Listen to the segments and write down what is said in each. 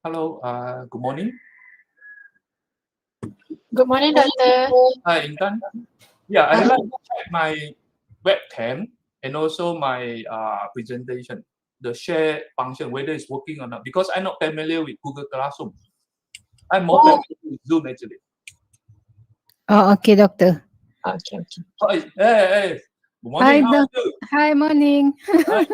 Hello, good morning. Good morning, Doctor. Hi, Intan. Yeah, I'd like to check my webcam and also my presentation, the share function, whether it's working or not, because I'm not familiar with Google Classroom. I'm more familiar with Zoom, actually. Oh, okay, Doctor. Okay. Hey. Good morning, how are you? Hi, morning. Hi,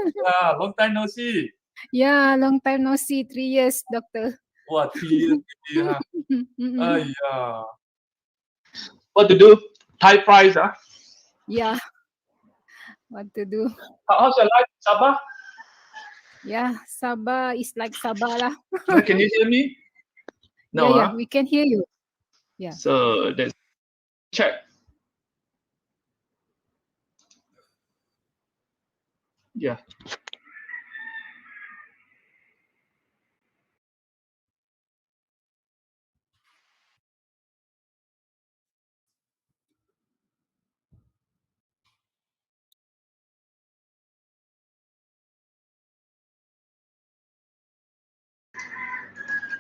long time no see. Yeah, long time no see. 3 years, Doctor. Wow, 3 years. Yeah. Mm-mm. Yeah. What to do? Thai fries, huh? Yeah. What to do? How's your life in Sabah? Yeah, Sabah is like Sabah lah. Can you hear me? No, Yeah, we can hear you. Yeah. So let's check. Yeah.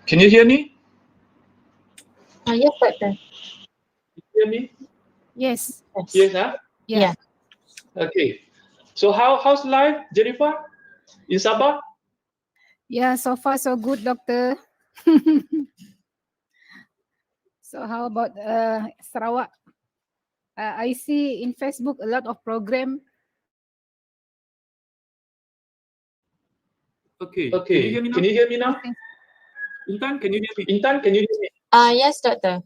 Can you hear me? Yes, Doctor. You hear me? Yes. Yes, huh? Yeah. Okay. So how's life, Jennifer? In Sabah? Yeah, so far so good, Doctor. So how about Sarawak? I see in Facebook a lot of program. Okay. Can you hear me now? Can you hear me now? Intan, can you hear me? Intan, can you hear me? Yes, Doctor.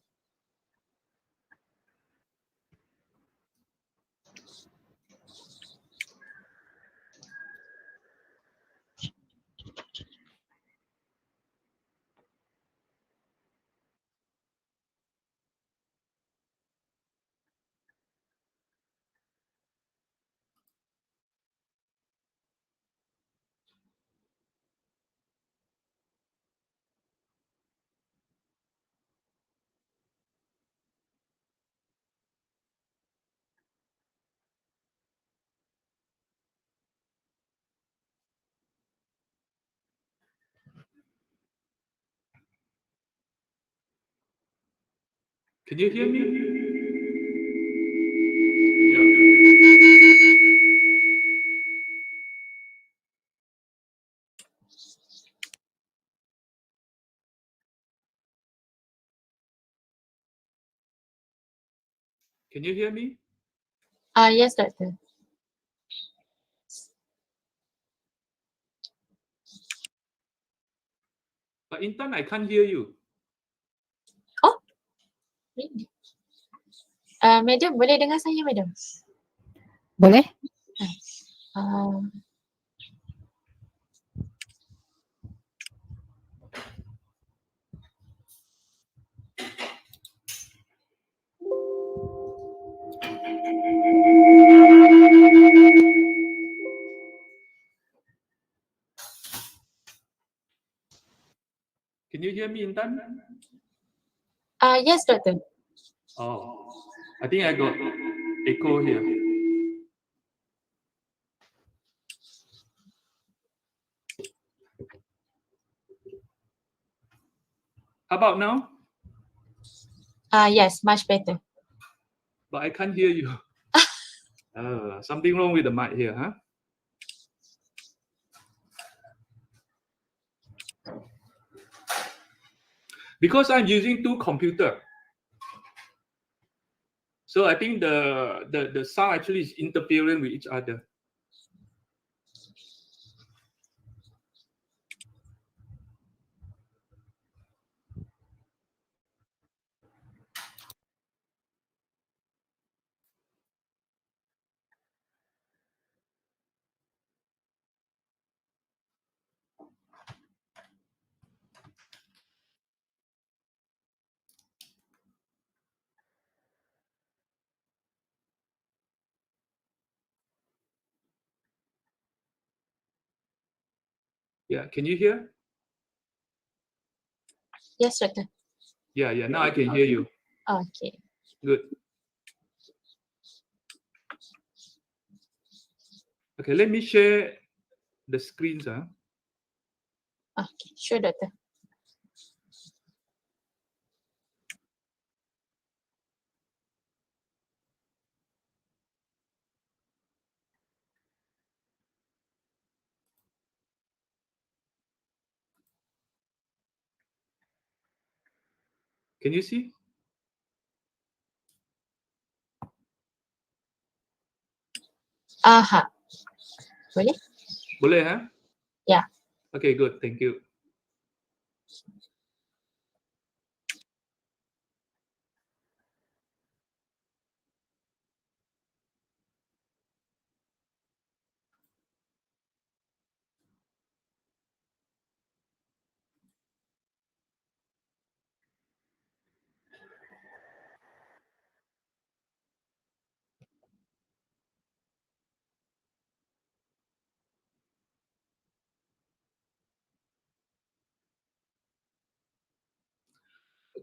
Can you hear me? Can you hear me? Yes, Doctor. But Intan, I can't hear you. Really? Madam, boleh dengar saya, Madam? Boleh? Can you hear me, Intan? Yes, Doctor. Oh, I think I got echo here. How about now? Yes, much better. But I can't hear you. Something wrong with the mic here, huh? Because I'm using two computers. So I think the sound actually is interfering with each other. Yeah, can you hear? Yes, Doctor. Yeah, now I can hear you. Okay. Good. Okay, let me share the screens. Okay, sure, Doctor. Can you see? Aha. Boleh? Boleh, huh? Yeah. Okay, good. Thank you.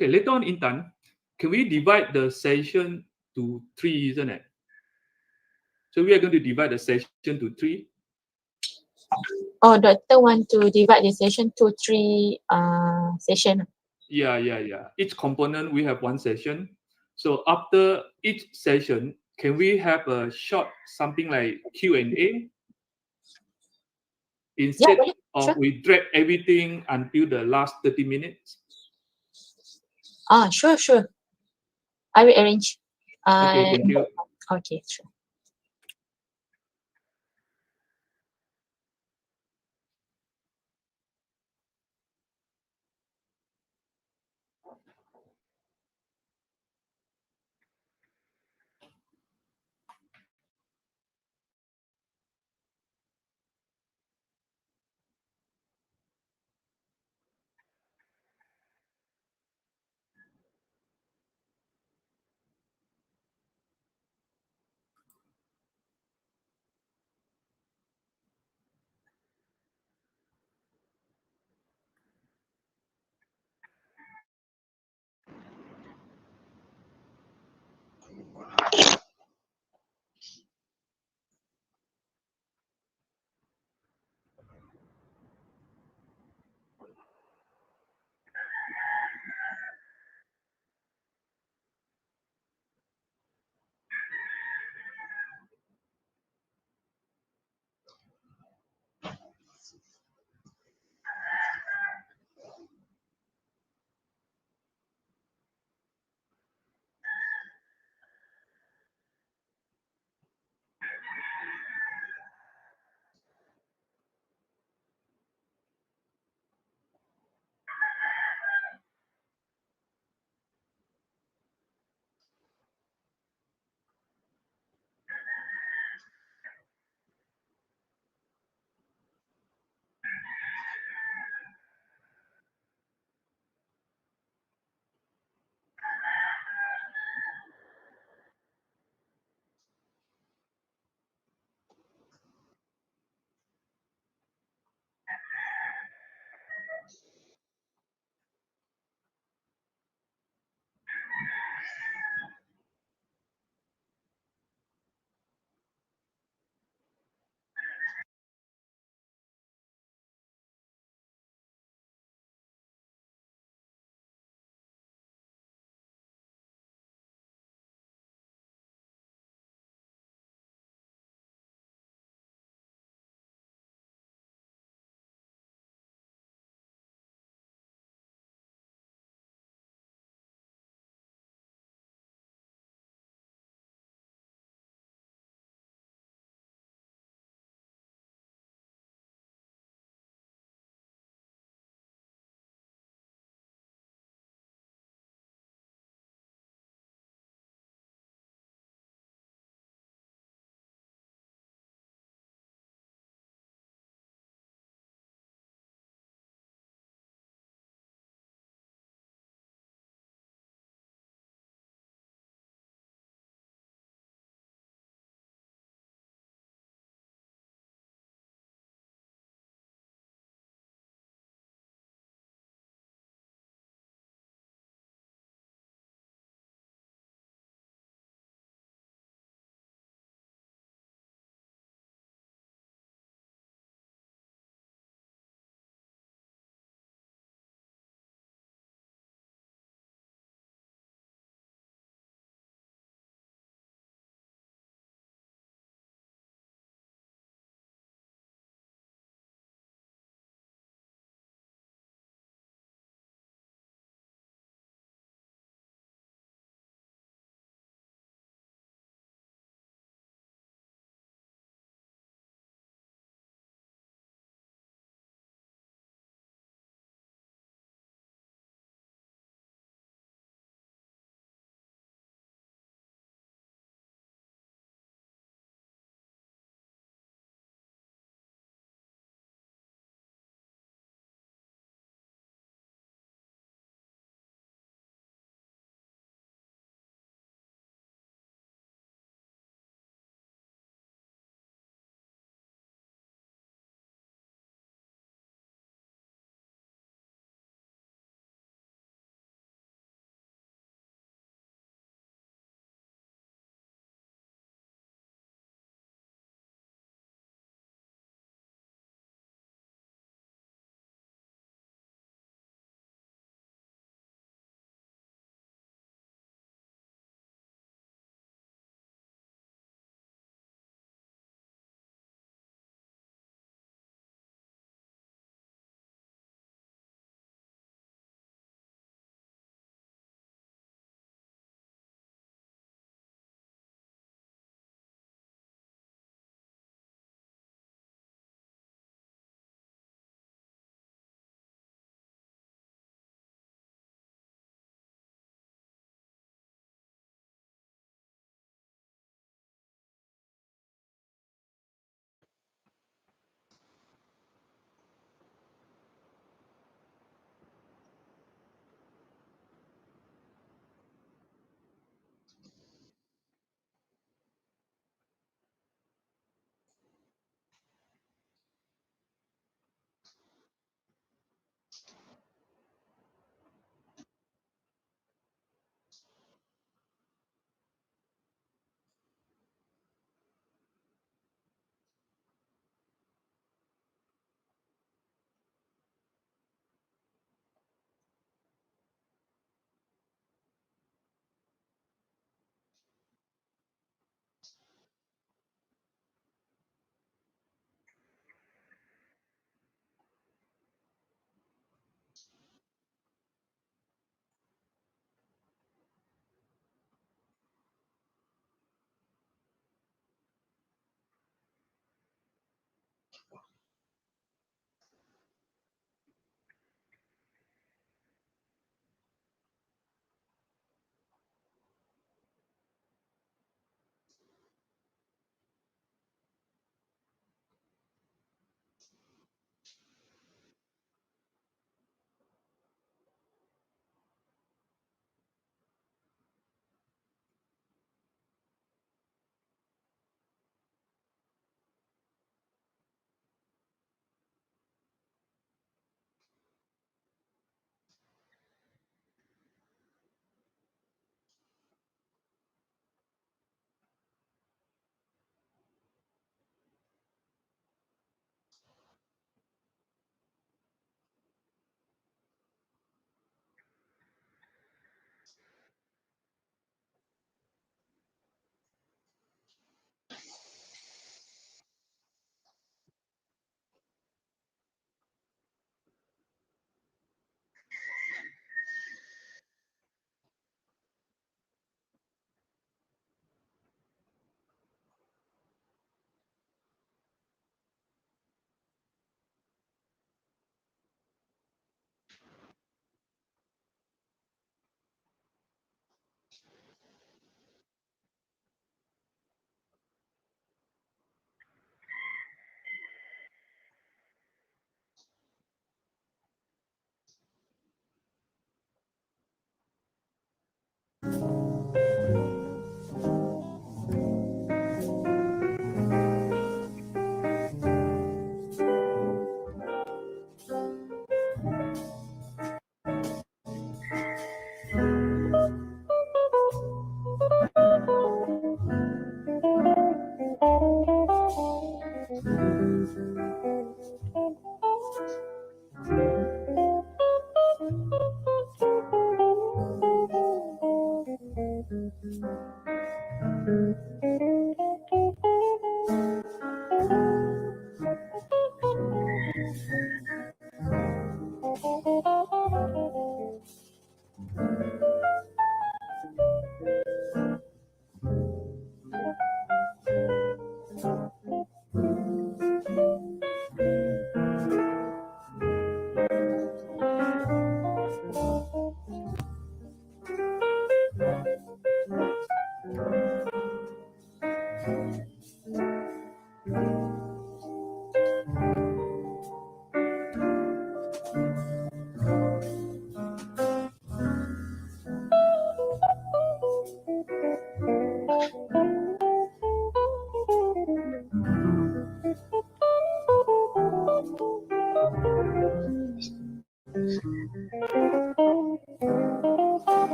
Okay, later on, Intan, can we divide the session to 3, isn't it? So we are going to divide the session to 3. Oh, doctor want to divide the session to 3 session. Yeah. Each component, we have 1 session. So after each session, can we have a short something like Q&A? Instead boleh. of Sure. we drag everything until the last 30 minutes? Sure. I will arrange. Okay, thank you. Okay, sure.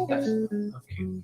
Tes. Oke.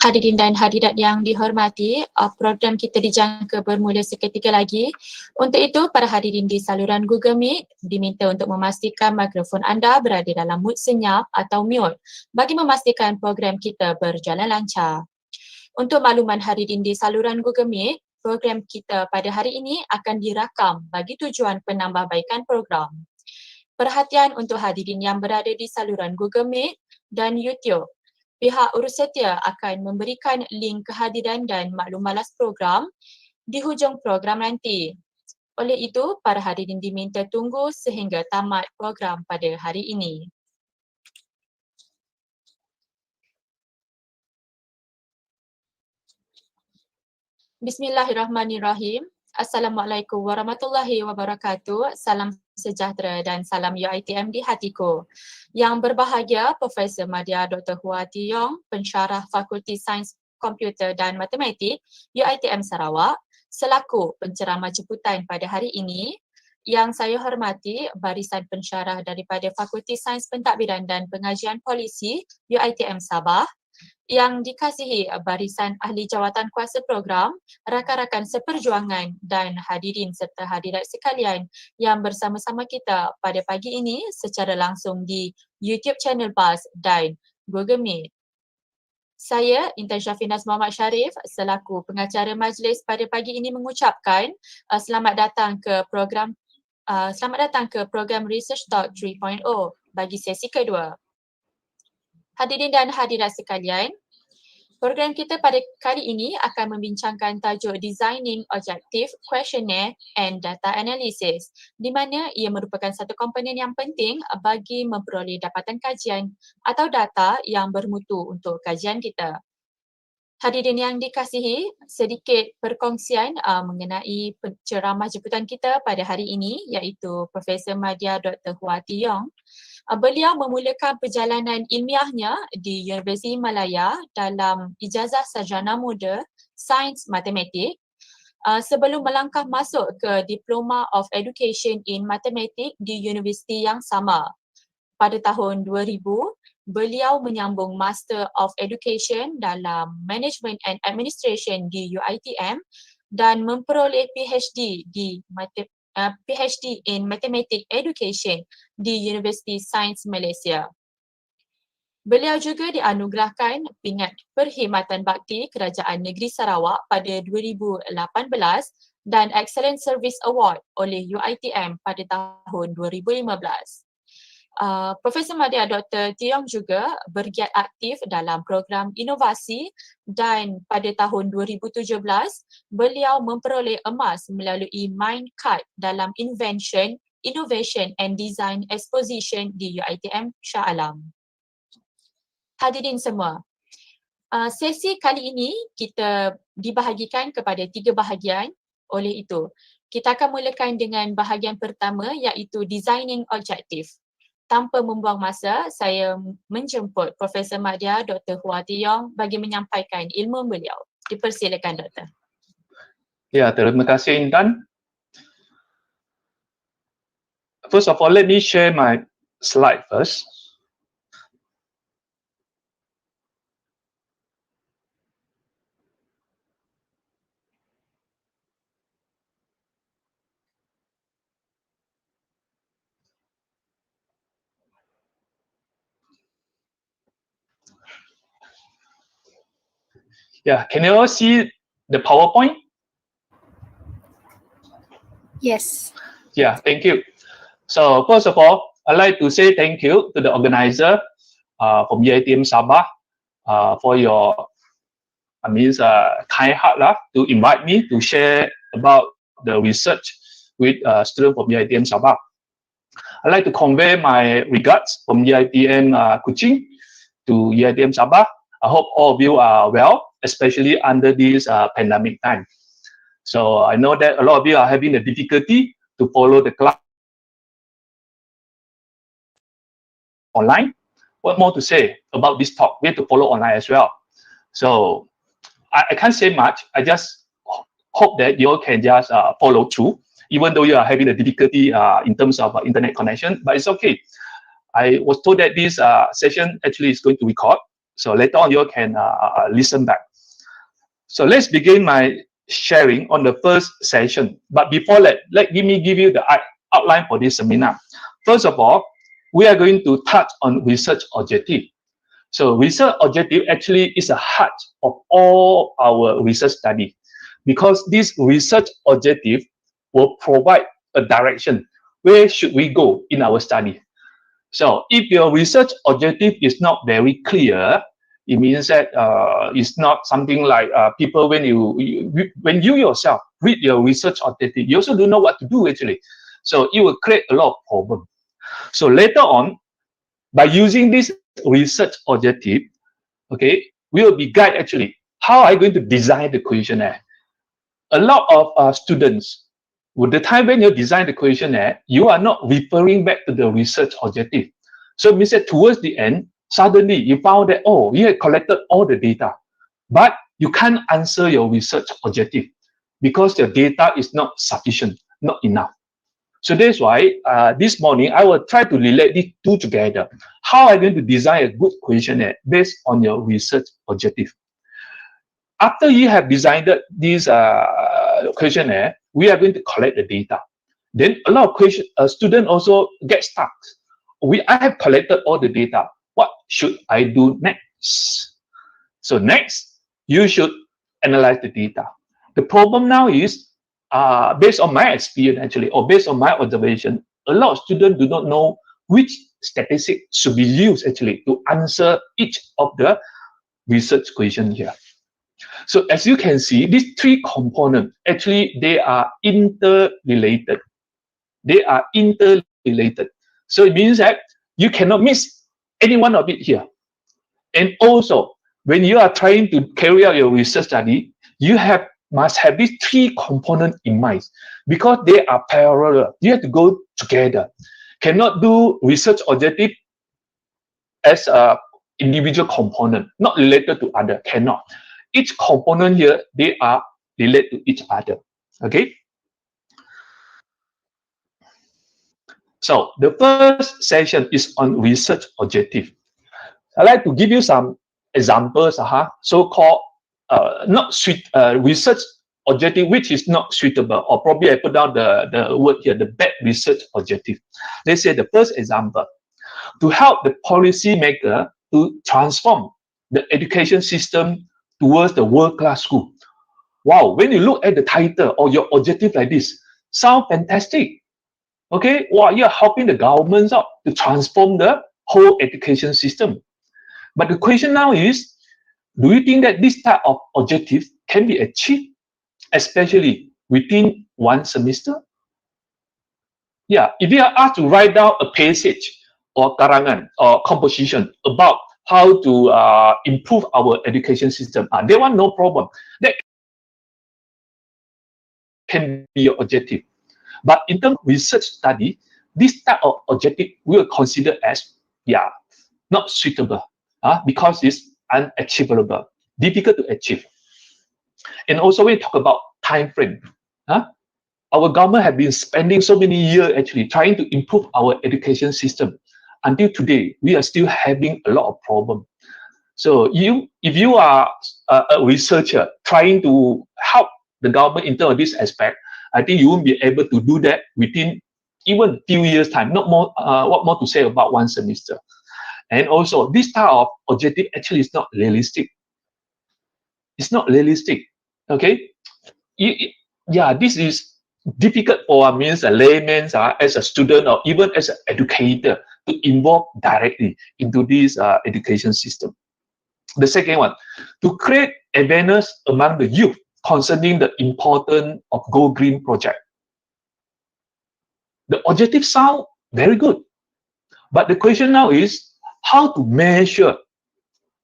hadirin dan hadirat yang dihormati, program kita dijangka bermula seketika lagi. Untuk itu, para hadirin di saluran Google Meet diminta untuk memastikan mikrofon anda berada dalam mood senyap atau mute bagi memastikan program kita berjalan lancar. Untuk makluman hadirin di saluran Google Meet, program kita pada hari ini akan dirakam bagi tujuan penambahbaikan program. Perhatian untuk hadirin yang berada di saluran Google Meet dan YouTube. Pihak urussetia akan memberikan link kehadiran dan maklum malas program di hujung program nanti. Oleh itu, para hadirin diminta tunggu sehingga tamat program pada hari ini. Bismillahirrahmanirrahim. Assalamualaikum warahmatullahi wabarakatuh. Salam Sejahtera dan salam UiTM di hatiku. Yang berbahagia Profesor Madya Dr. Yong, pensyarah Fakulti Sains Komputer dan Matematik UiTM Sarawak, selaku penceramah jemputan pada hari ini. Yang saya hormati barisan pensyarah daripada Fakulti Sains Pentadbiran dan Pengajian Polisi UiTM Sabah, yang dikasihi barisan ahli jawatan kuasa program, rakan-rakan seperjuangan dan hadirin serta hadirat sekalian yang bersama-sama kita pada pagi ini secara langsung di YouTube channel PAS dan Google Meet. Saya, Intan Syafinas Muhammad Sharif, selaku pengacara majlis pada pagi ini mengucapkan selamat datang ke program Research Talk 3.0 bagi sesi kedua. Hadirin dan hadirat sekalian, program kita pada kali ini akan membincangkan tajuk Designing Objective Questionnaire and Data Analysis, di mana ia merupakan satu komponen yang penting bagi memperoleh dapatan kajian atau data yang bermutu untuk kajian kita. Hadirin yang dikasihi, sedikit perkongsian mengenai penceramah jemputan kita pada hari ini, iaitu Profesor Madya Dr. Yong. Beliau memulakan perjalanan ilmiahnya di Universiti Malaya dalam ijazah sarjana muda Sains Matematik sebelum melangkah masuk ke Diploma of Education in Mathematics di universiti yang sama. Pada tahun 2000, beliau menyambung Master of Education dalam Management and Administration di UiTM dan memperoleh PhD in Mathematics Education di Universiti Sains Malaysia. Beliau juga dianugerahkan pingat Perkhidmatan Bakti Kerajaan Negeri Sarawak pada 2018 dan Excellent Service Award oleh UiTM pada tahun 2015. Profesor Madya Dr. Yong juga bergiat aktif dalam program inovasi dan pada tahun 2017 beliau memperoleh emas melalui Mind Card dalam Invention, Innovation and Design Exposition di UiTM Shah Alam. Hadirin semua, sesi kali ini kita dibahagikan kepada 3 bahagian. Oleh itu, kita akan mulakan dengan bahagian pertama iaitu Designing Objective. Tanpa membuang masa, saya menjemput Profesor Madya Dr. Yong bagi menyampaikan ilmu beliau. Dipersilakan, Doktor. Ya, terima kasih Intan. First of all, let me share my slide first. Yeah, can you all see the PowerPoint? Yes. Yeah, thank you. So first of all, I'd like to say thank you to the organizer from UiTM Sabah for your kind heart to invite me to share about the research with students from UiTM Sabah. I'd like to convey my regards from UiTM Kuching to UiTM Sabah. I hope all of you are well, especially under this pandemic time. So I know that a lot of you are having the difficulty to follow the class online. What more to say about this talk? We have to follow online as well. So I can't say much. I just hope that you all can just follow through, even though you are having a difficulty in terms of internet connection, but it's okay. I was told that this session actually is going to record. So later on, you can listen back. So let's begin my sharing on the first session. But before that, let me give you the outline for this seminar. First of all, we are going to touch on research objective. So research objective actually is a heart of all our research study, because this research objective will provide a direction. Where should we go in our study? So if your research objective is not very clear, it means that it's not something like people, when you yourself read your research objective, you also don't know what to do actually. So it will create a lot of problems. So later on, by using this research objective, okay, we will be guide actually how are you going to design the questionnaire. A lot of students, with the time when you design the questionnaire, you are not referring back to the research objective. So it means that towards the end, suddenly you found that, oh, you had collected all the data, but you can't answer your research objective because your data is not sufficient, not enough. So that's why this morning, I will try to relate these two together. How are you going to design a good questionnaire based on your research objective? After you have designed this questionnaire, we are going to collect the data. Then a lot of students also get stuck. I have collected all the data. What should I do next? So next, you should analyze the data. The problem now is, based on my experience actually, or based on my observation, a lot of students do not know which statistic should be used actually to answer each of the research questions here. So as you can see, these three components, actually, they are interrelated. They are interrelated. So it means that you cannot miss any one of it here. And also, when you are trying to carry out your research study, you must have these three components in mind, because they are parallel. You have to go together. Cannot do research objective as a individual component, not related to other, cannot. Each component here, they are related to each other, okay? So the first session is on research objective. I'd like to give you some examples, so-called research objective which is not suitable, or probably I put down the word here, the bad research objective. Let's say the first example, to help the policymaker to transform the education system towards the world-class school. Wow, when you look at the title or your objective like this, sound fantastic. Okay, wow, you're helping the governments out to transform the whole education system. But the question now is, do you think that this type of objective can be achieved, especially within one semester? Yeah, if you are asked to write down a passage or karangan or composition about how to improve our education system, they want no problem. That can be your objective. But in terms of research study, this type of objective we will consider as, not suitable, because it's unachievable, difficult to achieve. And also when we talk about time frame, our government have been spending so many years actually trying to improve our education system. Until today, we are still having a lot of problems. So if you are a researcher trying to help the government in terms of this aspect, I think you won't be able to do that within even a few years' time. Not more. What more to say about one semester? And also, this type of objective actually is not realistic. It's not realistic. Okay. This is difficult for means a layman, as a student, or even as an educator, to involve directly into this education system. The second one, to create awareness among the youth concerning the importance of Go Green project. The objective sound very good, but the question now is how to measure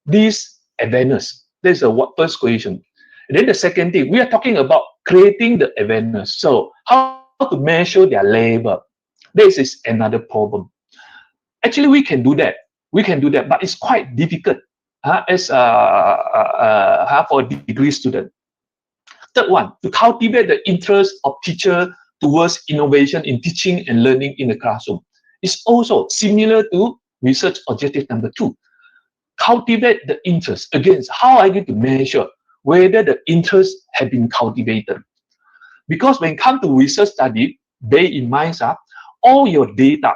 this awareness. That's the first question. And then the second thing, we are talking about creating the awareness. So how to measure their labor? This is another problem. Actually, we can do that. We can do that, but it's quite difficult as for a degree student. Third one, to cultivate the interest of teacher towards innovation in teaching and learning in the classroom. It's also similar to research objective number 2. cultivate the interest. Again, how are you going to measure whether the interest have been cultivated? Because when it comes to research study, bear in mind, all your data,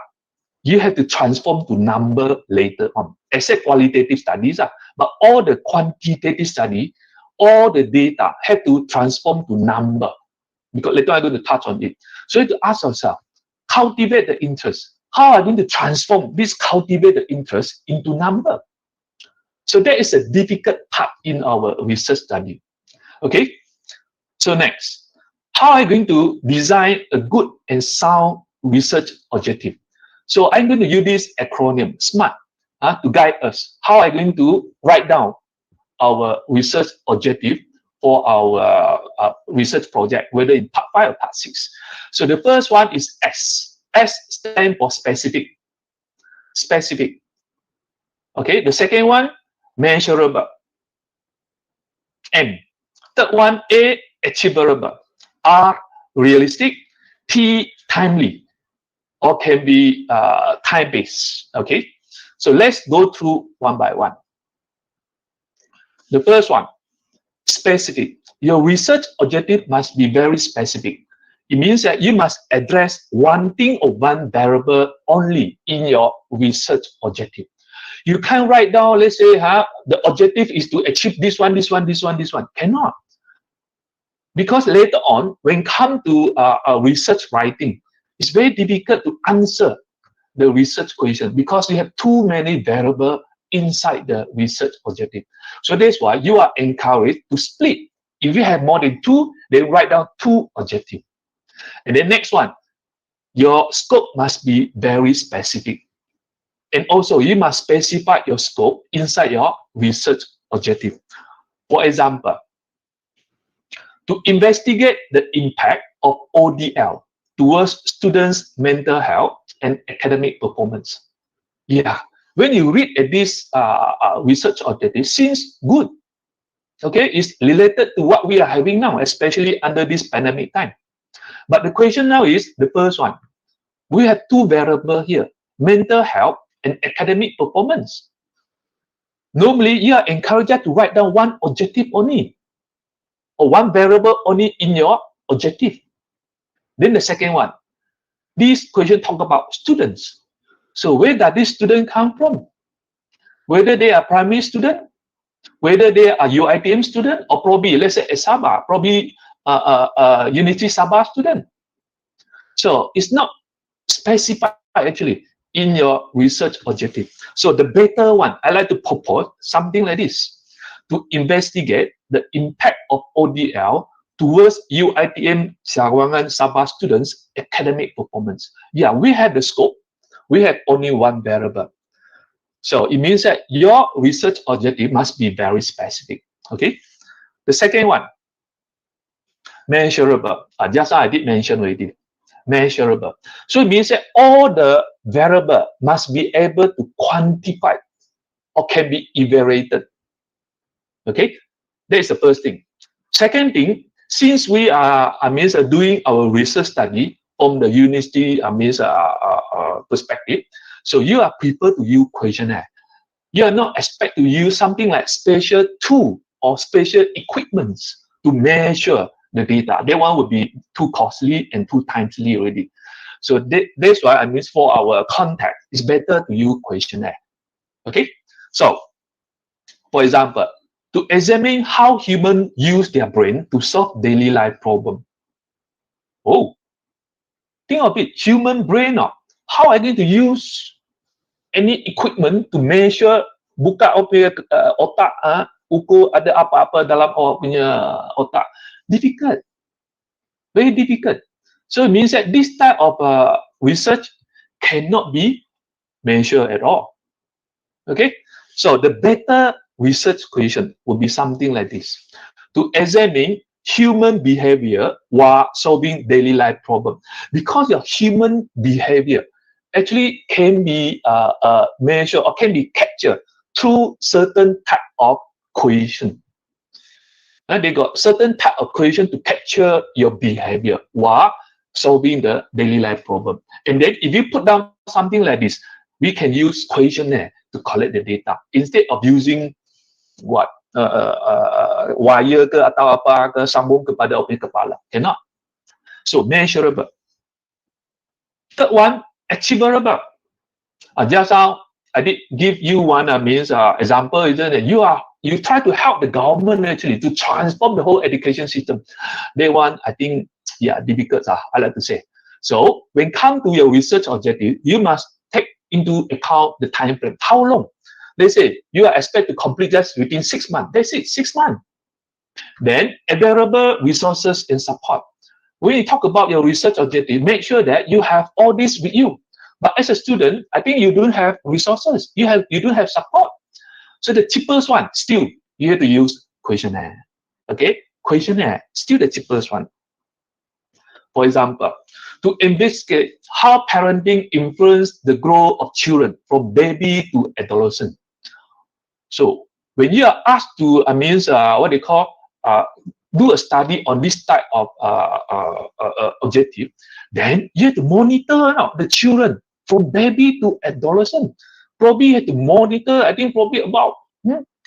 you have to transform to number later on, except qualitative studies, but all the quantitative study, all the data have to transform to number, because later I'm going to touch on it. So you have to ask yourself, cultivate the interest. How are you going to transform this cultivated interest into number? So that is a difficult part in our research study. Okay, so next, how are you going to design a good and sound research objective? So I'm going to use this acronym, SMART, to guide us. How are you going to write down our research objective for our research project, whether in part 5 or part 6? So the first one is S. S stands for specific. Specific. Okay, the second one, measurable. M. Third one, A, achievable. R, realistic. T, timely, or can be time-based. Okay, so let's go through one by one. The first one, specific. Your research objective must be very specific. It means that you must address one thing or one variable only in your research objective. You can't write down, let's say, the objective is to achieve this one, this one, this one, this one. Cannot. Because later on, when it comes to research writing, it's very difficult to answer the research question because you have too many variables inside the research objective. So that's why you are encouraged to split. If you have more than 2, then write down 2 objectives. And then next one, your scope must be very specific. And also, you must specify your scope inside your research objective. For example, to investigate the impact of ODL towards students' mental health and academic performance. Yeah, when you read at this research objective, seems good. Okay, it's related to what we are having now, especially under this pandemic time. But the question now is the first one. We have 2 variables here, mental health and academic performance. Normally, you are encouraged to write down 1 objective only, or 1 variable only in your objective. Then the second one, this question talk about students. So where does this student come from? Whether they are primary student, whether they are UiTM student, or probably, let's say, Sabah, probably University Sabah student. So it's not specified actually in your research objective. So the better one, I like to propose something like this, to investigate the impact of ODL towards UiTM Cawangan Sabah students' academic performance. Yeah, we have the scope. We have only 1 variable. So it means that your research objective must be very specific. Okay. The second one, measurable. Just I did mention already. Measurable. So it means that all the variable must be able to quantify or can be evaluated. Okay, that is the first thing. Second thing, since we are doing our research study from the university perspective, so you are prepared to use questionnaire. You are not expected to use something like special tool or special equipments to measure the data. That one would be too costly and too timely already. So that's why for our context, it's better to use questionnaire. Okay, so for example, to examine how humans use their brain to solve daily life problem. Oh, think of it, human brain. How are you going to use any equipment to measure, buka otak, ukur ada apa-apa dalam orang punya otak? Difficult, very difficult. So it means that this type of research cannot be measured at all. Okay, so the better research question would be something like this: to examine human behavior while solving daily life problem. Because your human behavior actually can be measured or can be captured through certain type of question. And they got certain type of question to capture your behavior while solving the daily life problem. And then if you put down something like this, we can use questionnaire to collect the data instead of using what wire ke atau apa ke sambung kepada opini kepala. Cannot. So measurable. Third one, achievable. Just now I did give you one example, isn't it? You try to help the government actually to transform the whole education system. They want, I think, difficult, I like to say. So when come to your research objective, you must take into account the time frame. How long? They say you are expected to complete just within 6 months. That's it, 6 months. Then available resources and support. When you talk about your research objective, make sure that you have all this with you. But as a student, I think you don't have resources. You don't have support. So the cheapest one, still, you have to use questionnaire. Okay? Questionnaire, still the cheapest one. For example, to investigate how parenting influences the growth of children from baby to adolescent. So when you are asked to, what they call, do a study on this type of objective, then you have to monitor the children from baby to adolescent. Probably you have to monitor, I think probably about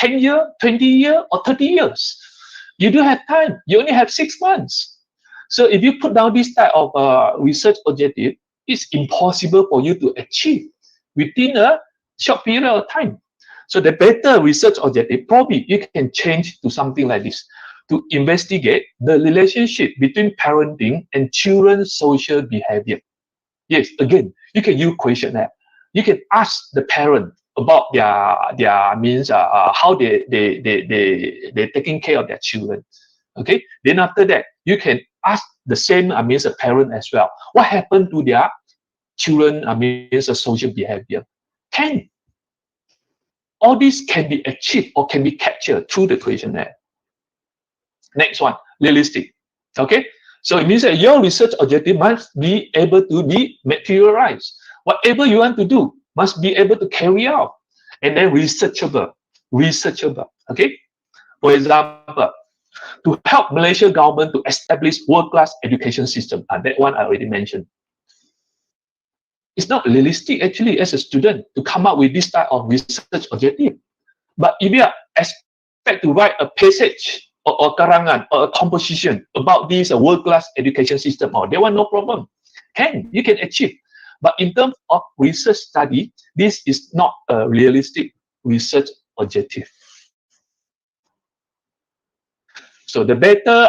10 years, 20 years, or 30 years. You don't have time. You only have 6 months. So if you put down this type of research objective, it's impossible for you to achieve within a short period of time. So the better research objective, probably you can change to something like this, to investigate the relationship between parenting and children's social behavior. Yes, again, you can use questionnaire. You can ask the parent about their how they're taking care of their children. Okay, then after that, you can ask the same the parent as well. What happened to their children social behavior? All this can be achieved or can be captured through the questionnaire. Next one, realistic. Okay, so it means that your research objective must be able to be materialized. Whatever you want to do must be able to carry out, and then researchable. Okay, for example, to help Malaysia government to establish world-class education system. That one I already mentioned. It's not realistic actually as a student to come up with this type of research objective. But if you expect to write a passage or karangan or a composition about this world-class education system, that one no problem. You can achieve. But in terms of research study, this is not a realistic research objective. So the better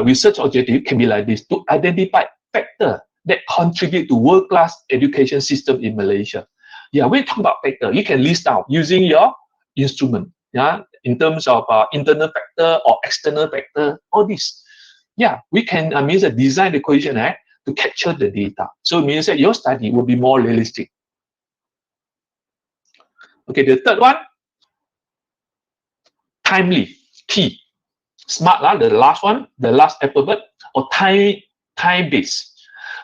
research objective can be like this, to identify factors that contribute to world-class education system in Malaysia. When you talk about factor, you can list out using your instrument. In terms of internal factor or external factor, all this. We can design the questionnaire to capture the data. So it means that your study will be more realistic. Okay, the third one, timely, key. Smart, the last one, the last alphabet, or time-based.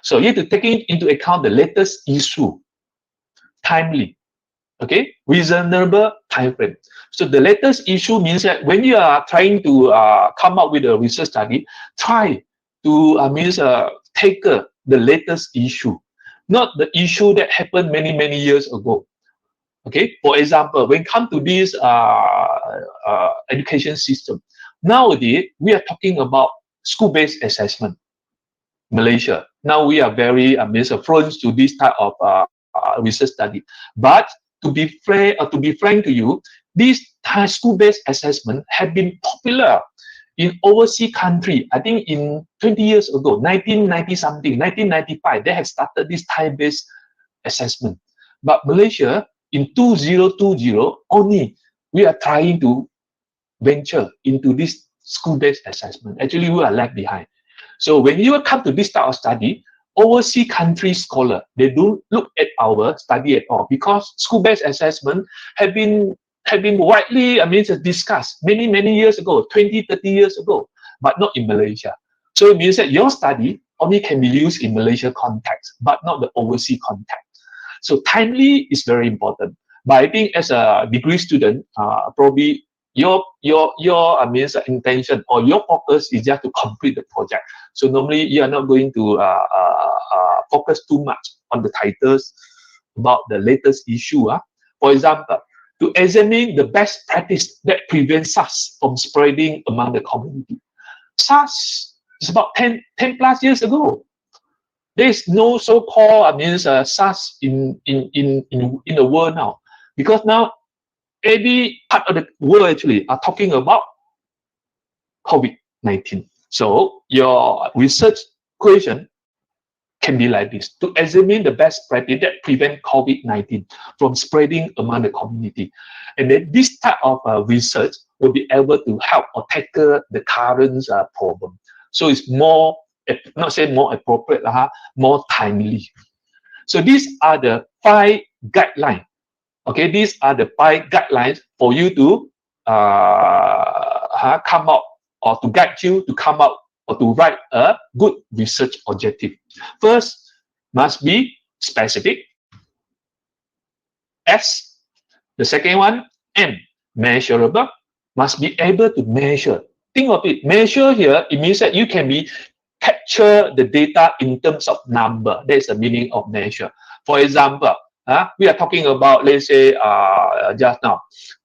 So you have to take into account the latest issue, timely, okay, reasonable time frame. So the latest issue means that when you are trying to come up with a research study, try to take the latest issue, not the issue that happened many years ago. Okay, for example, when it comes to this education system, nowadays we are talking about school-based assessment. Malaysia, now we are very prone to this type of research study. But to be frank to you, this school-based assessment have been popular in overseas country. I think in 20 years ago, 1990 something, 1995, they have started this time-based assessment. But Malaysia in 2020 only we are trying to venture into this school-based assessment. Actually, we are left behind. So when you come to this type of study, overseas country scholar, they don't look at our study at all, because school-based assessment have been widely discussed many years ago, 20, 30 years ago, but not in Malaysia. So it means that your study only can be used in Malaysia context, but not the overseas context. So timely is very important. But I think as a degree student, probably your intention or your focus is just to complete the project. So normally you are not going to focus too much on the titles about the latest issue. For example, to examine the best practice that prevents SARS from spreading among the community. SARS is about 10 plus years ago. There is no so-called SARS in the world now, because now every part of the world actually are talking about COVID-19. So your research question can be like this: to examine the best practice that prevent COVID-19 from spreading among the community. And then this type of research will be able to help or tackle the current problem. So it's more, not say more appropriate, more timely. So these are the 5 guidelines. Okay, these are the 5 guidelines for you to come up, or to guide you to come up or to write a good research objective. First, must be specific. S. The second one, M. Measurable. Must be able to measure. Think of it. Measure here, it means that you can capture the data in terms of number. That's the meaning of measure. For example, we are talking about, let's say, just now,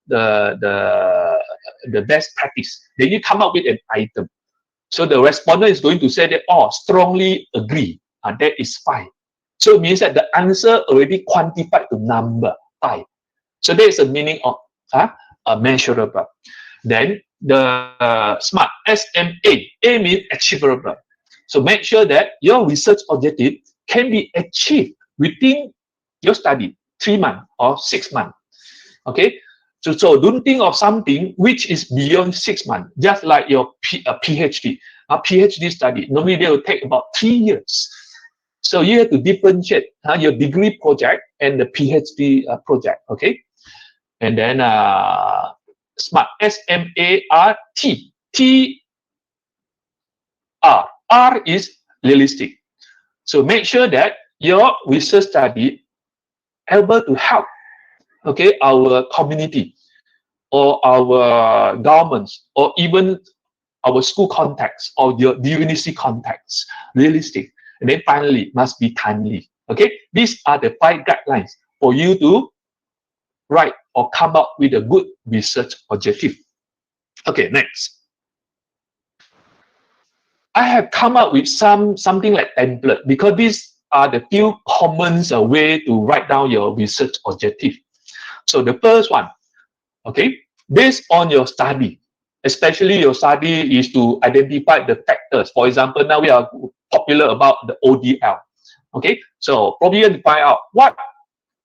the best practice. Then you come up with an item. So the respondent is going to say that, oh, strongly agree. That is 5. So it means that the answer already quantified to number 5. So that is the meaning of measurable. Then the SMART, S-M-A. A means achievable. So make sure that your research objective can be achieved within your study, 3 months or 6 months. Okay? So don't think of something which is beyond 6 months, just like your PhD. A PhD study, normally they will take about 3 years. So you have to differentiate your degree project and the PhD project, okay? And then SMART, S-M-A-R-T. T-R. R is realistic. So make sure that your research study able to help, okay, our community or our governments or even our school context or the university context, realistic. And then finally, must be timely. Okay, these are the 5 guidelines for you to write or come up with a good research objective. Okay, next. I have come up with something like template, because these are the few common way to write down your research objective. So the first one, okay, based on your study, especially your study is to identify the factors. For example, now we are popular about the ODL. Okay, so probably you have to find out what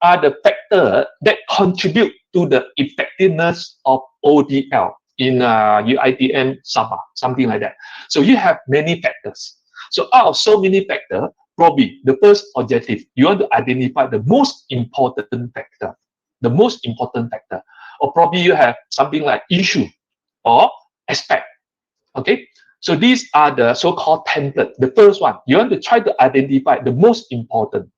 are the factors that contribute to the effectiveness of ODL in UiTM Sabah, something like that. So you have many factors. So out of so many factors, probably the first objective, you want to identify the most important factor. The most important factor. Or probably you have something like issue or aspect. Okay, so these are the so-called template. The first one, you want to try to identify the most important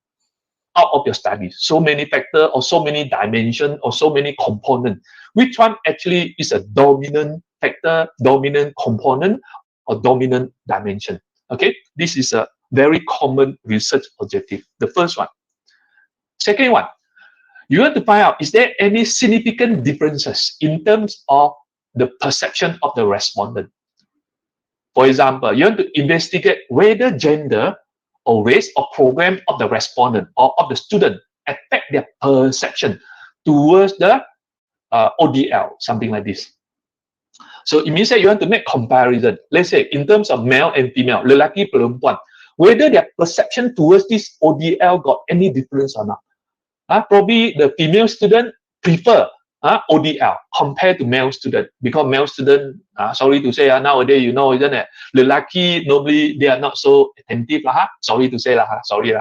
out of your study. So many factors or so many dimensions or so many components. Which one actually is a dominant factor, dominant component, or dominant dimension? Okay, this is a very common research objective. The first one. Second one, you want to find out, is there any significant differences in terms of the perception of the respondent? For example, you want to investigate whether gender or race or program of the respondent or of the student affect their perception towards the ODL, something like this. So it means that you want to make comparison. Let's say in terms of male and female, lelaki perempuan, whether their perception towards this ODL got any difference or not. Probably the female student prefer ODL compared to male student, because male student, sorry to say, nowadays, you know, isn't it? Lelaki, normally they are not so attentive, sorry to say, sorry,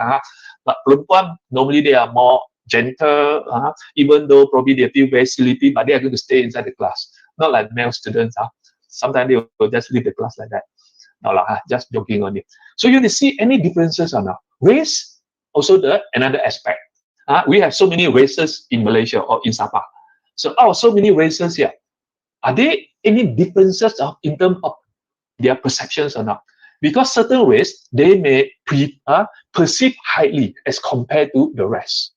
but perempuan, normally they are more gentle, even though probably they feel very sleepy, but they are going to stay inside the class. Not like male students, sometimes they will just leave the class like that. No, just joking on it. So you need to see any differences or not. Race, also another aspect. We have so many races in Malaysia or in Sabah. So out of so many races here, are there any differences in terms of their perceptions or not? Because certain race, they may perceive highly as compared to the rest.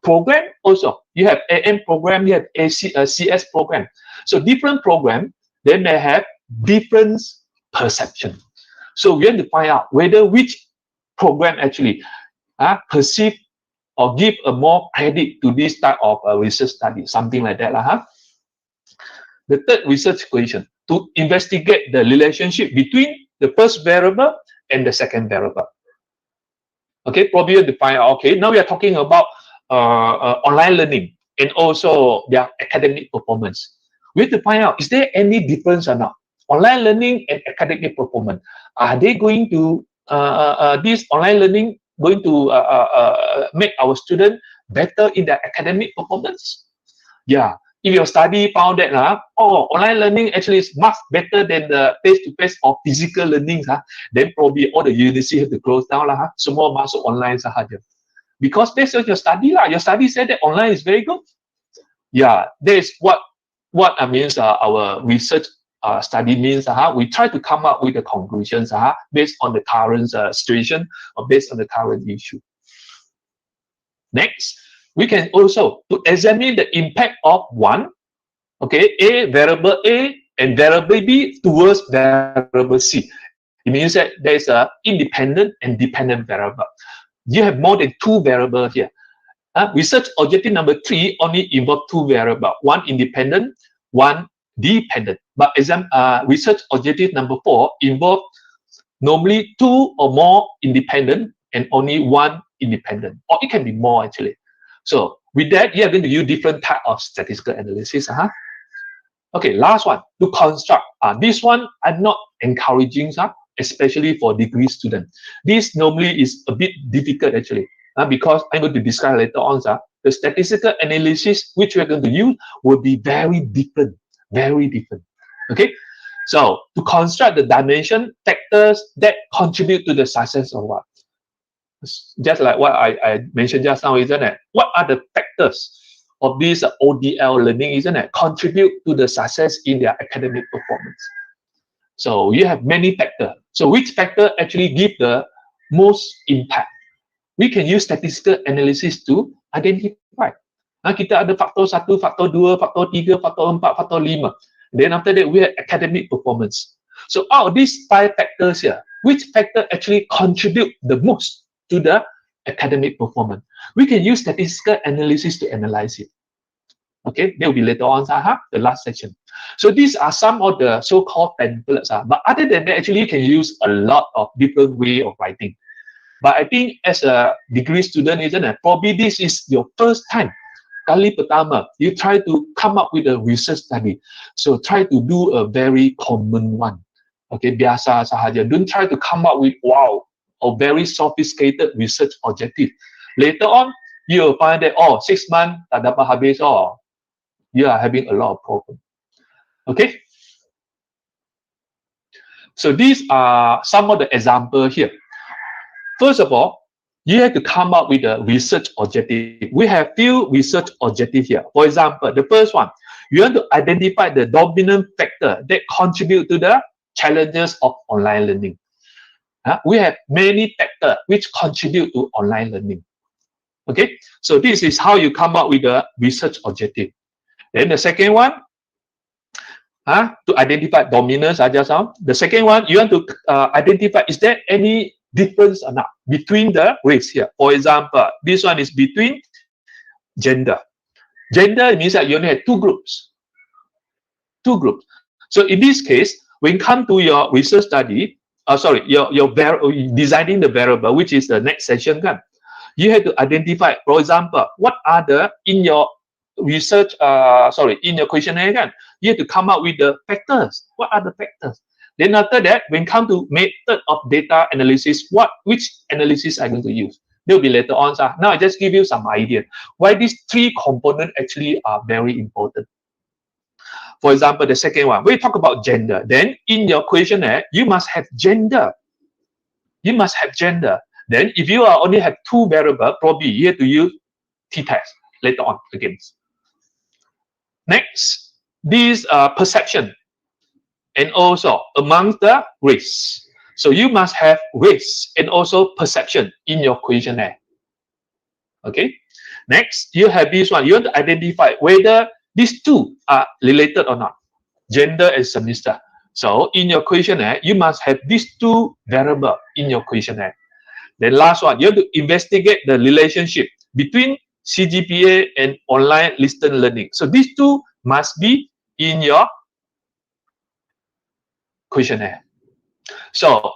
Program also, you have AM program, you have CS program. So different program, they may have different perception. So we have to find out whether which program actually perceive or give a more credit to this type of research study, something like that. The third research question, to investigate the relationship between the first variable and the second variable. Okay, probably you have to find out, okay, now we are talking about online learning and also their academic performance. We have to find out, is there any difference or not? Online learning and academic performance, are they going to, this online learning going to make our student better in their academic performance? Yeah, if your study found that online learning actually is much better than the face-to-face or physical learning, then probably all the university have to close down semua masuk online sahaja. Because based on your study your study said that online is very good. Yeah, that is what I mean. Our research study means we try to come up with the conclusions based on the current situation or based on the current issue. Next, we can also to examine the impact of one, okay, variable A and variable B towards variable C. It means that there is a independent and dependent variable. You have more than two variables here. Research objective number 3 only involve two variables, one independent, one dependent. But research objective number 4 involve normally two or more independent and only one independent, or it can be more actually. So with that, you are going to use different type of statistical analysis. Okay, last one, to construct. This one I'm not encouraging, especially for degree students. This normally is a bit difficult actually, because I'm going to describe later on, the statistical analysis which we're going to use will be very different, okay? So to construct the dimension factors that contribute to the success of what? Just like what I mentioned just now, isn't it? What are the factors of this ODL learning, isn't it? Contribute to the success in their academic performance. So you have many factors. So which factor actually give the most impact? We can use statistical analysis to identify. Kita ada faktor 1, faktor 2, faktor 3, faktor 4, faktor 5. Then after that, we have academic performance. So out of these 5 factors here, which factor actually contribute the most to the academic performance? We can use statistical analysis to analyze it. Okay, that will be later on, the last section. So these are some of the so-called templates. But other than that, actually, you can use a lot of different way of writing. But I think as a degree student, isn't it? Probably this is your first time. Kali pertama, you try to come up with a research study. So try to do a very common one. Okay, biasa sahaja. Don't try to come up with, wow, a very sophisticated research objective. Later on, you'll find that, 6 months, tak dapat habis, you are having a lot of problems. Okay? So these are some of the examples here. First of all, you have to come up with a research objective. We have few research objectives here. For example, the first one, you want to identify the dominant factor that contribute to the challenges of online learning. We have many factors which contribute to online learning. Okay, so this is how you come up with a research objective. Then the second one, to identify dominance, the second one, you want to identify, is there any difference or not between the race here? For example, this one is between gender. Gender means that you only have two groups. So in this case, when you come to your research study, you're designing the variable, which is the next session, you have to identify, for example, what are the, in your research, in your questionnaire, you have to come up with the factors. What are the factors? Then after that, when come to method of data analysis, which analysis I'm going to use? They'll be later on. Now I just give you some idea why these 3 components actually are very important. For example, the second one, we talk about gender. Then in your questionnaire, you must have gender. Then if you only have 2 variables, probably you have to use t-test later on again. Next, this perception and also amongst the race. So you must have race and also perception in your questionnaire. Okay. Next, you have this one. You want to identify whether these two are related or not. Gender and semester. So in your questionnaire, you must have these two variables in your questionnaire. Then last one, you have to investigate the relationship between CGPA and online distance learning. So these two must be in your questionnaire. So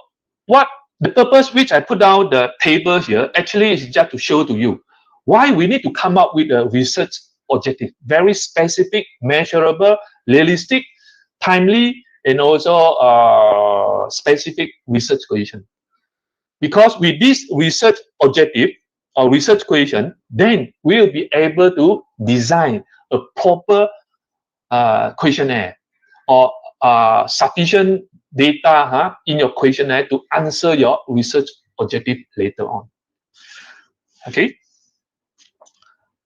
what the purpose which I put down the table here actually is just to show to you why we need to come up with a research objective, very specific, measurable, realistic, timely, and also specific research question. Because with this research objective or research question, then we will be able to design a proper questionnaire or sufficient data in your questionnaire to answer your research objective later on. Okay.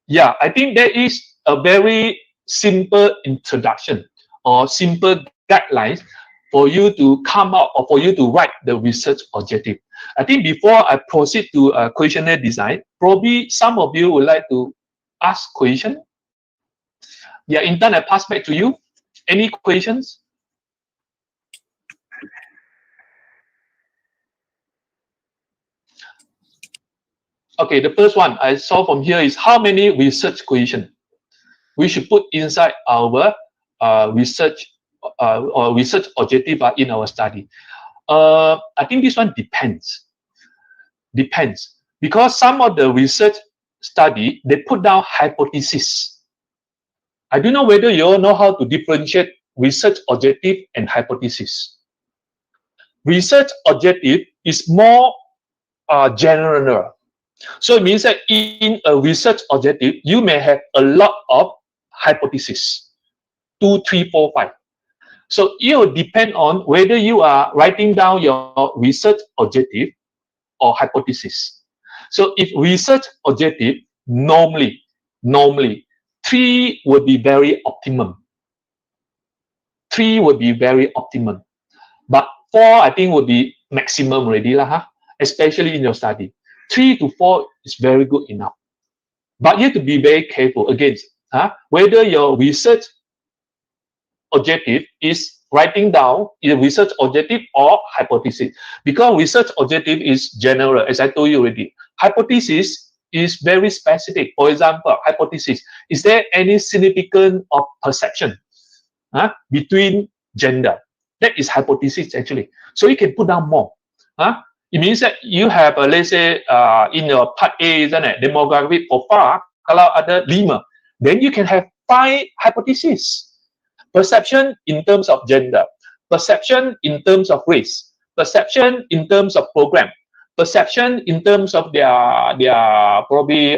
Yeah, I think there is a very simple introduction or simple guidelines for you to come out or for you to write the research objective. I think before I proceed to questionnaire design, probably some of you would like to ask question. Yeah, intern, I pass back to you. Any questions? Okay, the first one I saw from here is how many research questions we should put inside our research or research objective in our study. I think this one depends. Depends. Because some of the research study, they put down hypothesis. I don't know whether you all know how to differentiate research objective and hypothesis. Research objective is more general. So it means that in a research objective, you may have a lot of hypotheses, 2, 3, 4, 5. So it will depend on whether you are writing down your research objective or hypothesis. So if research objective, normally 3 would be very optimum. 3 would be very optimum. But 4, I think, would be maximum already, especially in your study. 3 to 4 is very good enough. But you have to be very careful against whether your research objective is writing down either research objective or hypothesis. Because research objective is general, as I told you already. Hypothesis is very specific. For example, hypothesis, is there any significance of perception between gender? That is hypothesis actually. So you can put down more. It means that you have, let's say, in your part A, isn't it? Demographic profile, kalau ada 5, then you can have 5 hypotheses. Perception in terms of gender, perception in terms of race, perception in terms of program, perception in terms of their probably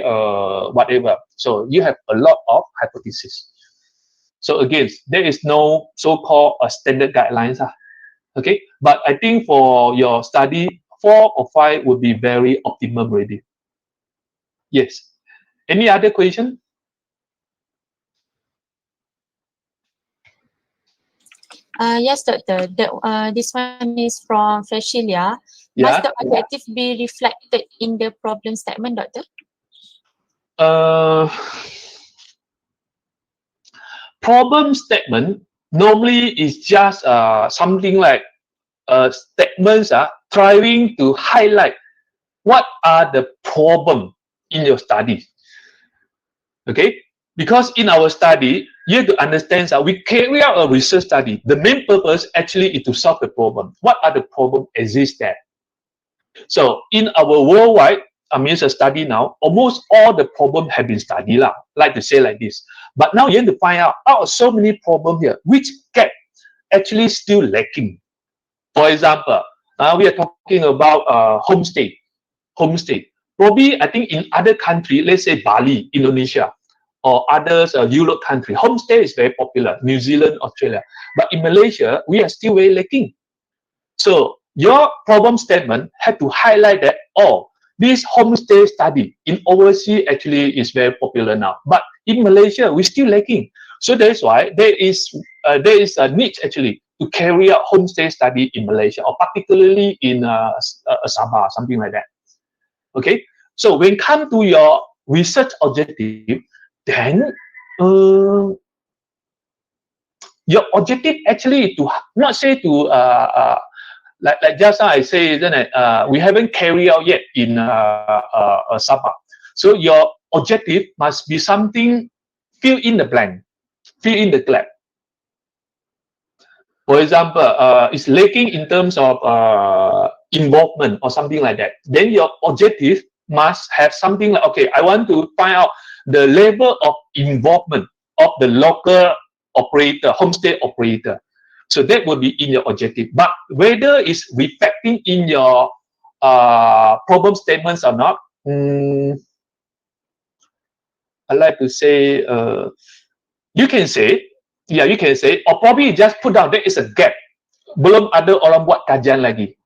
whatever. So you have a lot of hypotheses. So again, there is no so-called standard guidelines. Okay, but I think for your study, 4 or 5 would be very optimum already. Yes. Any other question? Yes, Doctor. This one is from Fashilia. Yeah. Must the objective be reflected in the problem statement, Doctor? Problem statement normally is just something like statements trying to highlight what are the problem in your study. Okay, because in our study, you have to understand that we carry out a research study. The main purpose actually is to solve the problem. What are the problems exist there? So in our worldwide, study now, almost all the problems have been studied, like to say like this. But now you have to find out so many problems here, which gap actually still lacking. For example, we are talking about homestay. Probably, I think in other countries, let's say Bali, Indonesia, or others, Europe country, homestay is very popular, New Zealand, Australia. But in Malaysia, we are still very lacking. So your problem statement had to highlight that, this homestay study in overseas actually is very popular now. But in Malaysia, we're still lacking. So that's why there is a need actually to carry out homestay study in Malaysia, or particularly in Sabah, something like that. Okay, so when it comes to your research objective, then your objective actually to not say to like just now I say, isn't it? We haven't carried out yet in Sabah. So your objective must be something, fill in the blank, fill in the gap. For example, it's lacking in terms of involvement or something like that. Then your objective must have something like, okay, I want to find out the level of involvement of the local operator, homestay operator. So that will be in your objective. But whether it's reflecting in your problem statements or not, I like to say, you can say, yeah, you can say, or probably just put down there is a gap. Belum ada orang buat kajian lagi.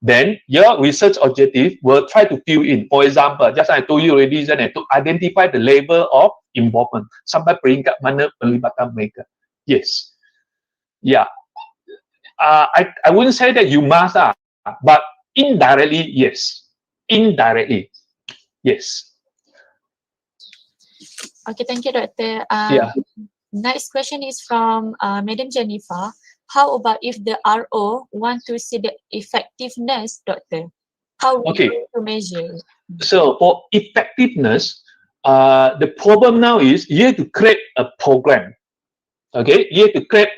Then your research objective will try to fill in. For example, just I told you already, isn't it, to identify the level of involvement. Sampai peringkat mana pelibatan mereka. Yes. Yeah. I wouldn't say that you must, but indirectly, yes. Indirectly, yes. Okay, thank you, Doctor. Yeah. Next question is from Madam Jennifer. How about if the RO want to see the effectiveness, Doctor? How we going to measure? So for effectiveness, the problem now is you have to create a program. Okay, you have to create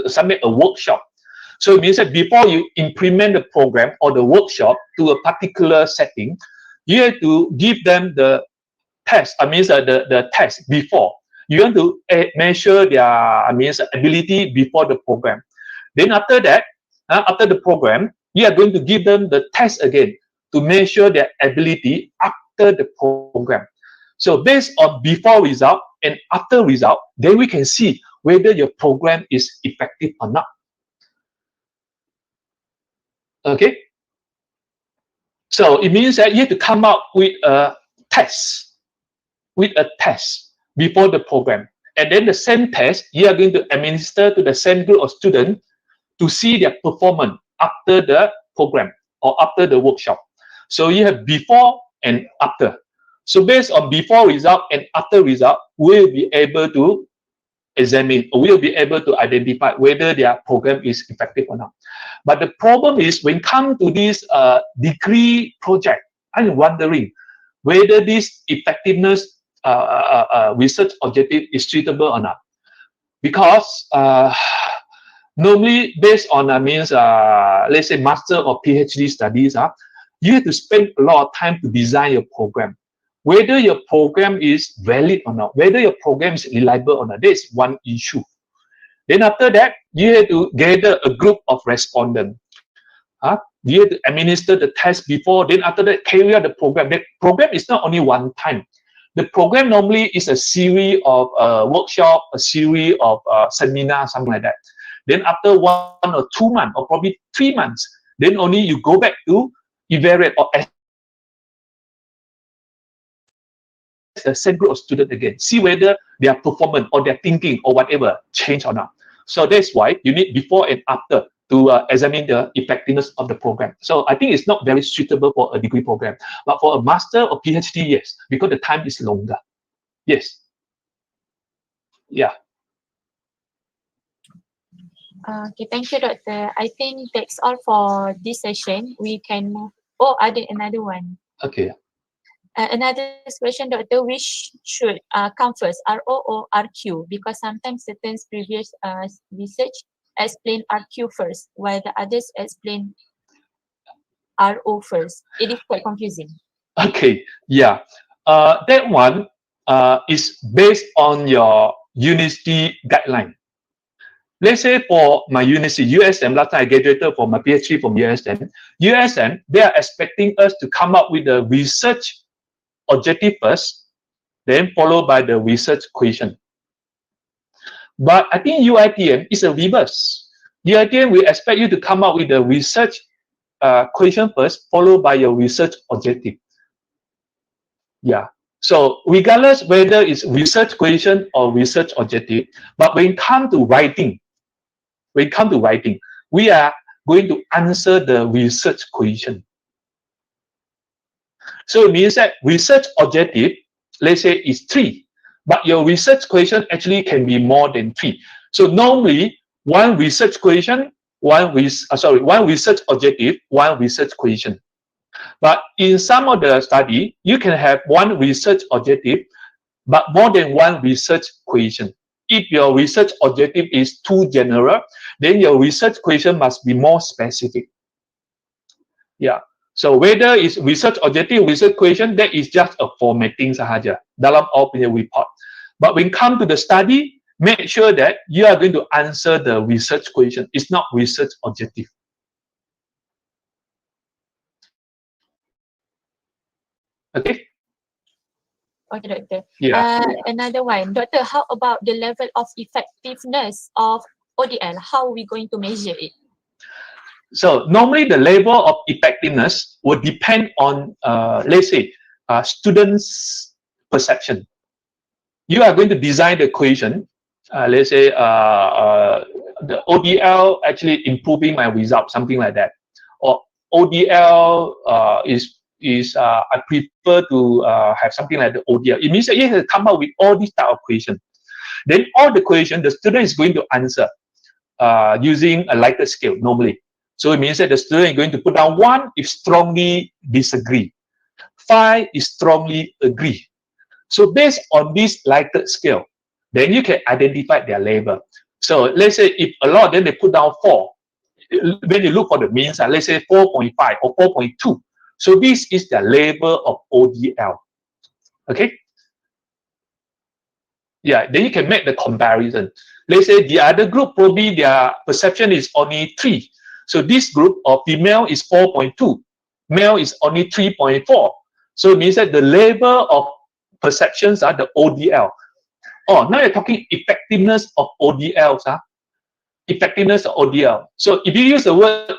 submit a workshop. So it means that before you implement the program or the workshop to a particular setting, you have to give them the test. I mean the test before. You want to measure their ability before the program. Then after that, after the program, you are going to give them the test again to measure their ability after the program. So based on before result and after result, then we can see whether your program is effective or not. Okay. So it means that you have to come up with a test, before the program. And then the same test, you are going to administer to the same group of students to see their performance after the program or after the workshop. So you have before and after. So based on before result and after result, we'll be able to examine, or we'll be able to identify whether their program is effective or not. But the problem is when it comes to this degree project, I'm wondering whether this effectiveness research objective is suitable or not. Because normally based on, let's say master or PhD studies, you have to spend a lot of time to design your program. Whether your program is valid or not, whether your program is reliable or not, that is one issue. Then after that, you have to gather a group of respondents. You have to administer the test before, then after that, carry out the program. The program is not only one time. The program normally is a series of workshop, a series of seminars, something like that. Then after 1 or 2 months, or probably 3 months, then only you go back to evaluate or the same group of students again, see whether their performance or their thinking or whatever change or not. So that's why you need before and after to examine the effectiveness of the program. So I think it's not very suitable for a degree program, but for a master or PhD, yes, because the time is longer. Yes. Yeah. Okay, thank you, Doctor. I think that's all for this session. We can move. Oh, another one. Okay. Another question, Doctor, which should come first, RO or RQ? Because sometimes certain previous research explain RQ first, while the others explain RO first. It is quite confusing. Okay, yeah. That one is based on your university guideline. Let's say for my university, USM, last time I graduated for my PhD from USM, they are expecting us to come up with a research objective first, then followed by the research question. But I think UiTM is a reverse. UiTM will expect you to come up with the research question first, followed by your research objective. Yeah. So regardless whether it's research question or research objective, but when it comes to writing, we are going to answer the research question. So it means that research objective, let's say, is 3, but your research question actually can be more than 3. So normally, one research question, one research objective, one research question. But in some of the study, you can have one research objective, but more than one research question. If your research objective is too general, then your research question must be more specific. Yeah. So whether it's research objective, research question, that is just a formatting sahaja dalam all punya report. But when come to the study, make sure that you are going to answer the research question. It's not research objective. Okay. Okay, Doctor. Yeah. Another one. Doctor, how about the level of effectiveness of ODL? How are we going to measure it? So normally the level of effectiveness will depend on, let's say, students' perception. You are going to design the question. Let's say the ODL actually improving my result, something like that, or ODL I prefer to have something like the ODL. It means that you have to come up with all these type of questions. Then all the question the student is going to answer using a lighter scale normally. So it means that the student is going to put down 1 if strongly disagree, 5 is strongly agree. So based on this lighter scale, then you can identify their level. So let's say if a lot, then they put down 4. When you look for the means, let's say 4.5 or 4.2. So this is the level of ODL. Okay. Yeah, then you can make the comparison. Let's say the other group, probably their perception is only 3. So this group of female is 4.2. Male is only 3.4. So it means that the level of perceptions are the ODL. Oh, now you're talking effectiveness of ODLs. Effectiveness of ODL. So if you use the word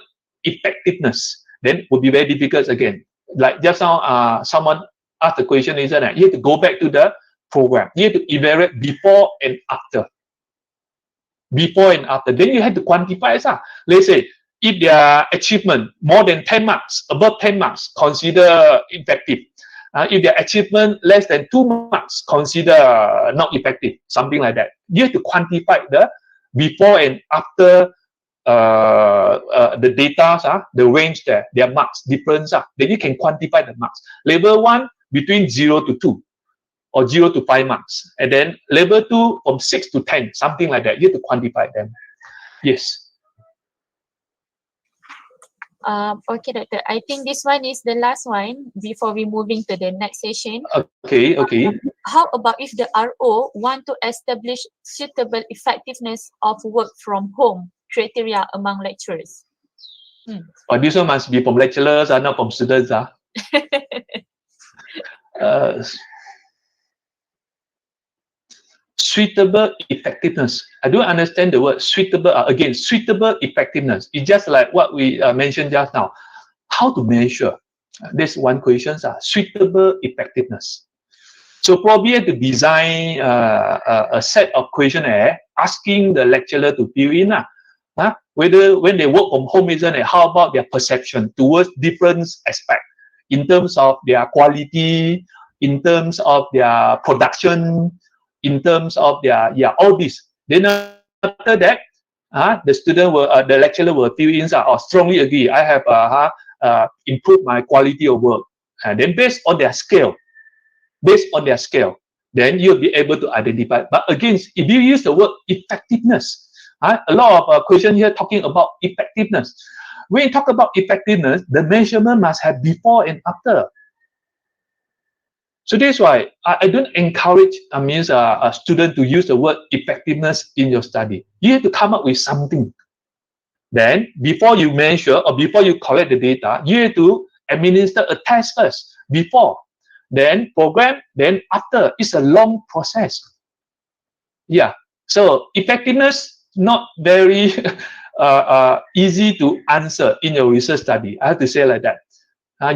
effectiveness, then it would be very difficult again. Like just now, someone asked the question, isn't it? You have to go back to the program. You have to evaluate before and after. Before and after. Then you have to quantify. Let's say, if their achievement more than 10 marks, above 10 marks, consider effective. If their achievement less than 2 marks, consider not effective. Something like that. You have to quantify the before and after the data, the range there, their marks difference. Then you can quantify the marks. Level 1 between 0 to 2 or 0 to 5 marks. And then level 2 from 6 to 10, something like that. You have to quantify them. Yes. Okay, Doctor. I think this one is the last one before we moving to the next session. Okay, okay. How about if the RO want to establish suitable effectiveness of work from home criteria among lecturers? Oh, this one must be from lecturers, not from students. Suitable effectiveness. I don't understand the word suitable. Again, suitable effectiveness. It's just like what we mentioned just now. How to measure? This one question. Suitable effectiveness. So probably you have to design a set of questionnaire asking the lecturer to fill in. Whether when they work from home, isn't it? How about their perception towards different aspects in terms of their quality, in terms of their production, in terms of their all this. Then after that, the lecturer will fill in or strongly agree. I have improved my quality of work. And then based on their scale, then you'll be able to identify. But again, if you use the word effectiveness, a lot of questions here talking about effectiveness. When you talk about effectiveness, the measurement must have before and after. So that's why I don't encourage a student to use the word effectiveness in your study. You have to come up with something. Then before you measure or before you collect the data, you have to administer a test first, before, then program, then after. It's a long process. Yeah. So effectiveness not very easy to answer in your research study. I have to say like that.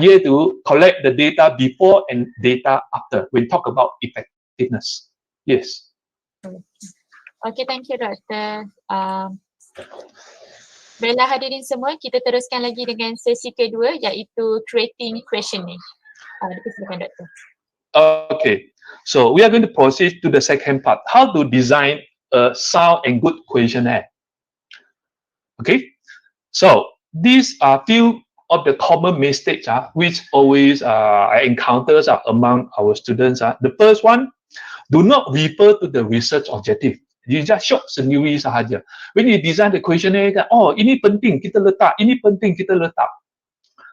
You have to collect the data before and data after when talk about effectiveness. Yes. Okay, thank you, Doktor. Baiklah hadirin semua, kita teruskan lagi dengan sesi kedua iaitu creating questionnaire. Dipersilakan Doktor. Okay, so we are going to proceed to the second part. How to design a sound and good questionnaire. Okay, so these are few of the common mistakes which always I encounter among our students. The first one, do not refer to the research objective. You just short sendiri sahaja. When you design the questionnaire, oh ini penting kita letak, ini penting kita letak.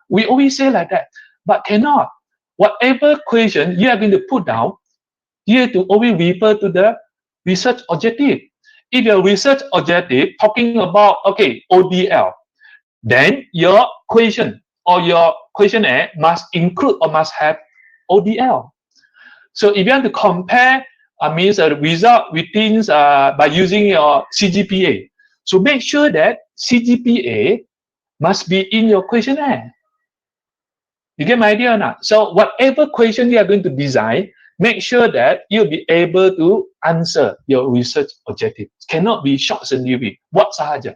We always say like that, but cannot. Whatever question you are going to put down, you have to always refer to the research objective. If your research objective talking about, okay, ODL, then your question or your questionnaire must include or must have ODL. So if you want to compare, means the result within by using your CGPA, so make sure that CGPA must be in your questionnaire. You get my idea or not? So whatever question you are going to design, make sure that you'll be able to answer your research objective. Cannot be short sendiri. What sahaja.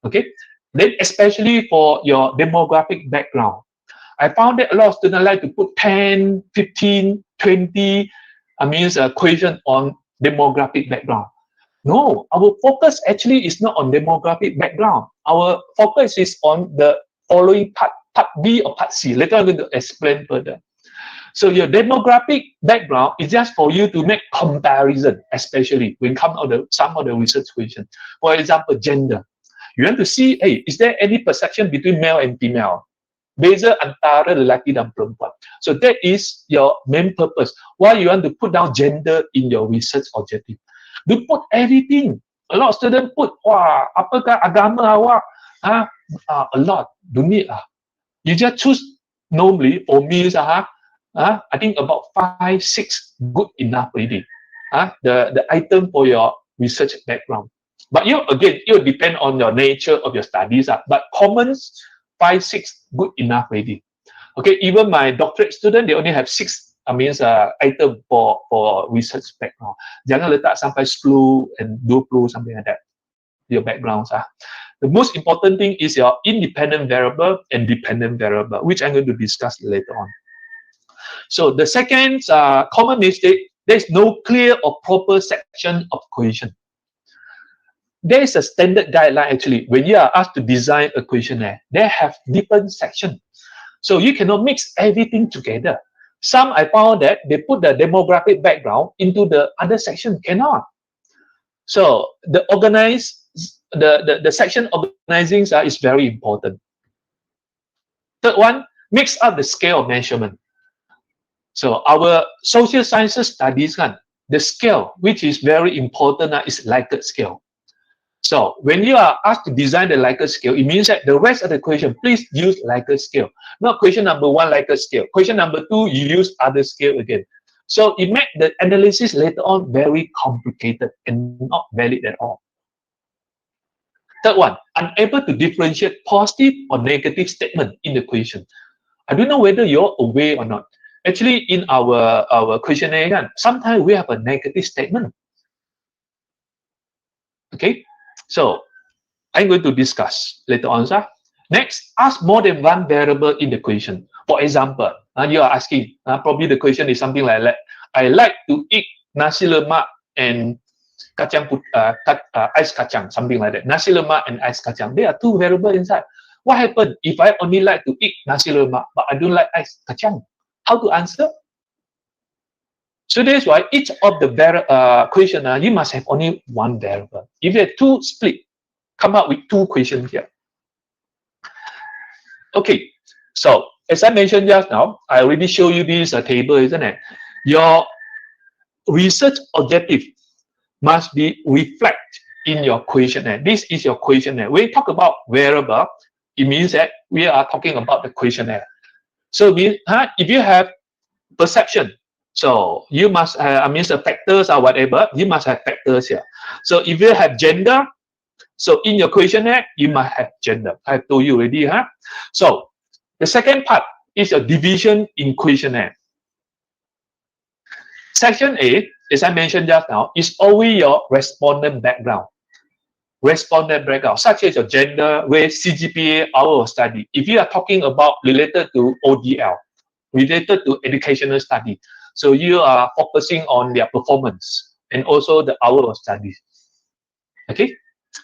Okay? Then especially for your demographic background. I found that a lot of students like to put 10, 15, 20, question on demographic background. No, our focus actually is not on demographic background. Our focus is on the following part B or part C. Later I'm going to explain further. So your demographic background is just for you to make comparison, especially when come out of some of the research questions. For example, gender. You want to see, hey, is there any perception between male and female? Beza antara lelaki dan perempuan. So that is your main purpose. Why you want to put down gender in your research objective? Do put everything. A lot of students put, wah, apakah agama awak? A lot. Don't need lah. You just choose normally for me, I think about 5, 6 good enough already. The item for your research background. But again, it will depend on your nature of your studies. But commons, 5, 6 good enough already. Okay, even my doctorate student, they only have 6 item for research background. Jangan letak sampai 10 and 20, something like that. Your backgrounds. The most important thing is your independent variable and dependent variable, which I'm going to discuss later on. So the second common mistake, there's no clear or proper section of question. There is a standard guideline actually. When you are asked to design a questionnaire, they have different sections. So you cannot mix everything together. Some I found that they put the demographic background into the other section, cannot. So the section organizing is very important. Third one, mix up the scale of measurement. So our social sciences studies, the scale, which is very important, is Likert scale. So when you are asked to design the Likert scale, it means that the rest of the question, please use Likert scale. Not question number 1, Likert scale. Question number 2, you use other scale again. So it makes the analysis later on very complicated and not valid at all. Third one, unable to differentiate positive or negative statement in the question. I don't know whether you're aware or not. Actually, in our questionnaire, sometimes we have a negative statement. Okay, so I'm going to discuss later on. Next, ask more than one variable in the question. For example, you are asking, probably the question is something like, I like to eat nasi lemak and ice kacang, something like that. Nasi lemak and ice kacang. There are 2 variables inside. What happens if I only like to eat nasi lemak, but I don't like ice kacang? How to answer? So that's why each of the question, you must have only 1 variable. If you have 2 split, come up with 2 questions here. Okay, so as I mentioned just now, I already showed you this table, isn't it? Your research objective must be reflected in your questionnaire. This is your questionnaire. When we talk about variable, it means that we are talking about the questionnaire. So if you have perception, so you must have, the factors or whatever, you must have factors here. So if you have gender, so in your questionnaire, you must have gender. I told you already. So the second part is a division in questionnaire. Section A, as I mentioned just now, is always your respondent background. Respondent background, such as your gender, race, CGPA, hour of study. If you are talking about related to ODL, related to educational study. So you are focusing on their performance and also the hour of study. Okay,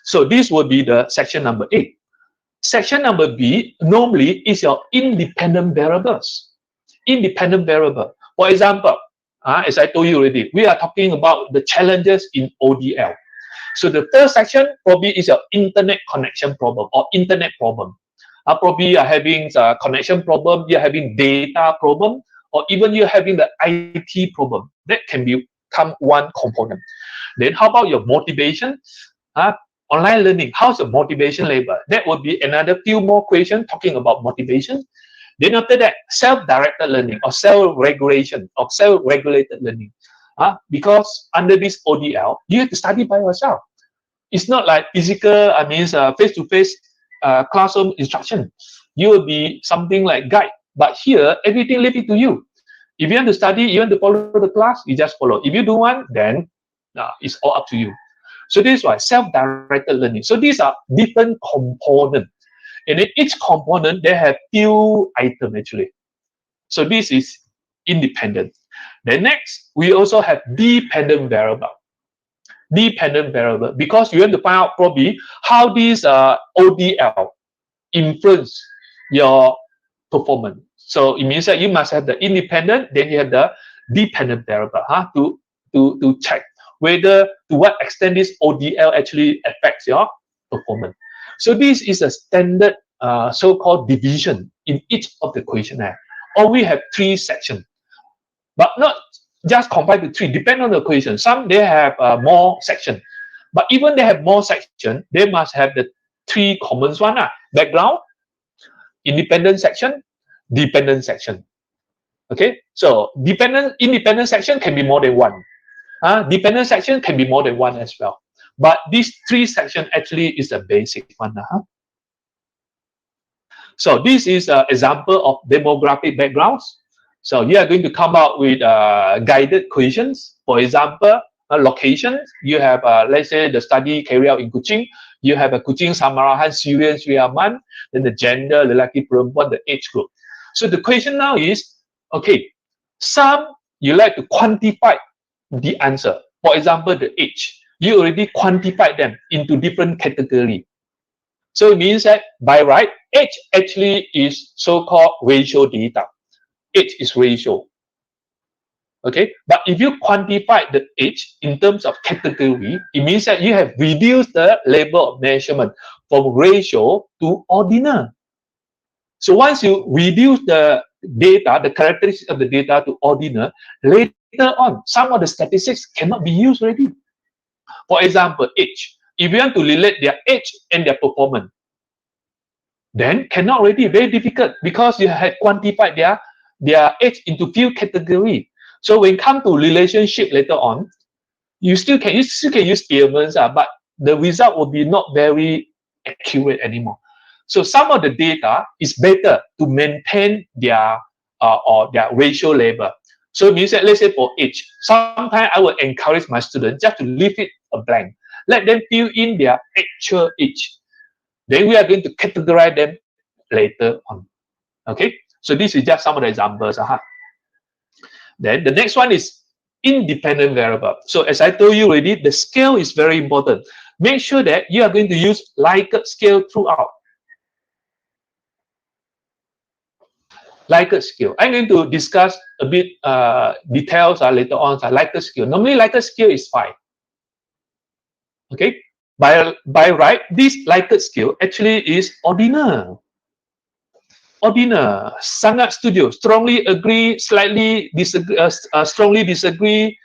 so this would be the section number A. Section number B normally is your independent variables. Independent variable. For example, as I told you already, we are talking about the challenges in ODL. So the first section probably is your internet connection problem or internet problem. Probably you're having a connection problem, you're having data problem, or even you're having the IT problem. That can become one component. Then how about your motivation? Online learning, how's the motivation level? That would be another few more questions talking about motivation. Then after that, self-directed learning or self-regulation or self-regulated learning. Because under this ODL, you have to study by yourself. It's not like physical, face-to-face classroom instruction. You will be something like guide. But here, everything leave it to you. If you want to study, you want to follow the class, you just follow. If you don't want, then it's all up to you. So this is why self-directed learning. So these are different components. And in each component, they have few items actually. So this is independent. Then next, we also have dependent variable. Dependent variable, because you want to find out probably how this ODL influence your performance. So it means that you must have the independent, then you have the dependent variable to check whether to what extent this ODL actually affects your performance. So this is a standard so-called division in each of the questionnaire. Or we have 3 sections, but not just combined to 3, depend on the question. Some they have more sections, but even they have more sections, they must have the 3 common one: background, independent section, dependent section. Okay, so independent section can be more than 1. Dependent section can be more than 1 as well. But these 3 sections actually is the basic one. So this is an example of demographic backgrounds. So you are going to come out with guided questions. For example, location. You have, let's say, the study carried out in Kuching. You have a Kuching, Samarahan, Syrian, Sriaman. Then the gender, lelaki, perempuan, the age group. So the question now is, okay, some you like to quantify the answer. For example, the age. You already quantified them into different categories. So it means that by right, age actually is so-called ratio data. Age is ratio. Okay, but if you quantify the age in terms of category, it means that you have reduced the level of measurement from ratio to ordinal. So once you reduce the data, the characteristics of the data to ordinal, later on, some of the statistics cannot be used already. For example, age. If you want to relate their age and their performance, then cannot already, very difficult, because you have quantified their age into few categories. So when it comes to relationship later on, you still can use Spearman's, but the result will be not very accurate anymore. So some of the data is better to maintain their ratio level. So it means that, let's say for age, sometimes I will encourage my students just to leave it a blank. Let them fill in their actual age. Then we are going to categorize them later on. Okay, so this is just some of the examples. Then the next one is independent variable. So as I told you already, the scale is very important. Make sure that you are going to use Likert scale throughout. Likert scale. I'm going to discuss a bit details later on. Likert scale. Normally, Likert scale is 5. Okay. By right, this Likert scale actually is ordinal. Ordinal, sangat setuju, strongly agree, slightly disagree, strongly disagree,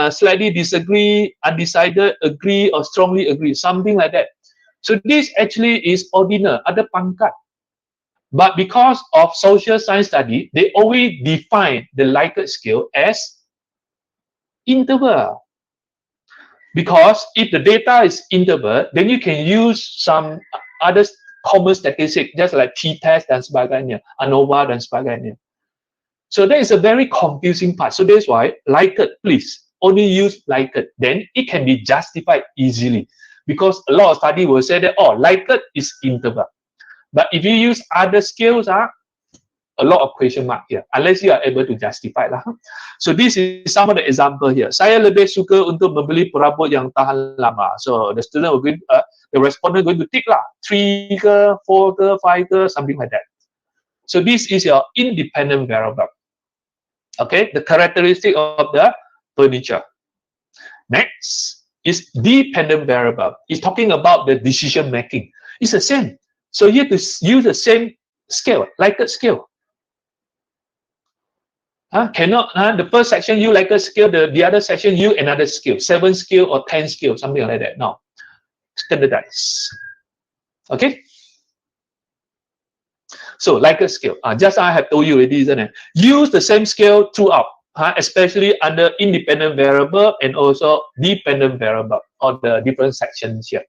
slightly disagree, undecided, agree, or strongly agree, something like that. So this actually is ordinal, ada pangkat. But because of social science study, they always define the Likert scale as interval. Because if the data is interval, then you can use some other common statistic, just like t-test dan sebagainya, ANOVA dan sebagainya. So that is a very confusing part. So that's why Likert, please only use Likert. Then it can be justified easily. Because a lot of study will say that, oh, Likert is interval. But if you use other scales, a lot of question mark here, unless you are able to justify lah. So this is some of the example here. Saya lebih suka untuk membeli perabot yang tahan lama. So the student will going, the respondent going to tick lah, 3 ke, 4 ke, 5 ke, something like that. So this is your independent variable. Okay, the characteristic of the furniture. Next is dependent variable. It's talking about the decision making. It's the same. So you have to use the same scale, Likert scale. Cannot, the first section you Likert scale, the other section you another scale, 7 scale or 10 scale, something like that. No, standardize. Okay. So Likert scale, just I have told you already, isn't it? Use the same scale throughout, especially under independent variable and also dependent variable or the different sections here.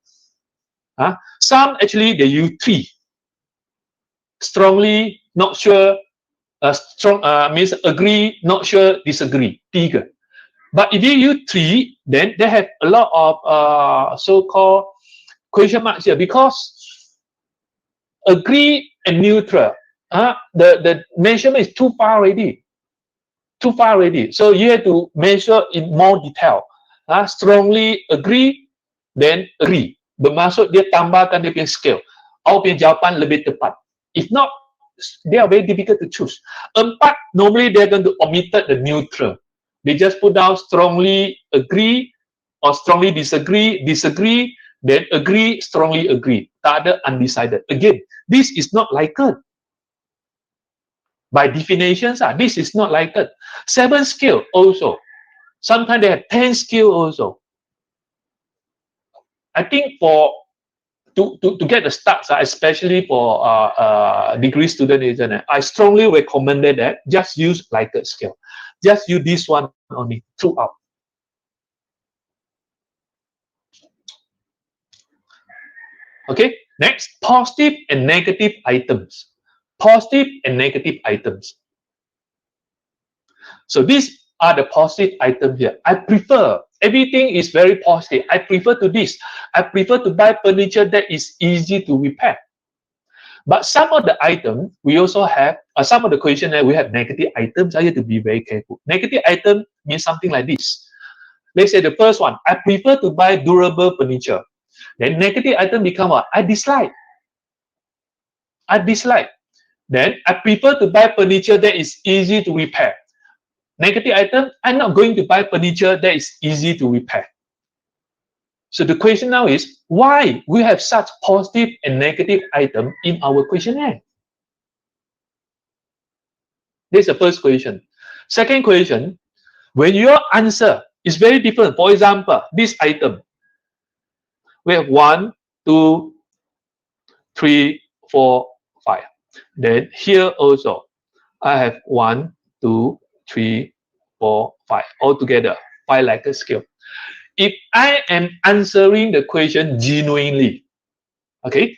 Some actually they use 3. Strongly, not sure, strong means agree, not sure, disagree. 3. But if you use 3, then they have a lot of so-called question marks here, because agree and neutral, the measurement is too far already. Too far already. So you have to measure in more detail. Strongly agree, then agree. Bermaksud dia tambahkan dia punya scale. Awak punya jawapan lebih tepat. If not, they are very difficult to choose. 4, normally they're going to omit the neutral. They just put down strongly agree or strongly disagree, disagree, then agree, strongly agree. Tak ada undecided. Again, this is not Likert. By definitions, this is not Likert. 7 scale also. Sometimes they have 10 scale also. I think for to get the starts, especially for degree student, isn't it? I strongly recommended that just use Likert scale. Just use this one only throughout. Okay, next, positive and negative items. Positive and negative items. So these are the positive items here. I prefer, everything is very positive. I prefer to this. I prefer to buy furniture that is easy to repair. But some of the items, we also have, some of the question that we have negative items. I have to be very careful. Negative item means something like this. Let's say the first one, I prefer to buy durable furniture. Then negative item become what? I dislike. I dislike. Then I prefer to buy furniture that is easy to repair. Negative item, I'm not going to buy furniture that is easy to repair. So the question now is, why we have such positive and negative item in our questionnaire? This is the first question. Second question, when your answer is very different, for example, this item, we have 1, 2, 3, 4, 5. Then here also, I have 1, 2, 3, 4, 5. Altogether, 5 Likert scale. If I am answering the question genuinely, okay,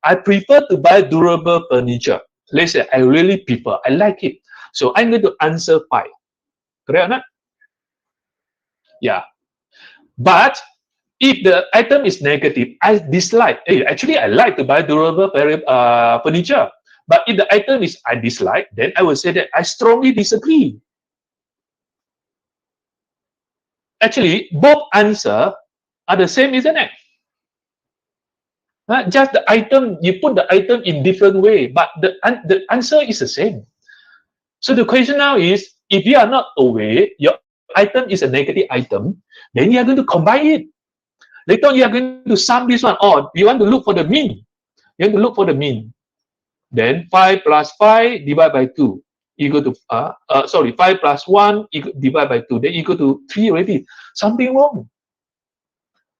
I prefer to buy durable furniture. Let's say I really prefer, I like it. So I'm going to answer 5. Correct or not? Yeah. But if the item is negative, I dislike. Hey, actually, I like to buy durable furniture. But if the item is I dislike, then I will say that I strongly disagree. Actually, both answers are the same, isn't it? Just the item, you put the item in different way, but the answer is the same. So the question now is, if you are not aware, your item is a negative item, then you are going to combine it. Later on, you are going to sum this one, or you want to look for the mean. You want to look for the mean. Then 5 plus 5 divided by 2 equal to 5 plus 1 divided by 2, then equal to 3 already. Something wrong.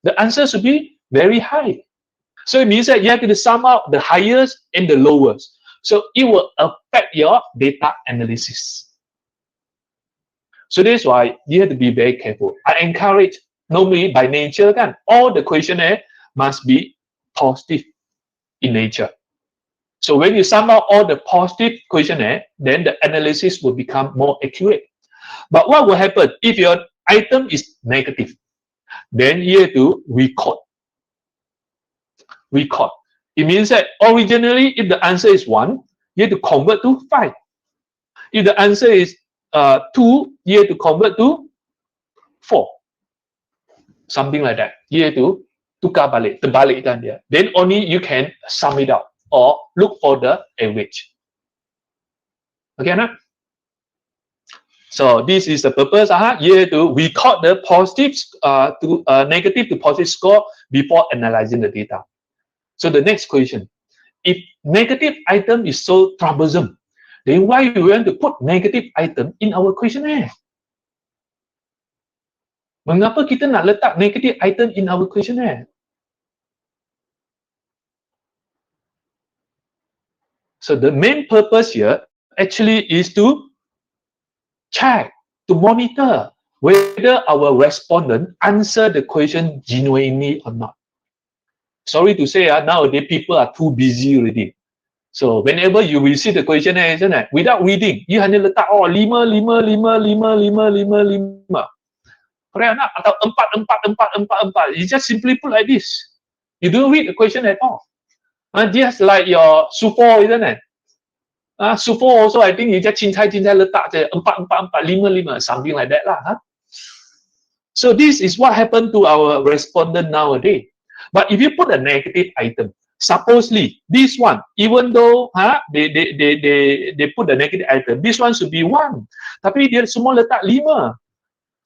The answer should be very high. So it means that you have to sum out the highest and the lowest. So it will affect your data analysis. So that's why you have to be very careful. I encourage, normally by nature, all the questionnaire must be positive in nature. So when you sum out all the positive questionnaire, then the analysis will become more accurate. But what will happen if your item is negative? Then you have to record. Record. It means that originally, if the answer is 1, you have to convert to 5. If the answer is 2, you have to convert to 4. Something like that. You have to tukar balik, terbalikkan dia. Then only you can sum it out or look for the average. Okay, nah? So this is the purpose. You have to record the positive to negative to positive score before analyzing the data. So the next question: if negative item is so troublesome, then why we want to put negative item in our questionnaire? Mengapa kita nak letak negative item in our questionnaire? So the main purpose here actually is to check, to monitor whether our respondent answer the question genuinely or not. Sorry to say, nowadays people are too busy already. So whenever you receive the questionnaire, isn't it? Without reading, you hanya letak 5, 5, 5, 5, 5, 5, 5. Correct or not? Atau 4, 4, 4, 4, 4. You just simply put like this. You don't read the question at all. Just like your SUFO, isn't it? SUFO also, I think you just cincai letak 4, 4, 4, 5, 5, something like that lah. So this is what happened to our respondent nowadays. But if you put a negative item, supposedly this one, even though they put the negative item, this one should be 1. Tapi dia semua letak 5.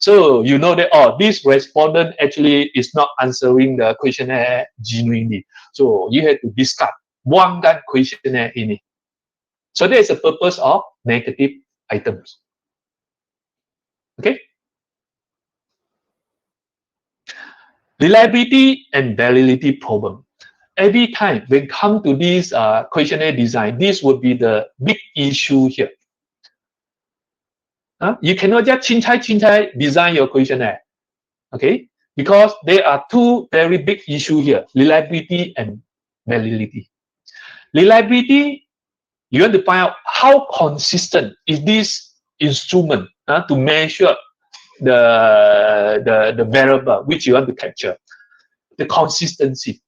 So you know that this respondent actually is not answering the questionnaire genuinely. So you have to discard, buangkan questionnaire ini. So that is the purpose of negative items. Okay. Reliability and validity problem. Every time when come to this questionnaire design, this would be the big issue here. You cannot just cincai design your questionnaire, okay? Because there are two very big issues here: reliability and validity. Reliability, you want to find out how consistent is this instrument to measure the variable which you want to capture, the consistency.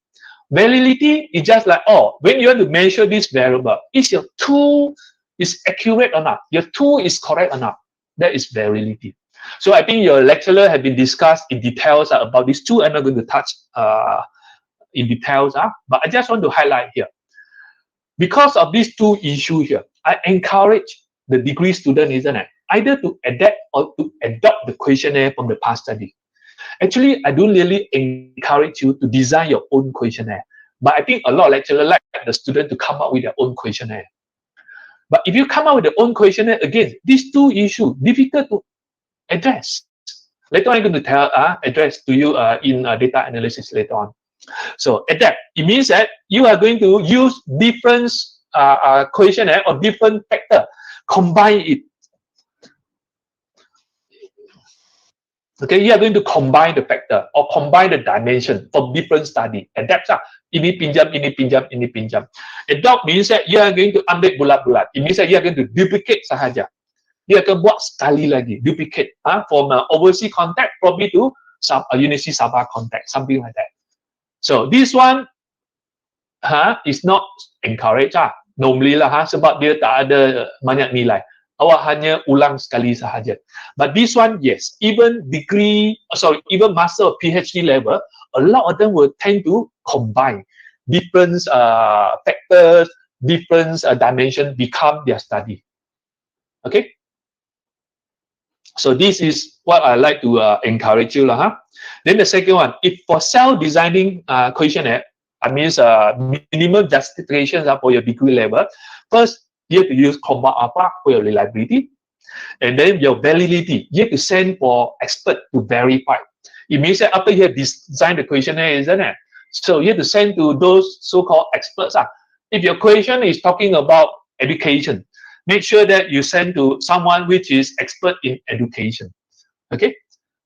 Validity is just like, when you want to measure this variable, is your tool is accurate or not? Your tool is correct or not? That is validity. So I think your lecturer have been discussed in details about these two. I'm not going to touch in details, but I just want to highlight here. Because of these two issues here, I encourage the degree student, isn't it, either to adapt or to adopt the questionnaire from the past study. Actually, I don't really encourage you to design your own questionnaire, but I think a lot of lecturers like the student to come up with their own questionnaire. But if you come up with your own questionnaire, again, these two issues difficult to address. Later on, I'm going to address to you in data analysis later on. So adapt, it means that you are going to use different questionnaire or different factor, combine it. Okay, you are going to combine the factor or combine the dimension from different study. Adapt, ini pinjam, ini pinjam, ini pinjam. Adopt means that you are going to ambil bulat-bulat. It means that you are going to duplicate sahaja. You akan buat sekali lagi, duplicate from overseas contact probably to University Sabah contact, something like that. So this one is not encouraged normally lah sebab dia tak ada banyak nilai. Awak hanya ulang sekali sahaja. But this one, yes, even even master or PhD level, a lot of them will tend to combine different factors, different dimensions become their study. Okay. So this is what I like to encourage you lah. Then the second one, if for self-designing questionnaire, I mean minimum justifications for your degree level. First, you have to use comma apa for your reliability, and then your validity. You have to send for expert to verify. It means that after you have designed the questionnaire, isn't it? So you have to send to those so-called experts. If your question is talking about education, make sure that you send to someone which is expert in education. Okay.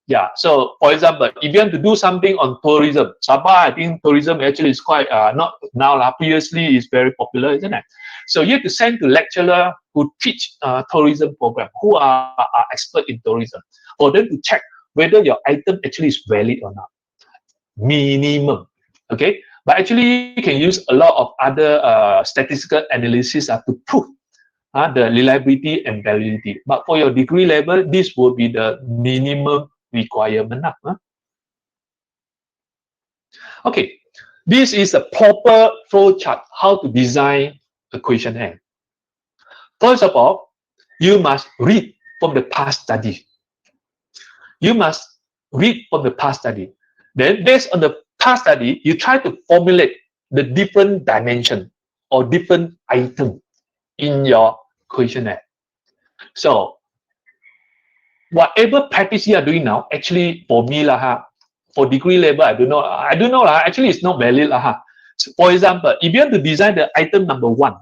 Yeah, so for example, if you want to do something on tourism, Sabah, I think tourism actually is quite, not now, previously is very popular, isn't it? So you have to send to lecturer who teach tourism program, who are expert in tourism, for them to check whether your item actually is valid or not. Minimum, okay? But actually, you can use a lot of other statistical analysis to prove the reliability and validity. But for your degree level, this will be the minimum requirement. Okay, this is a proper flow chart how to design a questionnaire. First of all, you must read from the past study. You must read from the past study. Then, based on the past study, you try to formulate the different dimension or different item in your questionnaire. So, whatever practice you are doing now, actually for me for degree level, I don't know actually it's not valid So, for example, if you want to design the item number 1,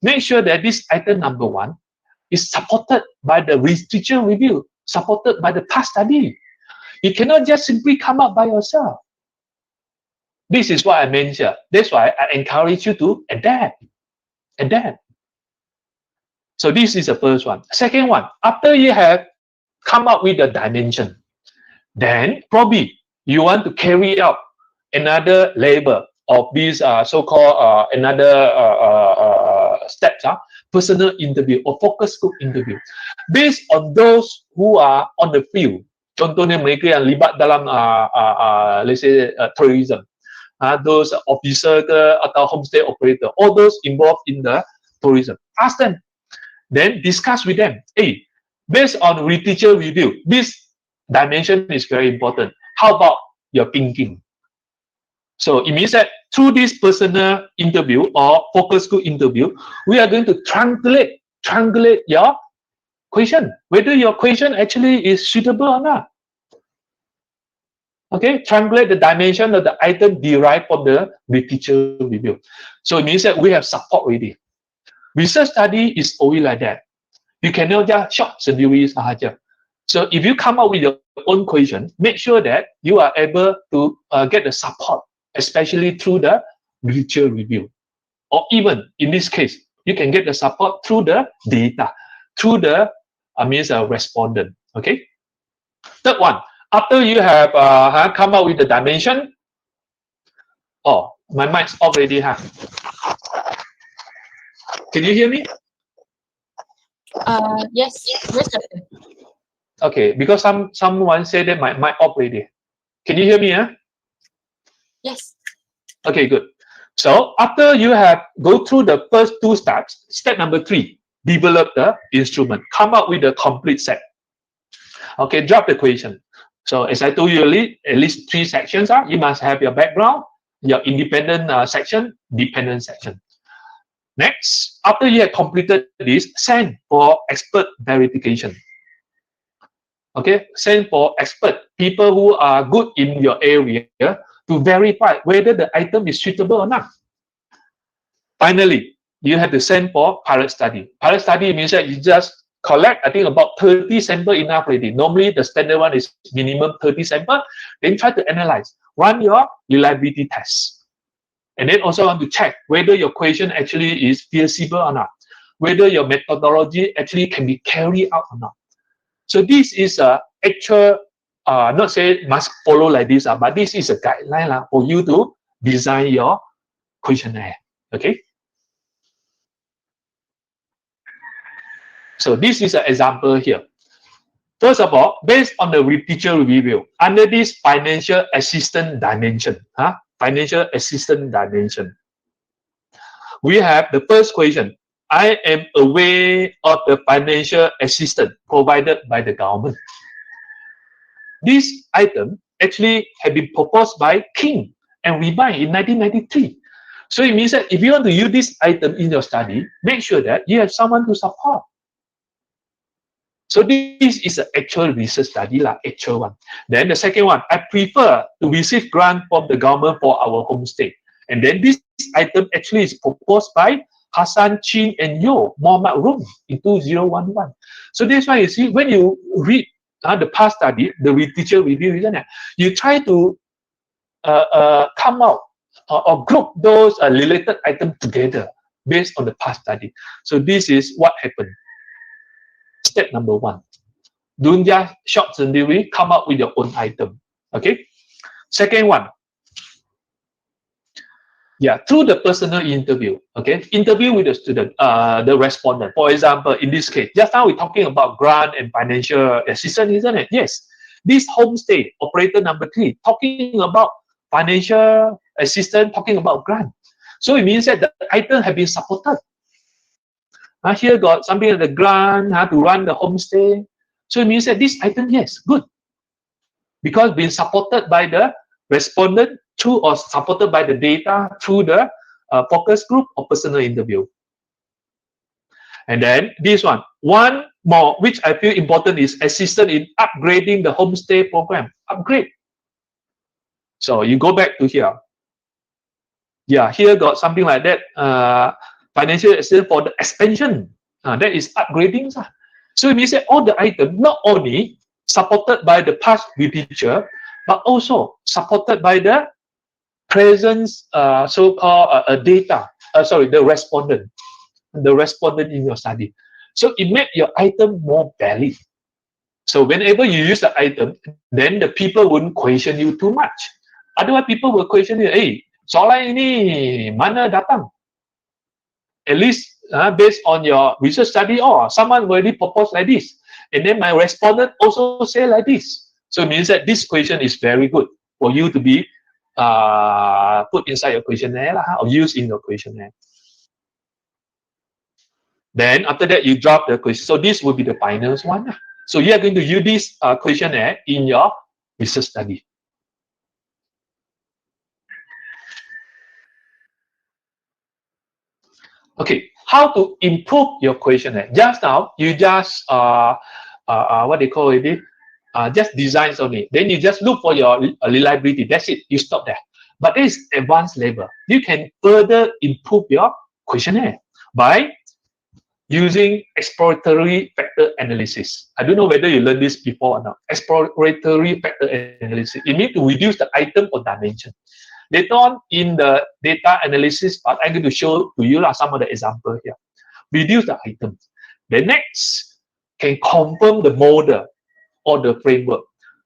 make sure that this item number 1 is supported by the literature review, supported by the past study. You cannot just simply come up by yourself. This is what I mentioned. That's why I encourage you to adapt. So this is the first one. Second one, after you have come up with the dimension, then probably you want to carry out another label of these so-called another steps, personal interview or focus group interview. Based on those who are on the field, contohnya mereka yang libat dalam let's say tourism, those officer ke atau homestay operator, all those involved in the tourism. Ask them, then discuss with them. Hey, based on literature review, this dimension is very important. How about your thinking? So it means that through this personal interview or focus group interview, we are going to triangulate your question, whether your question actually is suitable or not. Okay, triangulate the dimension of the item derived from the literature review. So it means that we have support already. Research study is always like that. You cannot just short sendiri sahaja. So if you come up with your own question, make sure that you are able to get the support, especially through the literature review. Or even in this case, you can get the support through the data, through the respondent. Okay. Third one, after you have come up with the dimension. Oh, my mic's off already. Can you hear me? Yes. Okay, because someone said that my mic off already. Can you hear me? Yes. Okay, good. So after you have go through the first 2 steps, step number 3, develop the instrument, come up with a complete set. Okay, drop the question. So as I told you earlier, at least 3 sections are. You must have your background, your independent section, dependent section. Next, after you have completed this, send for expert verification. Okay, send for expert, people who are good in your area to verify whether the item is suitable or not. Finally, you have to send for pilot study. Pilot study means that you just collect, I think about 30 samples enough already. Normally, the standard one is minimum 30 samples. Then try to analyze, run your reliability test. And then also want to check whether your question actually is feasible or not, whether your methodology actually can be carried out or not. So this is a actual, not say must follow like this, but this is a guideline for you to design your questionnaire. Okay. So this is an example here. First of all, based on the literature review, under this financial assistance dimension, we have the first question. I am aware of the financial assistance provided by the government. This item actually had been proposed by King and Rebind in 1993. So it means that if you want to use this item in your study, make sure that you have someone to support. So this is an actual research study, actual one. Then the second one, I prefer to receive grant from the government for our homestay. And then this item actually is proposed by Hassan, Chin, and Yo, Muhammad Rum in 2011. So that's why you see, when you read the past study, the literature review, isn't it? You try to come out or group those related items together based on the past study. So this is what happened. Step number 1. Don't just short sendiri, come up with your own item. Okay. Second one, Yeah, through the personal interview. Okay, interview with the student, the respondent. For example, in this case, just now we're talking about grant and financial assistance, isn't it? Yes. This homestay operator number 3 talking about financial assistance, talking about grant. So it means that the item have been supported. Here got something like the grant to run the homestay. So it means that this item, yes, good. Because being supported by the respondent through or supported by the data through the focus group or personal interview. And then this one more, which I feel important, is assistance in upgrading the homestay program. Upgrade. So you go back to here. Yeah, here got something like that. Financial assistance for the expansion. That is upgrading. So it means that all the items not only supported by the past teacher, but also supported by the present so-called data. The respondent. The respondent in your study. So it makes your item more valid. So whenever you use the item, then the people wouldn't question you too much. Otherwise, people will question you, hey, soalan ini mana datang? At least based on your research study, or someone already proposed like this. And then my respondent also say like this. So it means that this question is very good for you to be put inside your questionnaire or used in your questionnaire. Then after that, you drop the question. So this will be the final one. So you are going to use this questionnaire in your research study. Okay, how to improve your questionnaire? Just now, you just what they call it, just designs only. Then you just look for your reliability. That's it. You stop there. But there is advanced level. You can further improve your questionnaire by using exploratory factor analysis. I don't know whether you learned this before or not. Exploratory factor analysis. You need to reduce the item or dimension. Later on in the data analysis part, I'm going to show to you some of the examples here. Reduce the item. The next can confirm the model or the framework.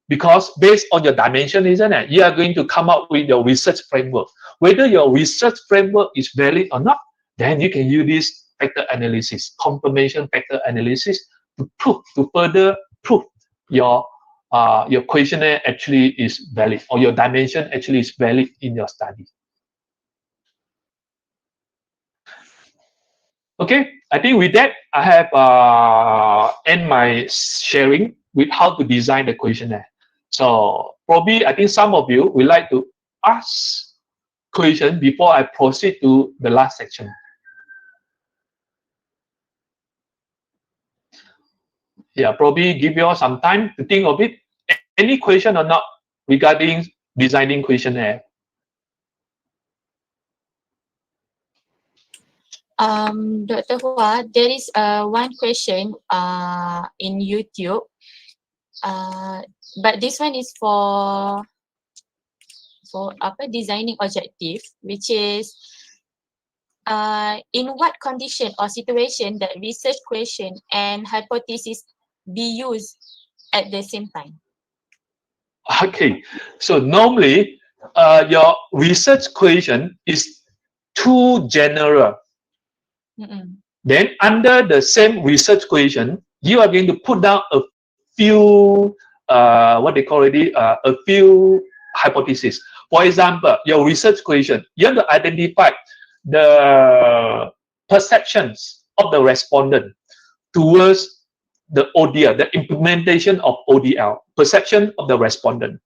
Because based on your dimension, isn't it? You are going to come up with your research framework. Whether your research framework is valid or not, then you can use this factor analysis, confirmation factor analysis, to further prove your questionnaire actually is valid, or your dimension actually is valid in your study. Okay, I think with that, I have end my sharing with how to design the questionnaire. So probably I think some of you would like to ask questions before I proceed to the last section. Yeah, probably give you all some time to think of it. Any question or not regarding designing questionnaire? Dr. Hua, there is one question in YouTube, but this one is for designing objective, which is in what condition or situation that research question and hypothesis be used at the same time? Okay, so normally your research question is too general. Then under the same research question, you are going to put down a few what they call it, a few hypotheses. For example, your research question, you have to identify the perceptions of the respondent towards the ODL, the implementation of ODL, perception of the respondent.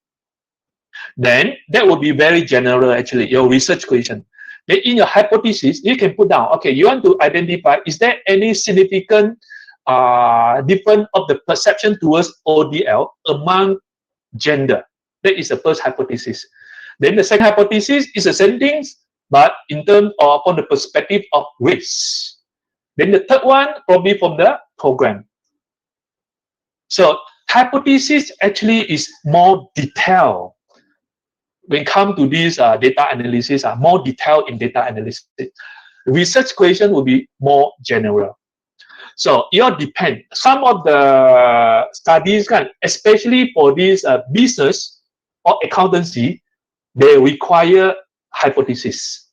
Then that will be very general, actually, your research question. Then in your hypothesis, you can put down, okay, you want to identify, is there any significant difference of the perception towards ODL among gender? That is the first hypothesis. Then the second hypothesis is the same things, but in terms of from the perspective of race. Then the third one, probably from the program. So hypothesis actually is more detailed. When it comes to these data analysis, are more detailed in data analysis. Research question will be more general. So it all depends. Some of the studies, especially for this business or accountancy, they require hypothesis.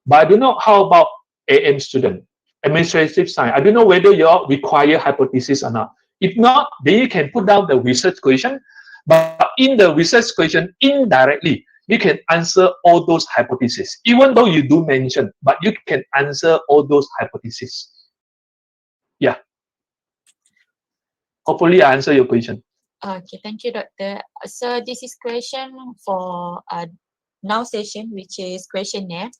But I don't know how about AM student, administrative science. I don't know whether you all require hypothesis or not. If not, then you can put down the research question. But in the research question, indirectly, you can answer all those hypotheses. Even though you do mention, but you can answer all those hypotheses. Yeah. Hopefully I answer your question. Okay, thank you, Doctor. So this is question for now session, which is questionnaire.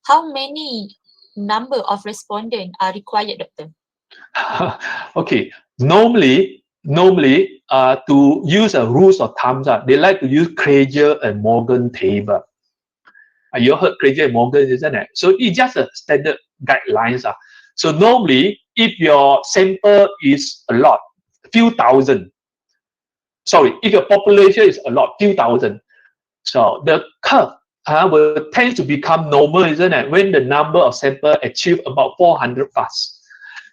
How many number of respondents are required, Doctor? Okay, normally to use a rules of thumb, they like to use Krejcir and Morgan table. You heard Krejcir and Morgan, isn't it? So it's just a standard guidelines. So normally, if your sample is a lot, few thousand, sorry, if your population is a lot, few thousand, so the curve will tend to become normal, isn't it? When the number of sample achieve about 400 plus.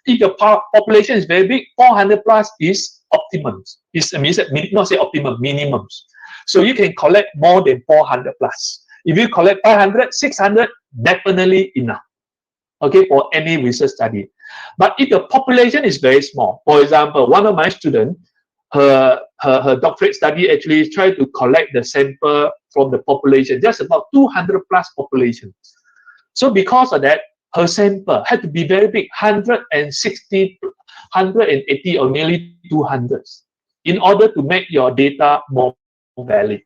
If your population is very big, 400 plus is optimum. It means not say optimum, minimum. So you can collect more than 400 plus. If you collect 500, 600, definitely enough. Okay, for any research study. But if the population is very small, for example, one of my students, her doctorate study actually tried to collect the sample from the population, just about 200 plus population. So because of that, her sample had to be very big, 160, 180 or nearly 200 in order to make your data more valid.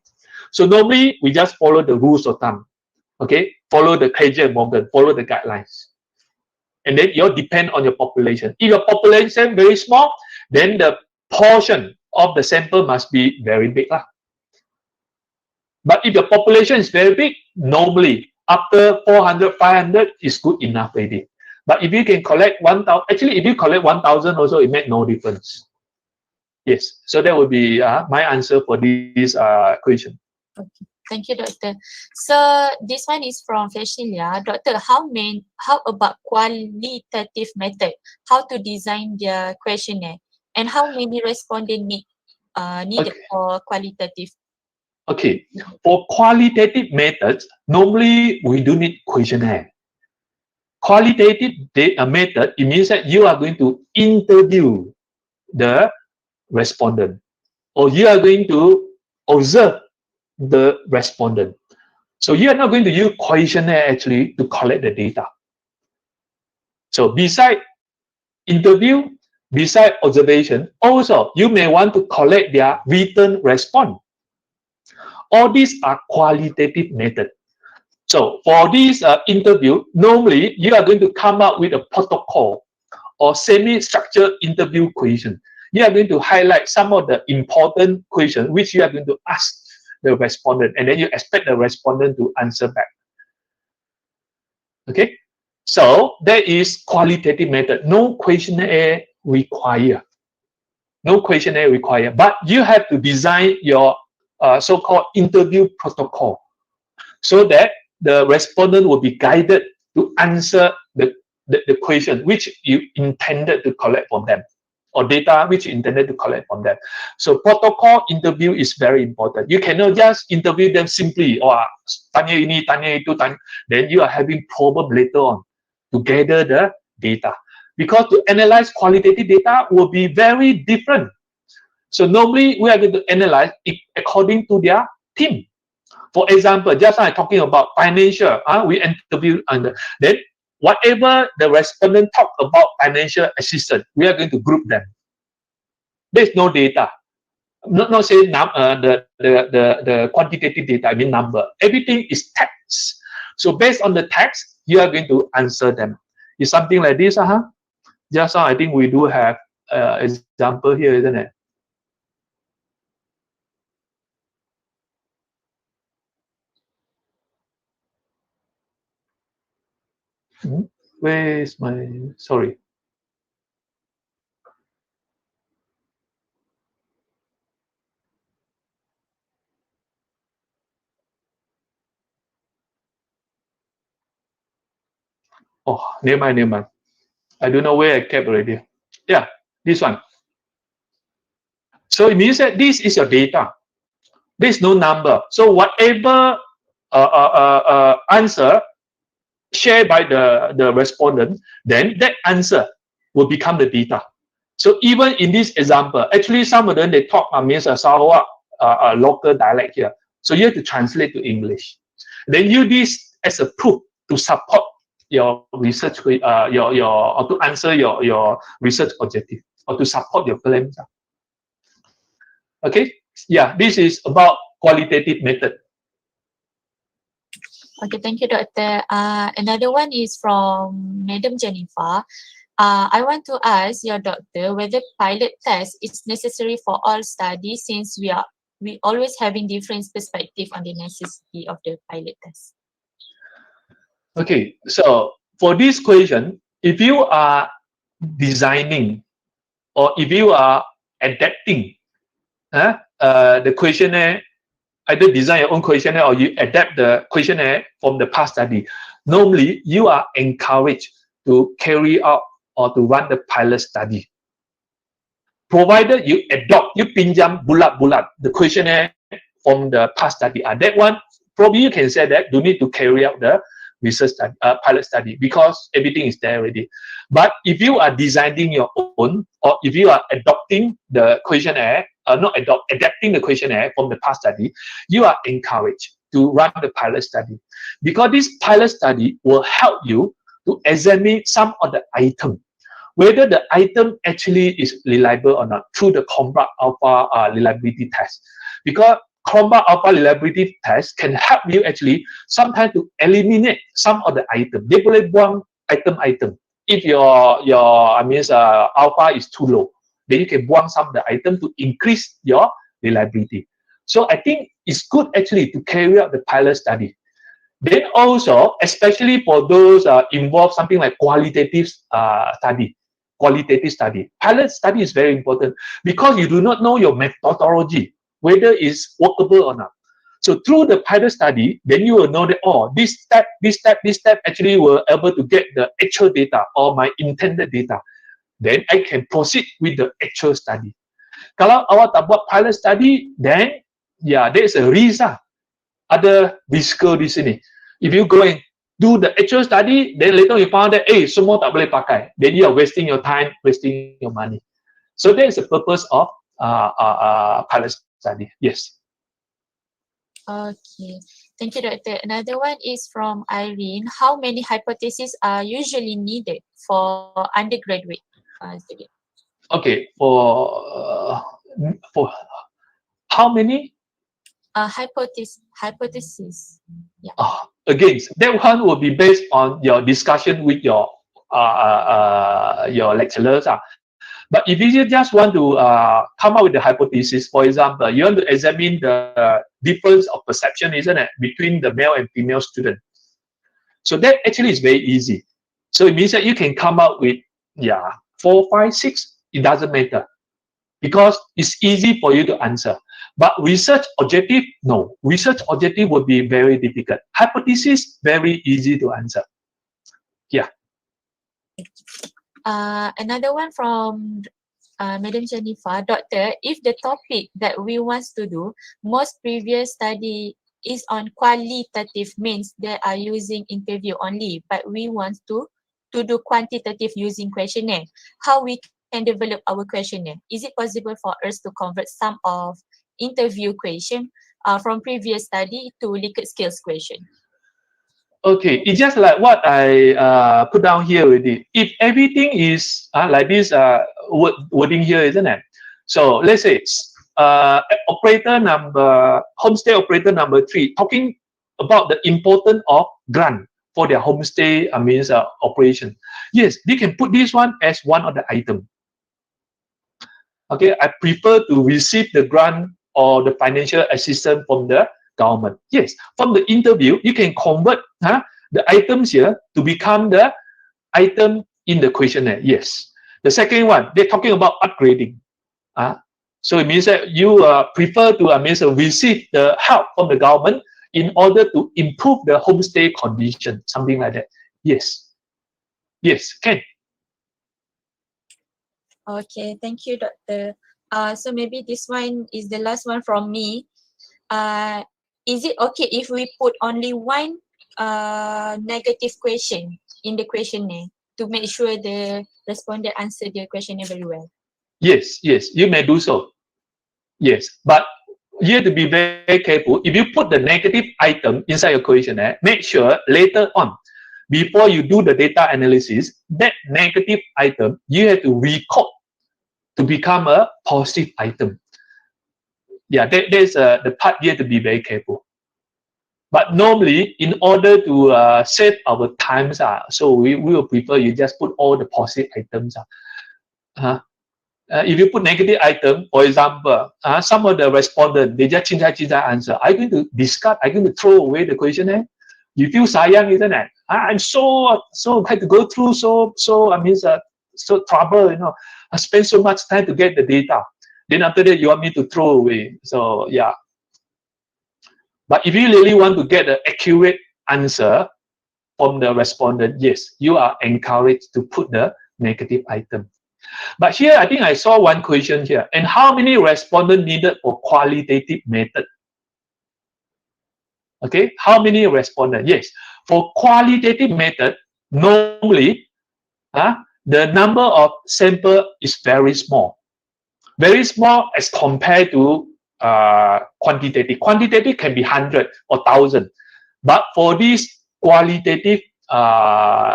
So normally we just follow the rules of thumb, okay? Follow the Krejcir and Morgan, follow the guidelines. And then you depend on your population. If your population very small, then the portion of the sample must be very big. But if the population is very big, normally after 400, 500 is good enough already. But if you can collect 1,000, actually if you collect 1,000 also, it makes no difference. Yes, so that would be my answer for this question. Okay, thank you, Doctor. So this one is from Fashilia. Doctor, how about qualitative method? How to design their questionnaire? And how many respondents needed for qualitative? Okay, for qualitative methods, normally we do need questionnaire. Qualitative method, it means that you are going to interview the respondent, or you are going to observe the respondent. So you are not going to use questionnaire actually to collect the data. So beside interview, beside observation, also you may want to collect their written response. All these are qualitative methods. So for this interview, normally you are going to come up with a protocol or semi-structured interview question. You are going to highlight some of the important questions which you are going to ask the respondent, and then you expect the respondent to answer back. Okay, so there is qualitative method. No questionnaire required. No questionnaire required, but you have to design your so-called interview protocol so that the respondent will be guided to answer the question which you intended to collect from them, or data which you intended to collect from them. So protocol interview is very important. You cannot just interview them simply, or tanya ini, tanya itu, tanya. Then you are having problem later on to gather the data. Because to analyze qualitative data will be very different. So normally we are going to analyze it according to their theme. For example, just like talking about financial, we interview under, then whatever the respondent talk about financial assistance, we are going to group them. There's no data. Not saying the quantitative data, I mean number. Everything is text. So based on the text, you are going to answer them. It's something like this, Just now, I think we do have example here, isn't it? Where is my, sorry. Oh, never mind. I don't know where I kept already. Yeah, this one. So it means that this is your data. There's no number. So whatever answer shared by the respondent, then that answer will become the data. So even in this example, actually some of them they talk means a Sarawak local dialect here. So you have to translate to English. Then use this as a proof to support your research, or to answer your research objective, or to support your claims. Okay, yeah, this is about qualitative method. Okay, thank you, Doctor. Another one is from Madam Jennifer. I want to ask your doctor whether pilot test is necessary for all studies, since we always having different perspective on the necessity of the pilot test. Okay, so for this question, if you are designing or if you are adapting the questionnaire, either design your own questionnaire or you adapt the questionnaire from the past study, normally you are encouraged to carry out or to run the pilot study. Provided you adopt, you pinjam bulat-bulat the questionnaire from the past study. That one, probably you can say that you need to carry out the research study, pilot study, because everything is there already. But if you are designing your own, or if you are adopting the questionnaire, adapting the questionnaire from the past study, you are encouraged to run the pilot study, because this pilot study will help you to examine some of the items, whether the item actually is reliable or not, through the combat alpha reliability test. Because combat alpha reliability test can help you actually sometimes to eliminate some of the item. Dia boleh buang item. If your alpha is too low, then you can buang some of the item to increase your reliability. So I think it's good actually to carry out the pilot study. Then also, especially for those involved something like qualitative study. Pilot study is very important because you do not know your methodology, whether it's workable or not. So through the pilot study, then you will know that, oh, this step actually were able to get the actual data or my intended data. Then I can proceed with the actual study. Kalau awak tak buat pilot study, then there is a risk ada risiko di sini. If you go and do the actual study, then later you found that, semua tak boleh pakai. Then you are wasting your time, wasting your money. So that is the purpose of pilot study. Yes. Okay, thank you, Doctor. Another one is from Irene. How many hypotheses are usually needed for undergraduate students? Okay, for how many? Hypothesis. Yeah. Again, that one will be based on your discussion with your lecturers. But if you just want to come up with the hypothesis, for example, you want to examine the difference of perception, isn't it, between the male and female student. So that actually is very easy. So it means that you can come up with 4, 5, 6. It doesn't matter, because it's easy for you to answer. But research objective, no. Research objective would be very difficult. Hypothesis, very easy to answer. Yeah. Another one from Madam Jennifer. Doctor, if the topic that we want to do, most previous study is on qualitative, means they are using interview only, but we want to do quantitative using questionnaire. How we can develop our questionnaire? Is it possible for us to convert some of interview question from previous study to Likert skills question? Okay, it's just like what I put down here already. If everything is like this wording here, isn't it? So let's say homestay operator number 3, talking about the importance of grant for their homestay operation. Yes, they can put this one as one of the item. Okay, I prefer to receive the grant or the financial assistance from the government. Yes, from the interview, you can convert the items here to become the item in the questionnaire. Yes. The second one, they're talking about upgrading. So it means that you prefer to receive the help from the government in order to improve the homestay condition, something like that. Yes. Yes, can. Okay, thank you, Doctor. So maybe this one is the last one from me. Is it okay if we put only one negative question in the questionnaire to make sure the respondent answer the questionnaire very well. Yes, yes, you may do so. Yes, but you have to be very careful. If you put the negative item inside your questionnaire, make sure later on, before you do the data analysis, that negative item, you have to record to become a positive item. Yeah, there's the part you have to be very careful. But normally, in order to save our times, so we will prefer you just put all the positive items. If you put negative item, for example, some of the respondents, they just change that answer. Are you going to discard? Are you going to throw away the questionnaire? You feel sayang, isn't it? I'm so had to go through so trouble, I spent so much time to get the data. Then after that, you want me to throw away. So yeah. But if you really want to get an accurate answer from the respondent, yes, you are encouraged to put the negative item. But here, I think I saw one question here. And how many respondents needed for qualitative method? Okay, how many respondents? Yes, for qualitative method, normally, the number of sample is very small. Very small as compared to quantitative. Quantitative can be 100 or 1,000. But for this qualitative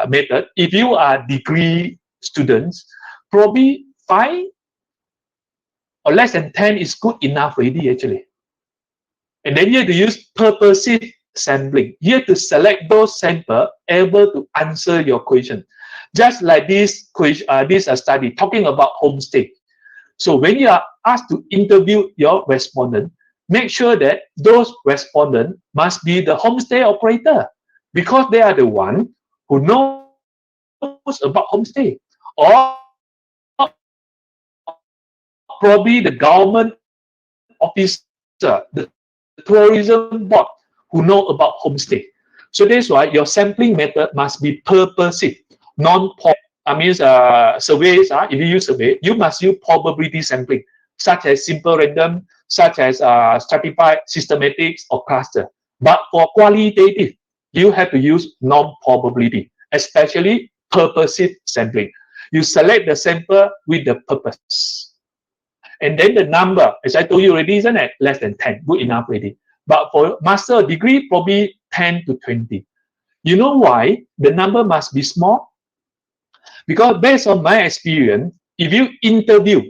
method, if you are degree students, probably 5 or less than 10 is good enough already, actually. And then you have to use purposive sampling. You have to select those samples able to answer your question. Just like this study talking about homestay. So when you are asked to interview your respondent, make sure that those respondents must be the homestay operator, because they are the one who knows about homestay, or probably the government officer, the tourism board who know about homestay. So that's why your sampling method must be purposive, surveys. If you use survey, you must use probability sampling, such as simple random, such as stratified, systematics, or cluster. But for qualitative, you have to use non-probability, especially purposive sampling. You select the sample with the purpose. And then the number, as I told you already, isn't it? Less than 10, good enough already. But for master degree, probably 10 to 20. You know why the number must be small? Because based on my experience, if you interview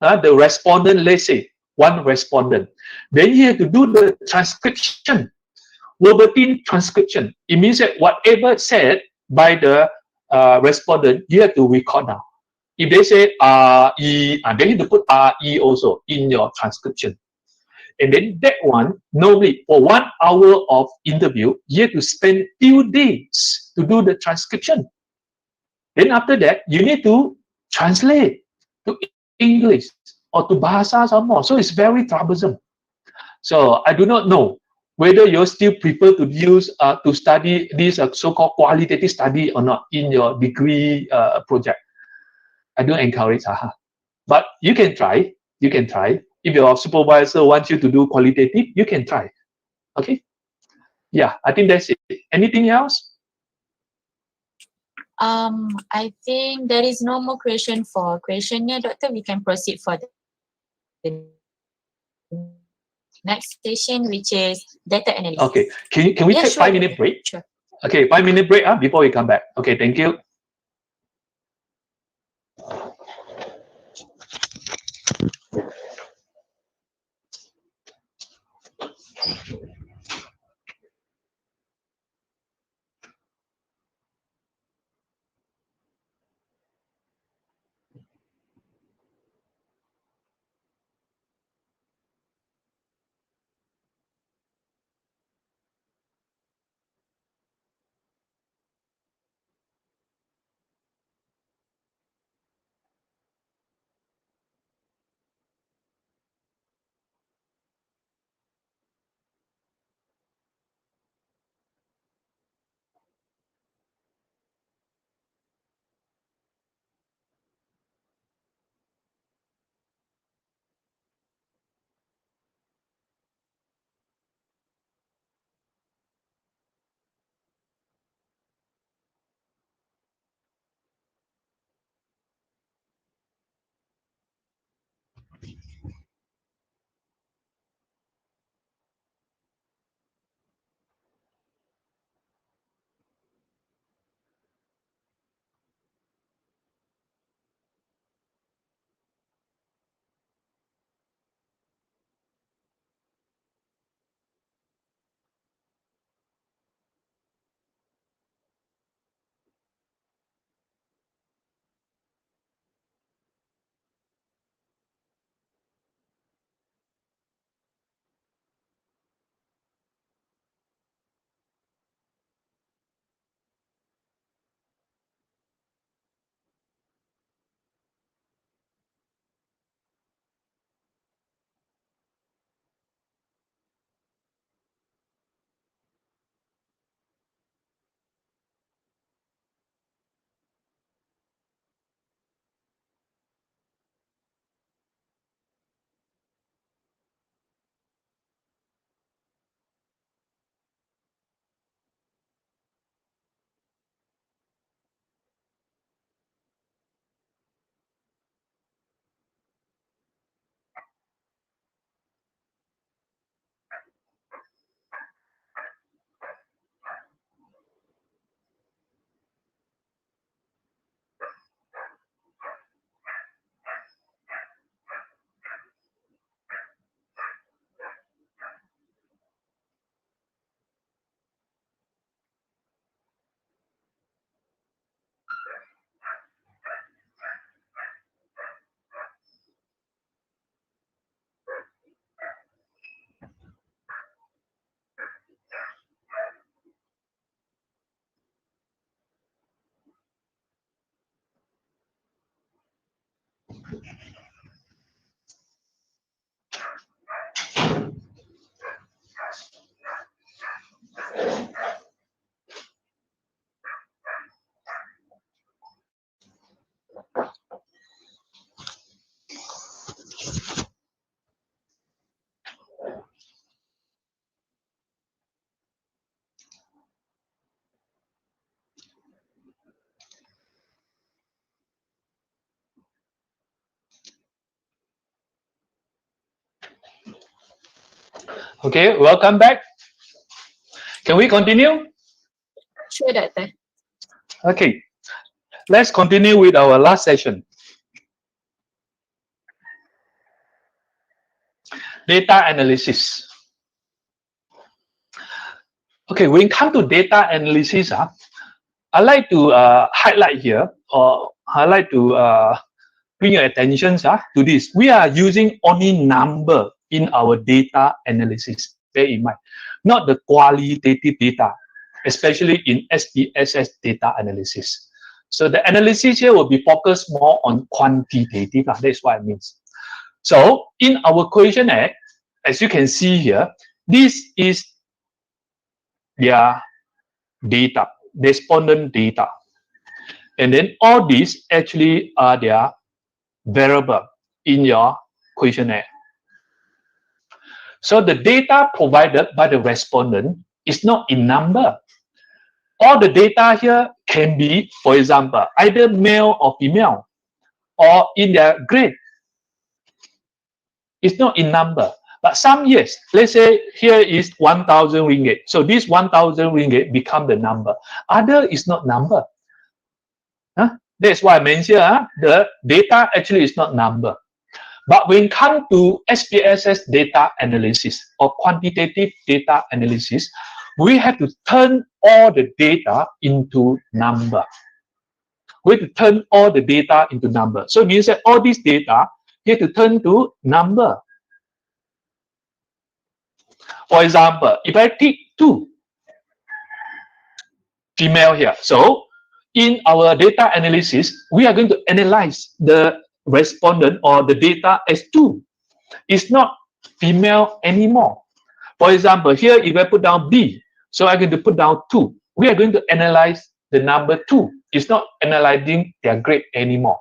the respondent, let's say one respondent, then you have to do the transcription, verbatim transcription. It means that whatever said by the respondent, you have to record down. If they say RE, then you have to put RE also in your transcription. And then that one, normally for 1 hour of interview, you have to spend few days to do the transcription. Then after that, you need to translate to English or to Bahasa some more. So it's very troublesome. So I do not know whether you still prefer to use to study this so-called qualitative study or not in your degree project. I don't encourage but you can try. You can try. If your supervisor wants you to do qualitative, you can try. Okay. Yeah, I think that's it. Anything else? I think there is no more question for questionnaire, Doctor. We can proceed for the next session, which is data analysis. Okay. Can we take 5-minute break? Sure. Okay, 5-minute break before we come back. Okay, thank you. Okay, welcome back. Can we continue? Sure, Doctor. Okay, let's continue with our last session. Data analysis. Okay, when it comes to data analysis, I like to highlight here, or I like to bring your attention to this. We are using only number in our data analysis. Bear in mind, not the qualitative data, especially in SPSS data analysis. So the analysis here will be focused more on quantitative. That's what it means. So in our questionnaire, as you can see here, this is their data, respondent data. And then all these actually are their variable in your questionnaire. So the data provided by the respondent is not in number. All the data here can be, for example, either male or female, or in their grade. It's not in number. But some, yes, let's say here is 1,000 ringgit. So this 1,000 ringgit become the number. Other is not number. That's why I mentioned the data actually is not number. But when it comes to SPSS data analysis or quantitative data analysis, we have to turn all the data into number. We have to turn all the data into number. So it means that all this data you have to turn to number. For example, if I take 2 female here, so in our data analysis, we are going to analyze the respondent or the data as 2. It's not female anymore. For example, here if I put down B, so I'm going to put down 2. We are going to analyze the number 2. It's not analyzing their grade anymore.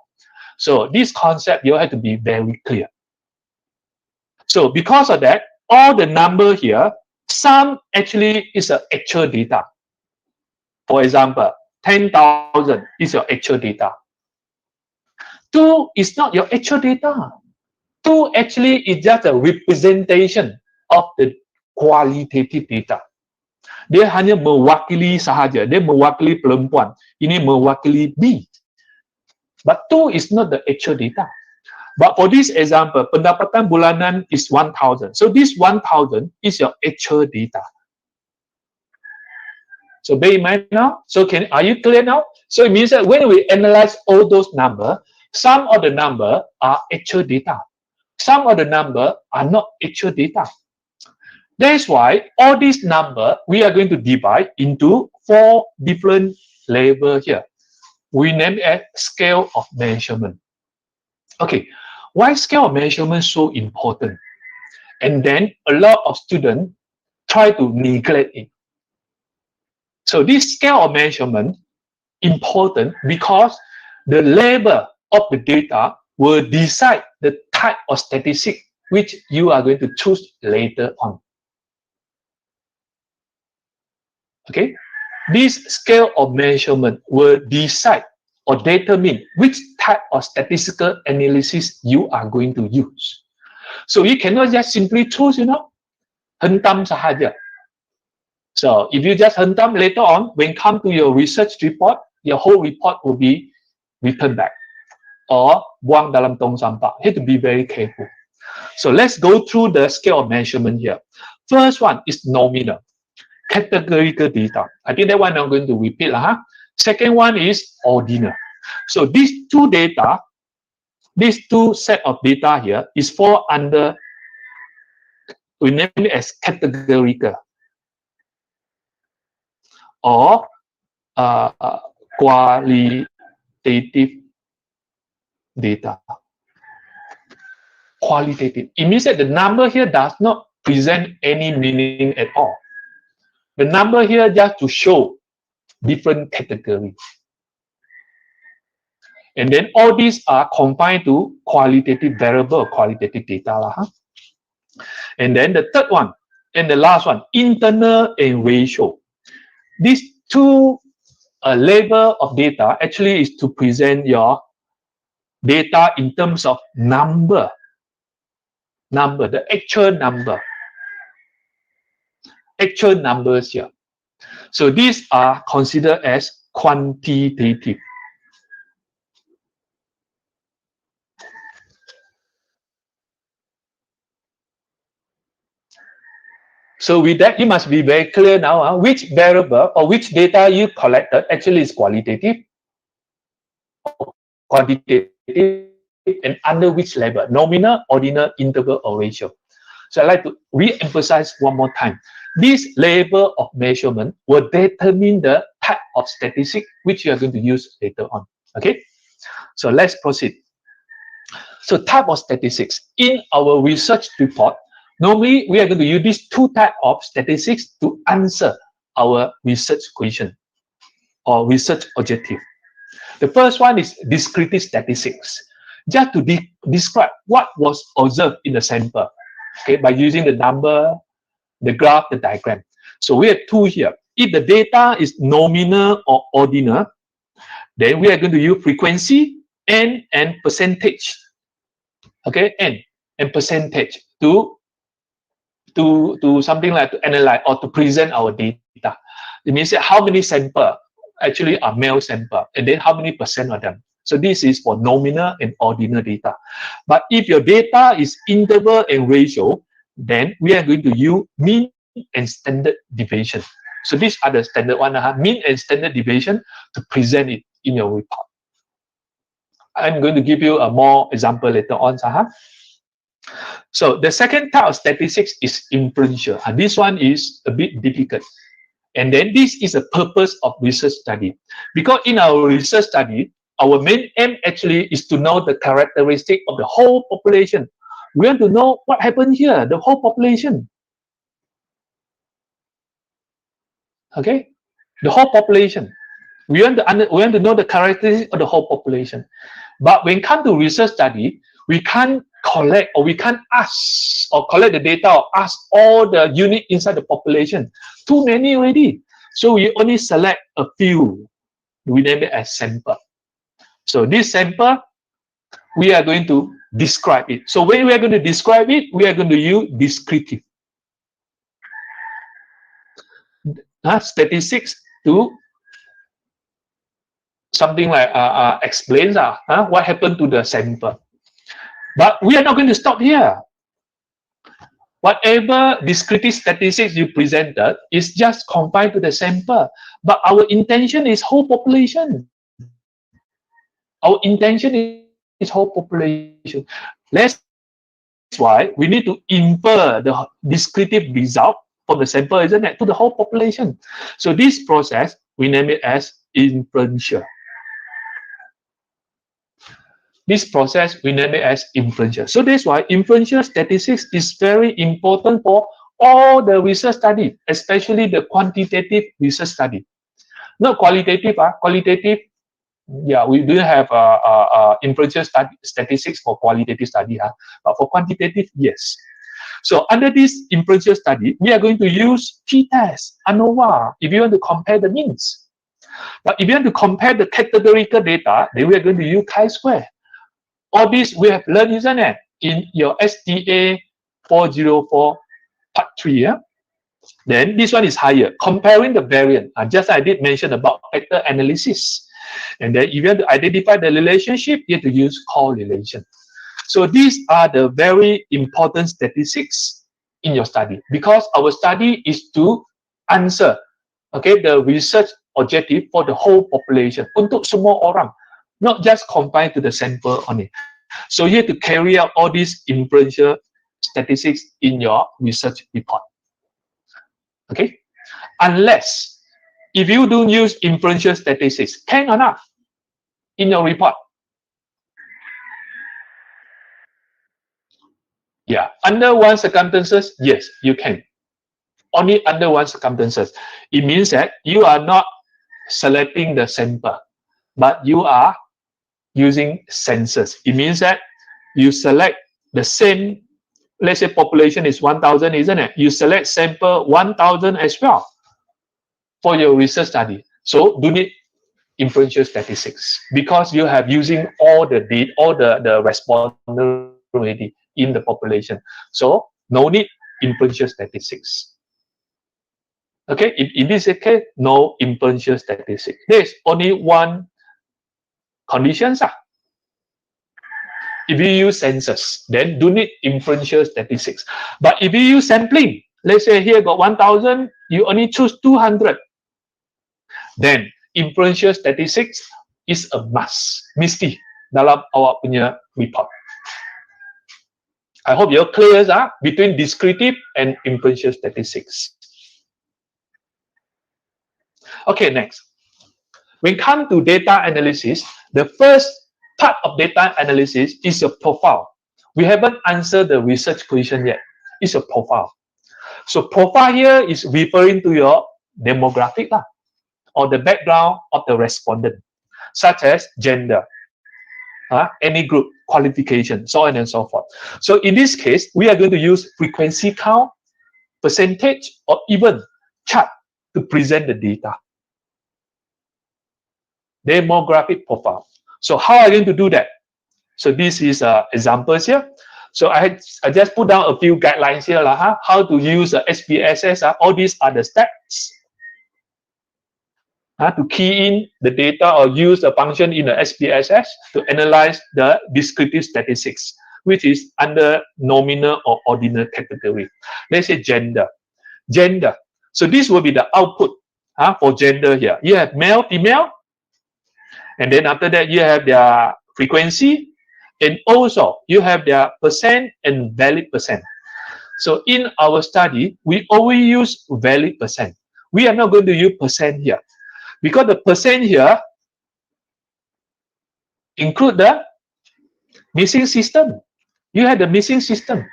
So this concept, you have to be very clear. So because of that, all the number here, some actually is actual data. For example, 10,000 is your actual data. 2 is not your actual data. 2 actually is just a representation of the qualitative data. Dia hanya mewakili sahaja. Dia mewakili perempuan. Ini mewakili B. But 2 is not the actual data. But for this example, pendapatan bulanan is 1,000. So this 1,000 is your actual data. So bear in mind now. So are you clear now? So it means that when we analyze all those numbers, some of the number are actual data. Some of the number are not actual data. That's why all these number we are going to divide into 4 different levels here. We name it scale of measurement. Okay, why scale of measurement so important? And then a lot of students try to neglect it. So this scale of measurement important because the level of the data will decide the type of statistic which you are going to choose later on. Okay, this scale of measurement will decide or determine which type of statistical analysis you are going to use. So you cannot just simply choose, hentam sahaja. So if you just hentam, later on, when come to your research report, your whole report will be returned back or buang dalam tong sampah. You have to be very careful. So let's go through the scale of measurement here. First one is nominal, categorical data. I think that one I'm going to repeat. Second one is ordinal. So these 2 data, these 2 set of data here is fall under, we name it as categorical or qualitative data. Qualitative. It means that the number here does not present any meaning at all. The number here just to show different categories. And then all these are confined to qualitative variable, qualitative data. And then the third one and the last one, internal and ratio. These 2 level of data actually is to present your data in terms of number, the actual number. actual numbers here. So these are considered as quantitative. So with that, you must be very clear now which variable or which data you collected actually is qualitative, quantitative, and under which level, nominal, ordinal, interval, or ratio. So I'd like to re-emphasize one more time. This level of measurement will determine the type of statistic which you are going to use later on. Okay, so let's proceed. So type of statistics. In our research report, normally we are going to use these two types of statistics to answer our research question or research objective. The first one is descriptive statistics, just to describe what was observed in the sample, okay, by using the number, the graph, the diagram. So we have two here. If the data is nominal or ordinal, then we are going to use frequency, n, and percentage. Okay, n and percentage to something like to analyze or to present our data. It means that how many sample actually are male sample, and then how many percent of them. So this is for nominal and ordinal data. But if your data is interval and ratio, then we are going to use mean and standard deviation. So these are the standard one, mean and standard deviation, to present it in your report. I'm going to give you a more example later on. So the second type of statistics is inferential. This one is a bit difficult. And then this is a purpose of research study. Because in our research study, our main aim actually is to know the characteristic of the whole population. We want to know what happened here, the whole population. Okay? The whole population. We want to know the characteristics of the whole population. But when it comes to research study, we can't collect or we can't ask or collect the data or ask all the units inside the population. Too many already. So we only select a few. We name it as sample. So this sample, we are going to describe it. So when we are going to describe it, we are going to use descriptive statistics to something like explains what happened to the sample. But we are not going to stop here. Whatever descriptive statistics you presented is just confined to the sample. But our intention is whole population. Our intention is whole population. That's why we need to infer the descriptive result from the sample, isn't it, to the whole population. So this process, we name it as inferential. This process, we name it as inferential. So that's why inferential statistics is very important for all the research study, especially the quantitative research study. Not qualitative, qualitative, yeah, we do have inferential statistics for qualitative study, but for quantitative, yes. So under this inferential study, we are going to use t-test, ANOVA, if you want to compare the means. But if you want to compare the categorical data, then we are going to use chi-square. All this we have learned, isn't it, in your STA 404 part 3. Yeah? Then this one is higher, comparing the variant. Just I did mention about factor analysis. And then if you want to identify the relationship, you have to use correlation. So these are the very important statistics in your study, because our study is to answer, okay, the research objective for the whole population, untuk semua orang, not just confined to the sample only. So you have to carry out all these inferential statistics in your research report. Okay? Unless, if you don't use inferential statistics, can or not in your report? Yeah, under one circumstances, yes, you can. Only under one circumstances. It means that you are not selecting the sample, but you are using census. It means that you select the same, let's say population is 1,000, isn't it? You select sample 1,000 as well for your research study. So do need inferential statistics, because you have using all the data, all the responders already in the population. So no need inferential statistics. Okay, in this case, no inferential statistics. There's only one condition. If you use census, then do need inferential statistics. But if you use sampling, let's say here got 1,000, you only choose 200. Then inferential statistics is a must, mesti dalam awak punya report. I hope you're clear between descriptive and inferential statistics. Okay, next. When it comes to data analysis, the first part of data analysis is your profile. We haven't answered the research question yet. It's a profile. So profile here is referring to your demographic or the background of the respondent, such as gender, any group, qualification, so on and so forth. So in this case, we are going to use frequency count, percentage, or even chart to present the data. Demographic profile. So how are you going to do that? So this is examples here. So I just put down a few guidelines here, how to use SPSS. All these are the steps to key in the data or use the function in the SPSS to analyze the descriptive statistics, which is under nominal or ordinal category. Let's say gender. Gender. So this will be the output for gender here. You have male, female, and then after that you have their frequency, and also you have their percent and valid percent. So in our study, we always use valid percent. We are not going to use percent here, because the percent here include the missing system. You have the missing system.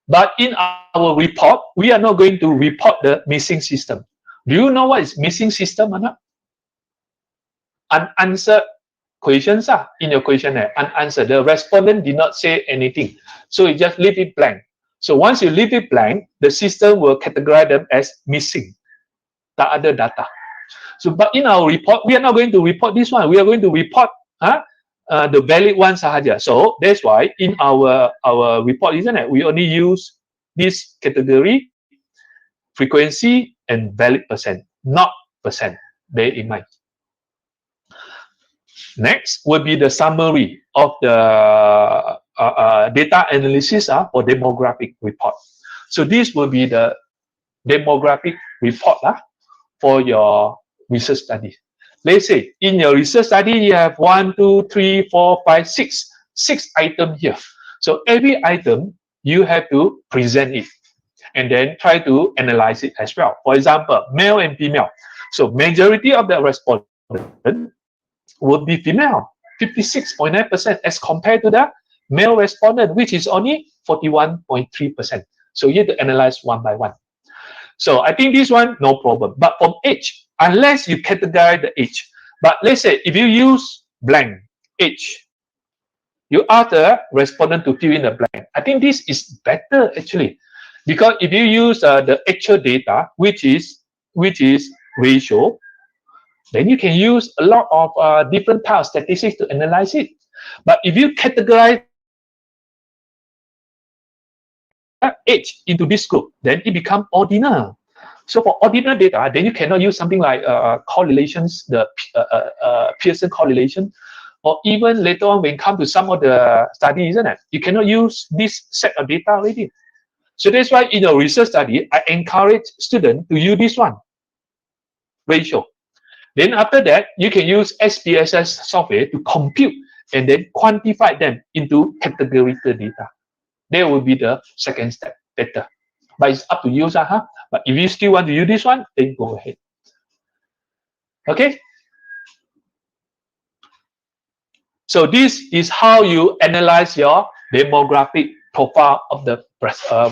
But in our report, we are not going to report the missing system. Do you know what is missing system or not? Unanswered questions in your questionnaire. Unanswered. The respondent did not say anything. So you just leave it blank. So once you leave it blank, the system will categorize them as missing. Tak ada data. So, but in our report, we are not going to report this one. We are going to report the valid ones sahaja. So that's why in our report, isn't it? We only use this category, frequency, and valid percent, not percent. Bear in mind. Next will be the summary of the data analysis for demographic report. So this will be the demographic report for your research study. Let's say in your research study, you have 1, 2, 3, 4, 5, 6, 6 items here. So every item, you have to present it and then try to analyze it as well. For example, male and female. So majority of the respondents would be female, 56.9% as compared to the male respondent, which is only 41.3%. So you have to analyze one by one. So I think this one, no problem. But from age, unless you categorize the age. But let's say if you use blank age, you ask the respondent to fill in the blank. I think this is better actually, because if you use the actual data, which is ratio, then you can use a lot of different types of statistics to analyze it. But if you categorize age into this group, then it becomes ordinal. So for ordinal data, then you cannot use something like correlations, the Pearson correlation, or even later on when it comes to some of the studies, isn't it? You cannot use this set of data already. So that's why in your research study, I encourage students to use this one, ratio. Then after that, you can use SPSS software to compute and then quantify them into categorical data. That will be the second step, better. But it's up to you, But if you still want to use this one, then go ahead. Okay? So this is how you analyze your demographic profile of the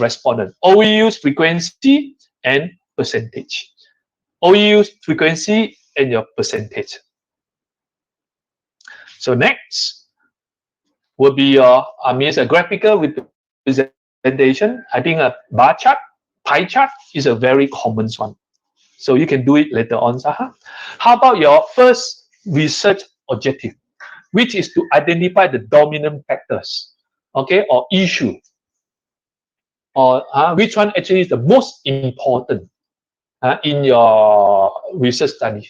respondent. Always use frequency and percentage. Always use frequency and your percentage. So next will be your, a graphical representation. I think a bar chart, pie chart is a very common one. So you can do it later on. How about your first research objective, which is to identify the dominant factors, okay, or issue, or which one actually is the most important in your research study.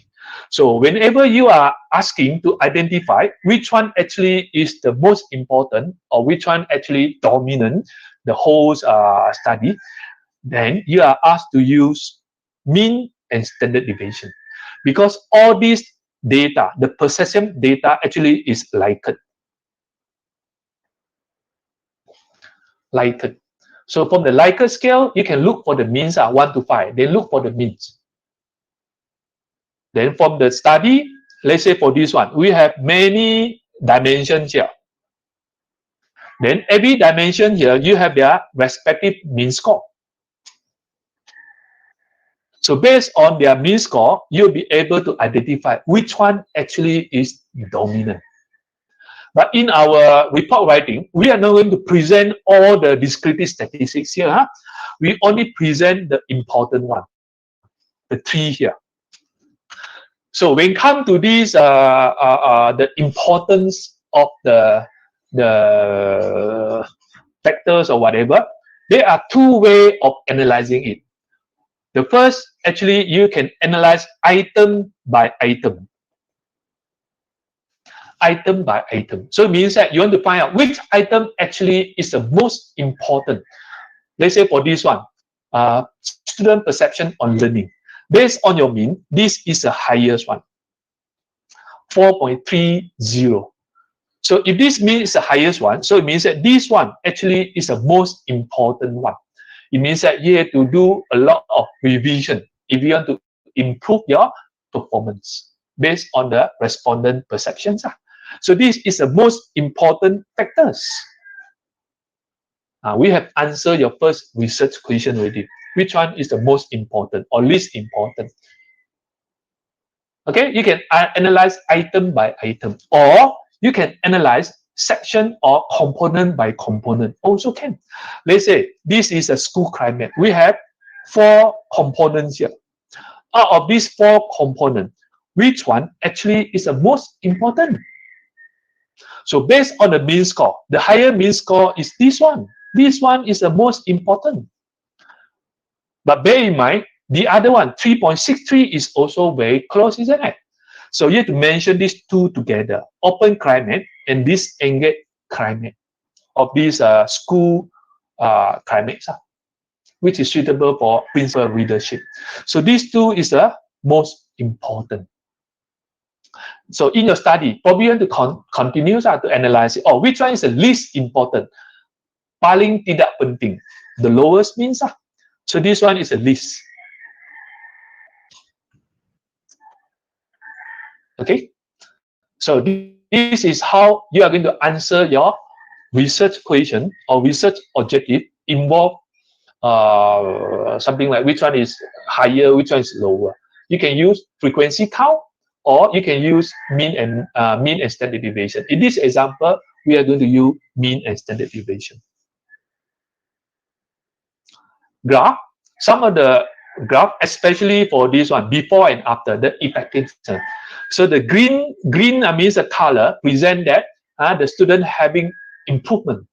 So whenever you are asking to identify which one actually is the most important or which one actually dominant the whole study, then you are asked to use mean and standard deviation, because all these data, the perception data actually is lighted. So from the Likert scale, you can look for the means 1 to 5. Then look for the means. Then from the study, let's say for this one, we have many dimensions here. Then every dimension here, you have their respective mean score. So based on their mean score, you'll be able to identify which one actually is dominant. But in our report writing, we are not going to present all the descriptive statistics here. We only present the important one, the 3 here. So when it comes to this, the importance of the factors or whatever, there are 2 ways of analyzing it. The first, actually, you can analyze item by item. Item by item. So it means that you want to find out which item actually is the most important. Let's say for this one, student perception on learning. Based on your mean, this is the highest one, 4.30. So if this mean is the highest one, so it means that this one actually is the most important one. It means that you have to do a lot of revision if you want to improve your performance based on the respondent perceptions. So this is the most important factors. We have answered your first research question already. Which one is the most important or least important? Okay, you can analyze item by item, or you can analyze section or component by component. Also can. Let's say this is a school climate. We have 4 components here. Out of these 4 components, which one actually is the most important? So based on the mean score, the higher mean score is this one. This one is the most important. But bear in mind, the other one, 3.63, is also very close, isn't it? So you have to mention these 2 together, open climate and disengaged climate of these school climates, which is suitable for principal readership. So these 2 is the most important. So in your study, probably you want to continue to analyze it. Oh, which one is the least important? Paling tidak penting. The lowest means. So this one is the least. Okay. So this is how you are going to answer your research question or research objective involve something like which one is higher, which one is lower. You can use frequency count, or you can use mean and standard deviation. In this example, we are going to use mean and standard deviation. Graph. Some of the graph, especially for this one, before and after, the effectiveness. So the green means the color present that the student having improvement.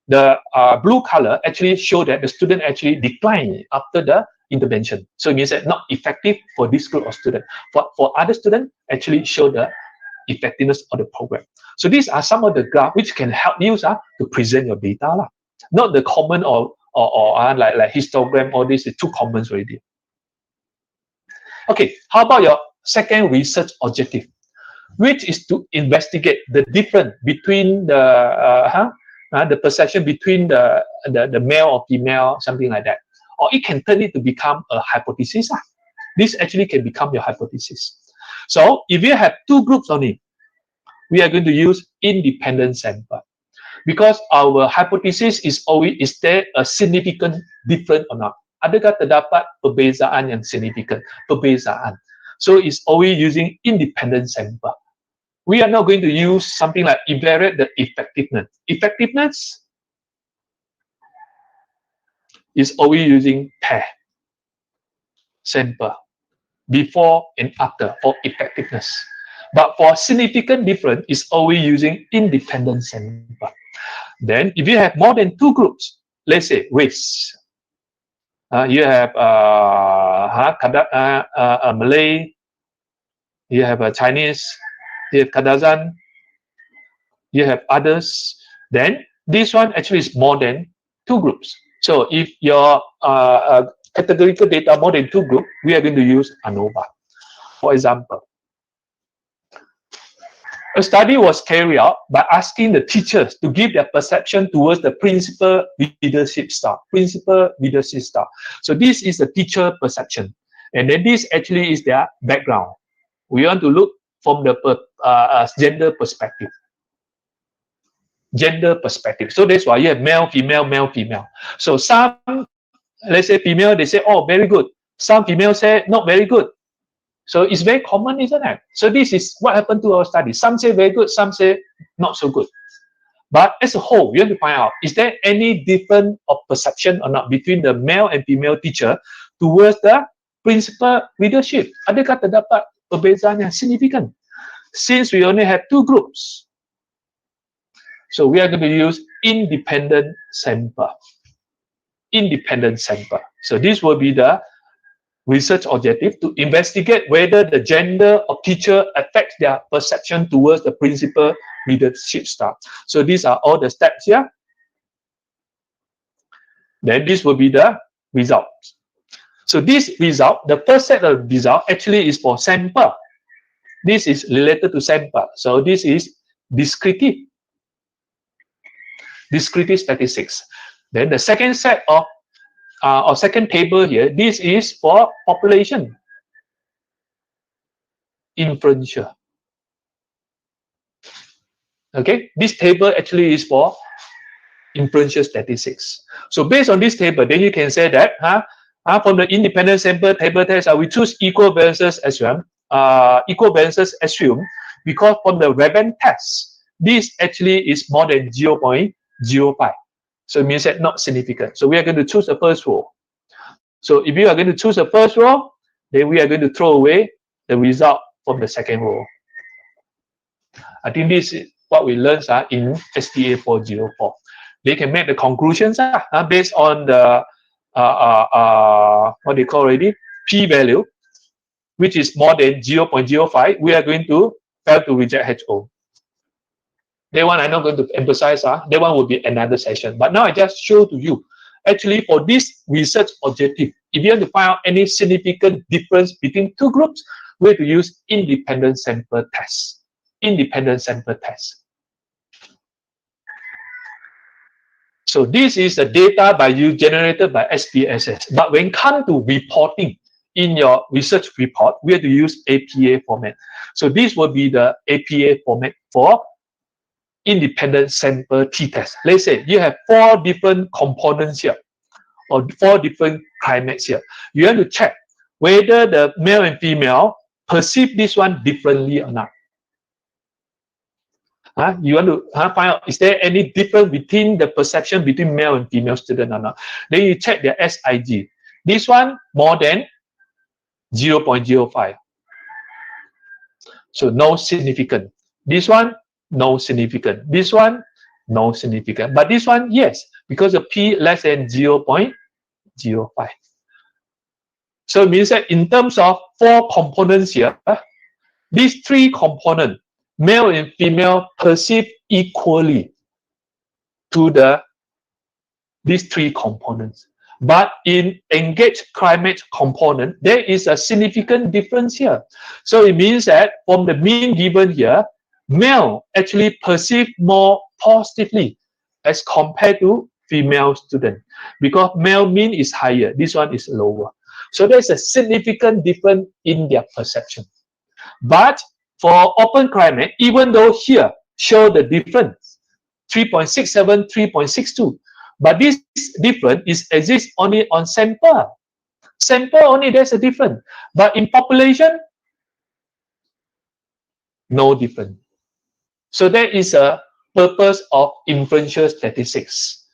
The blue color actually show that the student actually decline after the intervention. So it means that not effective for this group of students. For other students, actually show the effectiveness of the program. So these are some of the graphs which can help you to present your data. Not the common or like histogram, all this is too common already. Okay, how about your second research objective, which is to investigate the difference between the perception between the male or female, something like that. Or it can turn it to become a hypothesis. This actually can become your hypothesis. So if you have 2 groups only, we are going to use independent sample. Because our hypothesis is always, is there a significant difference or not? Adakah terdapat perbezaan yang significant? Perbezaan. So it's always using independent sample. We are not going to use something like evaluate the effectiveness. Effectiveness is always using pair sample before and after for effectiveness. But for significant difference, it's always using independent sample. Then if you have more than 2 groups, let's say race, You have Malay, you have Chinese, you have Kadazan, you have others. Then this one actually is more than 2 groups. So if your categorical data more than 2 groups, we are going to use ANOVA. For example, a study was carried out by asking the teachers to give their perception towards the principal leadership style. Principal leadership style. So this is the teacher perception. And then this actually is their background. We want to look from the gender perspective. Gender perspective. So that's why you have male, female, male, female. So some, let's say female, they say, oh, very good. Some female say, not very good. So it's very common, isn't it? So this is what happened to our study. Some say very good, some say not so good. But as a whole, we have to find out, is there any difference of perception or not between the male and female teacher towards the principal leadership? Adakah terdapat perbezaan yang signifikan? Since we only have 2 groups, so we are going to use independent sample. Independent sample. So this will be the research objective to investigate whether the gender of teacher affects their perception towards the principal leadership style. So these are all the steps here. Then this will be the results. So this result, the first set of result actually is for sample. This is related to sample. So this is descriptive statistics. Then the second set of or second table here, this is for population. Inferential. Okay, this table actually is for inferential statistics. So based on this table, then you can say that from the independent sample table test, we choose equal variances assume, because from the Raven test, this actually is more than 0.05. So it means that not significant. So we are going to choose the first row. So if you are going to choose the first row, then we are going to throw away the result from the second row. I think this is what we learned in STA 404. They can make the conclusions based on the what they call already p-value, which is more than 0.05. We are going to fail to reject HO. That one I'm not going to emphasize. That one will be another session. But now I just show to you. Actually, for this research objective, if you want to find out any significant difference between 2 groups, we have to use independent sample test. Independent sample test. So this is the data by you generated by SPSS. But when it comes to reporting in your research report, we have to use APA format. So this will be the APA format for independent sample t-test. Let's say you have 4 different components here or 4 different climates here. You have to check whether the male and female perceive this one differently or not. You want to find out, is there any difference between the perception between male and female student or not? Then you check their SIG. This one more than 0.05. So no significant. This one, no significant. This one, no significant. But this one, yes, because the P less than 0.05. So it means that in terms of 4 components here, these 3 components, male and female, perceive equally to these 3 components. But in engaged climate component, there is a significant difference here. So it means that from the mean given here, male actually perceive more positively as compared to female student, because male mean is higher, this one is lower. So there's a significant difference in their perception. But for open climate, even though here show the difference, 3.67, 3.62, but this difference exists only on sample. Sample only, there's a difference. But in population, no difference. So that is a purpose of inferential statistics.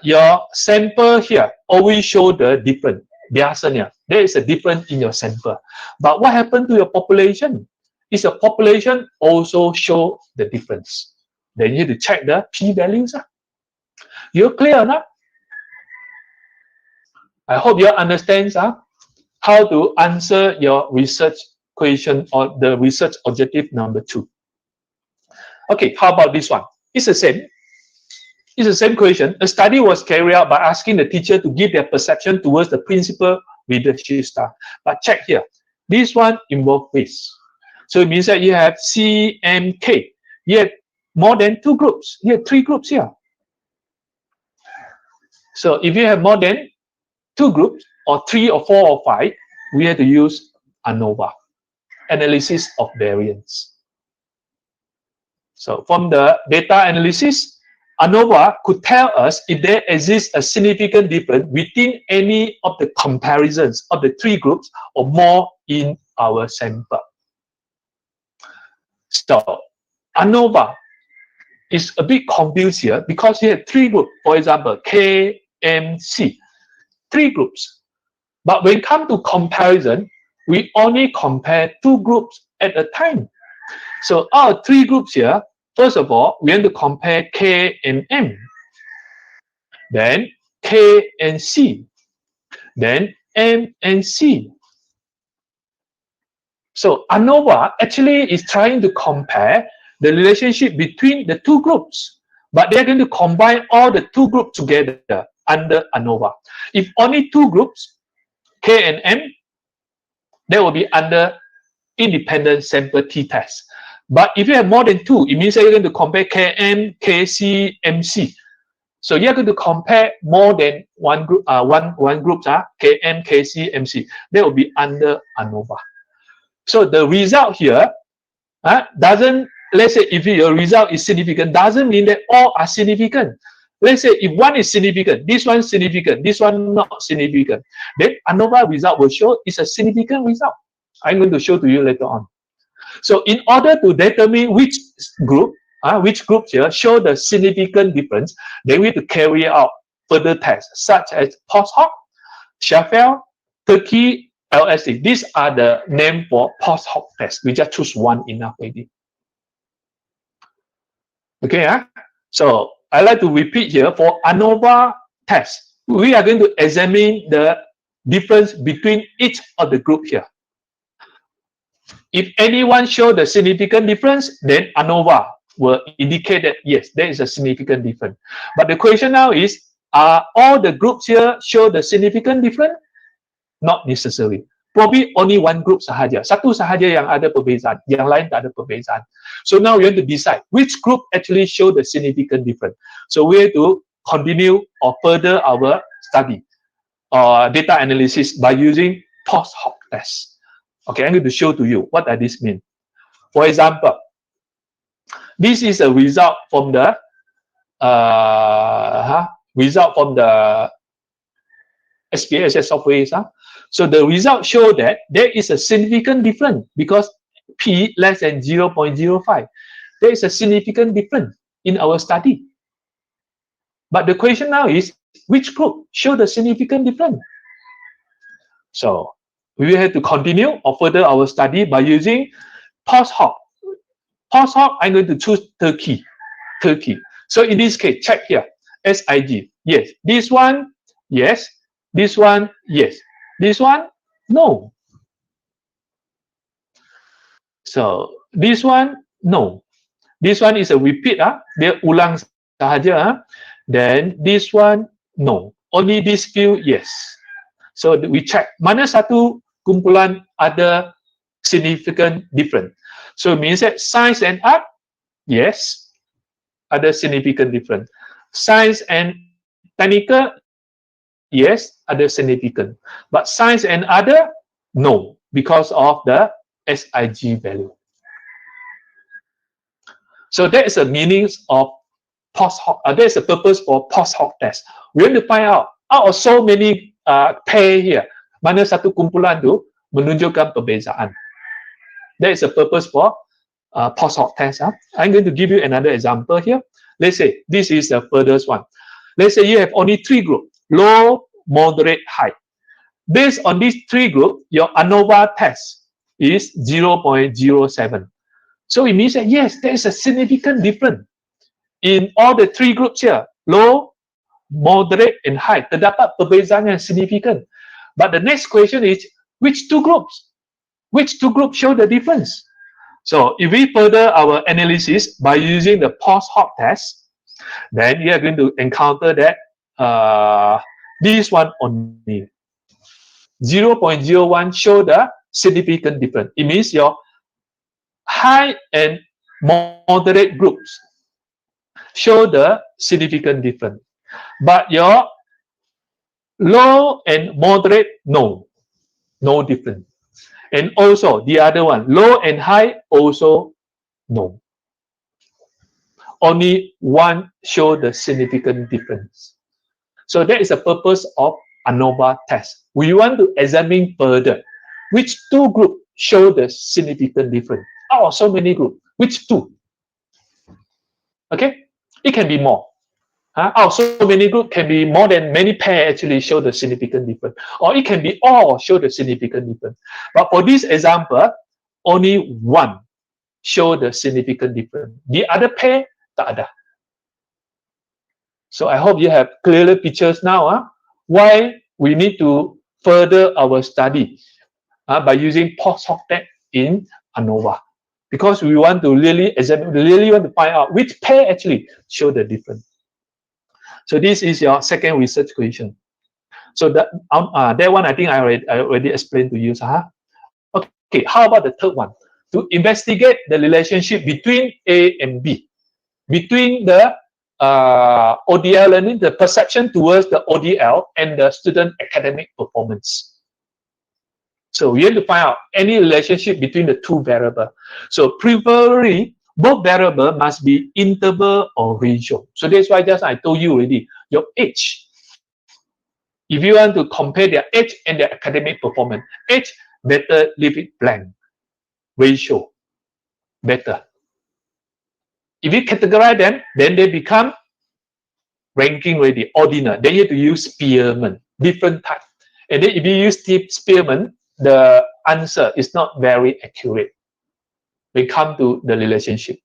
Your sample here always show the difference. Biasanya, there is a difference in your sample. But what happened to your population? Is your population also show the difference? Then you need to check the p-values. You're clear or not? I hope you understand how to answer your research question or the research objective number 2. Okay, how about this one? It's the same. It's the same question. A study was carried out by asking the teacher to give their perception towards the principal readership style. But check here. This one involves quiz. So it means that you have C, M, K. You have more than 2 groups. You have 3 groups here. So if you have more than 2 groups, or 3 or 4 or 5, we have to use ANOVA, analysis of variance. So from the data analysis, ANOVA could tell us if there exists a significant difference within any of the comparisons of the 3 groups or more in our sample. So ANOVA is a bit confused here because you have 3 groups, for example, K, M, C, 3 groups. But when it comes to comparison, we only compare 2 groups at a time. So our 3 groups here, first of all, we have to compare K and M, then K and C, then M and C. So ANOVA actually is trying to compare the relationship between the 2 groups, but they're going to combine all the 2 groups together under ANOVA. If only 2 groups, K and M, that will be under independent sample t-test. But if you have more than 2, it means that you're going to compare KM, KC, MC. So you're going to compare more than one group, one group, KM, KC, MC. That will be under ANOVA. So the result here doesn't, let's say if your result is significant, doesn't mean that all are significant. Let's say if one is significant, this one is significant, this one not significant, then ANOVA result will show it's a significant result. I'm going to show to you later on. So in order to determine which groups here show the significant difference, then we have to carry out further tests such as post hoc, Sheffield, Turkey, LSD. These are the name for post hoc tests. We just choose one enough maybe. Okay, so I like to repeat here for ANOVA test. We are going to examine the difference between each of the group here. If anyone show the significant difference, then ANOVA will indicate that yes, there is a significant difference. But the question now is, are all the groups here show the significant difference? Not necessarily. Probably only one group sahaja. Satu sahaja yang ada perbezaan, yang lain tak ada perbezaan. So now we have to decide which group actually show the significant difference. So we have to continue or further our study or data analysis by using post hoc tests. Okay, I'm going to show to you what does this mean. For example, this is a result from the SPSS software. So the result show that there is a significant difference because P less than 0.05. There is a significant difference in our study. But the question now is, which group show the significant difference? So we will have to continue or further our study by using post hoc. Post hoc, I'm going to choose Turkey. So in this case, check here, SIG. Yes. This one, yes. This one, yes. This one, no. So this one, no. This one is a repeat. Dia ulang sahaja. Then this one, no. Only this few, yes. So we check mana satu kumpulan ada significant difference. So it means that science and art, yes, ada significant difference. Science and technical, yes, ada significant. But science and other, no, because of the SIG value. So that is the meaning of post hoc. That is the purpose for post hoc test. We have to find out of so many pair here, mana satu kumpulan tu menunjukkan perbezaan. That is the purpose for post hoc test. I'm going to give you another example here. Let's say this is the furthest one. Let's say you have only 3 groups, low, moderate, high. Based on these 3 groups, your ANOVA test is 0.07. So it means that yes, there is a significant difference in all the 3 groups here, low, moderate, and high. Terdapat perbezaan yang signifikan. But the next question is, which two groups? Which two groups show the difference? So if we further our analysis by using the post hoc test, then you are going to encounter that this one only. 0.01 show the significant difference. It means your high and moderate groups show the significant difference. But your low and moderate, no difference. And also the other one, low and high, also no. Only one show the significant difference. So that is the purpose of ANOVA test. We want to examine further which two groups show the significant difference. Oh, so many groups. Which two? Okay, it can be more. So many groups can be more than many pair actually show the significant difference. Or it can be all show the significant difference. But for this example, only one show the significant difference. The other pair, tak ada. So I hope you have clearer pictures now. Why we need to further our study by using post hoc test in ANOVA. Because we want to really examine, really want to find out which pair actually show the difference. So this is your second research question. So that one I think I already explained to you. Okay, how about the third one? To investigate the relationship between A and B, between the ODL learning, the perception towards the ODL and the student academic performance. So we have to find out any relationship between the two variables. So preferably, both variables must be interval or ratio. So that's why just I told you already, your age. If you want to compare their age and their academic performance, age, better leave it blank. Ratio, better. If you categorize them, then they become ranking ready, ordinal. Then you have to use Spearman, different type. And then if you use Spearman, the answer is not very accurate. We come to the relationship.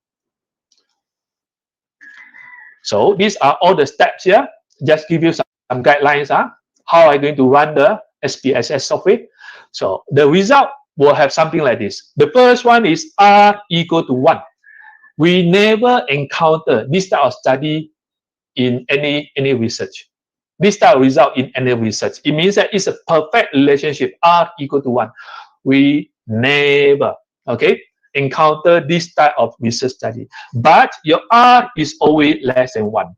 So these are all the steps here. Just give you some guidelines. How I'm going to run the SPSS software. So the result will have something like this. The first one is R equal to 1. We never encounter this type of study in any research. This type of result in any research. It means that it's a perfect relationship, R equal to 1. We never, encounter this type of research study. But your R is always less than 1.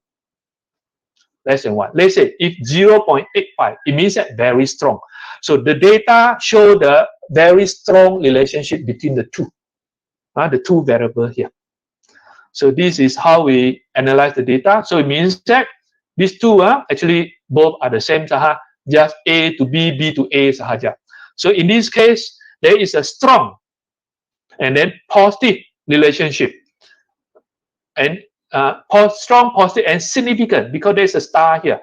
Less than 1. Let's say if 0.85, it means that very strong. So the data show the very strong relationship between the two variables here. So this is how we analyze the data. So it means that these two actually both are the same, just A to B, B to A sahaja. So in this case, there is a strong and then positive relationship. And strong, positive, and significant, because there's a star here.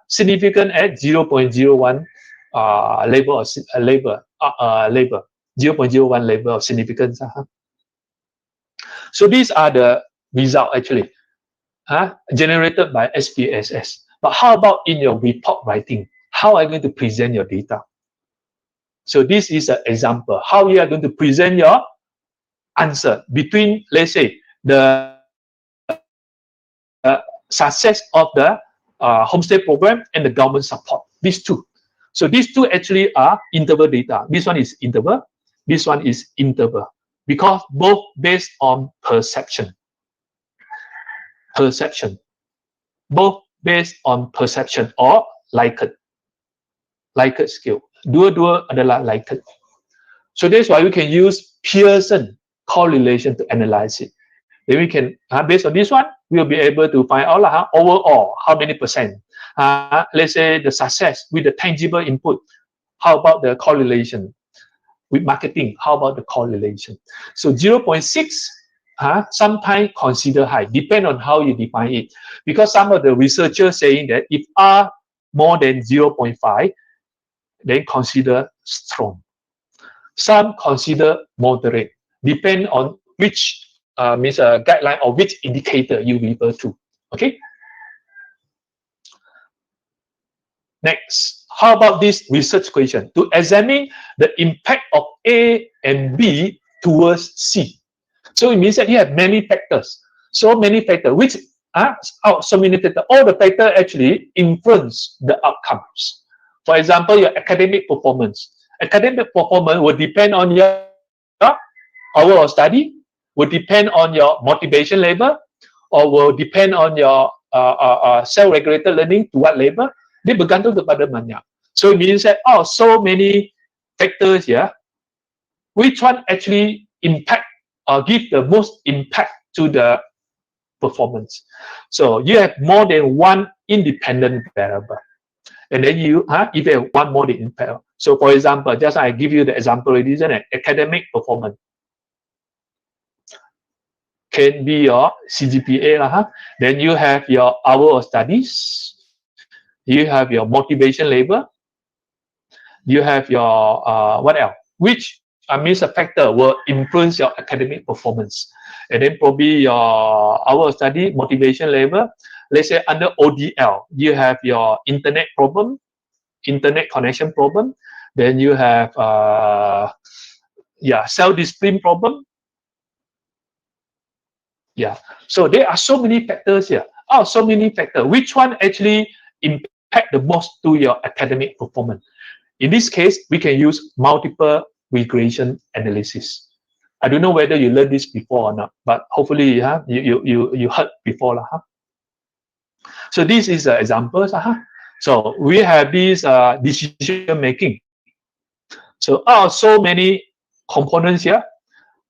Significant at 0.01 level. 0.01 level of significance. So these are the results actually generated by SPSS. But how about in your report writing? How are you going to present your data? So this is an example how you are going to present your answer between, let's say, the success of the homestay program and the government support. These two. So these two actually are interval data. This one is interval. This one is interval. Because both based on perception. Perception. Both based on perception or liked. Liked scale. Dua-dua adalah liked. So that's why we can use Pearson correlation to analyze it. Then we can, based on this one, we'll be able to find out overall how many percent. Let's say the success with the tangible input. How about the correlation? With marketing, how about the correlation? So 0.6, sometimes consider high, depend on how you define it. Because some of the researchers saying that if R more than 0.5, then consider strong. Some consider moderate, depend on which guideline or which indicator you refer to. Okay. Next, how about this research question? To examine the impact of A and B towards C. So it means that you have many factors. So many factors, which are so many factors. All the factors actually influence the outcomes. For example, your academic performance. Academic performance will depend on your hour of study, will depend on your motivation level, or will depend on your self-regulated learning to what level. Dia bergantung kepada banyak. So it means that so many factors here. Which one actually impact or give the most impact to the performance? So you have more than one independent variable, and then you if you have one more than variable. So for example, just I give you the example, isn't it? Academic performance can be your CGPA Then you have your hour of studies. You have your motivation level. You have your what else? Which means a factor will influence your academic performance. And then probably your hour of study, motivation level. Let's say under ODL, you have your internet problem, internet connection problem. Then you have self-discipline problem. Yeah. So there are so many factors here. So many factors. Which one actually impact the most to your academic performance? In this case, we can use multiple regression analysis. I don't know whether you learned this before or not, but hopefully you heard before. So this is examples. So we have this decision making. So so many components here.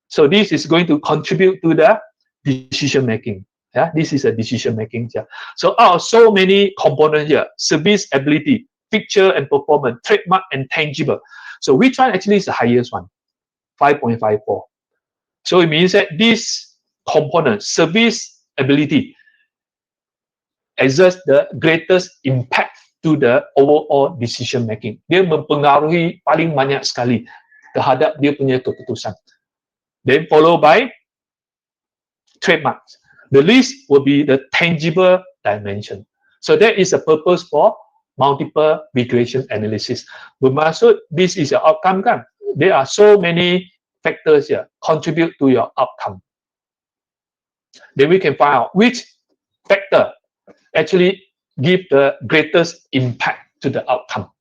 So this is going to contribute to the decision making. Yeah, this is a decision making here. So so many components here. Service ability, picture and performance, trademark and tangible. So which one actually is the highest one? 5.54. So it means that this component, service ability, exerts the greatest impact to the overall decision making. Dia mempengaruhi paling banyak sekali terhadap dia punya keputusan. Then followed by trademarks. The least will be the tangible dimension. So that is a purpose for multiple regression analysis. Bermaksud this is your outcome kan? There are so many factors here contribute to your outcome. Then we can find out which factor actually give the greatest impact to the outcome.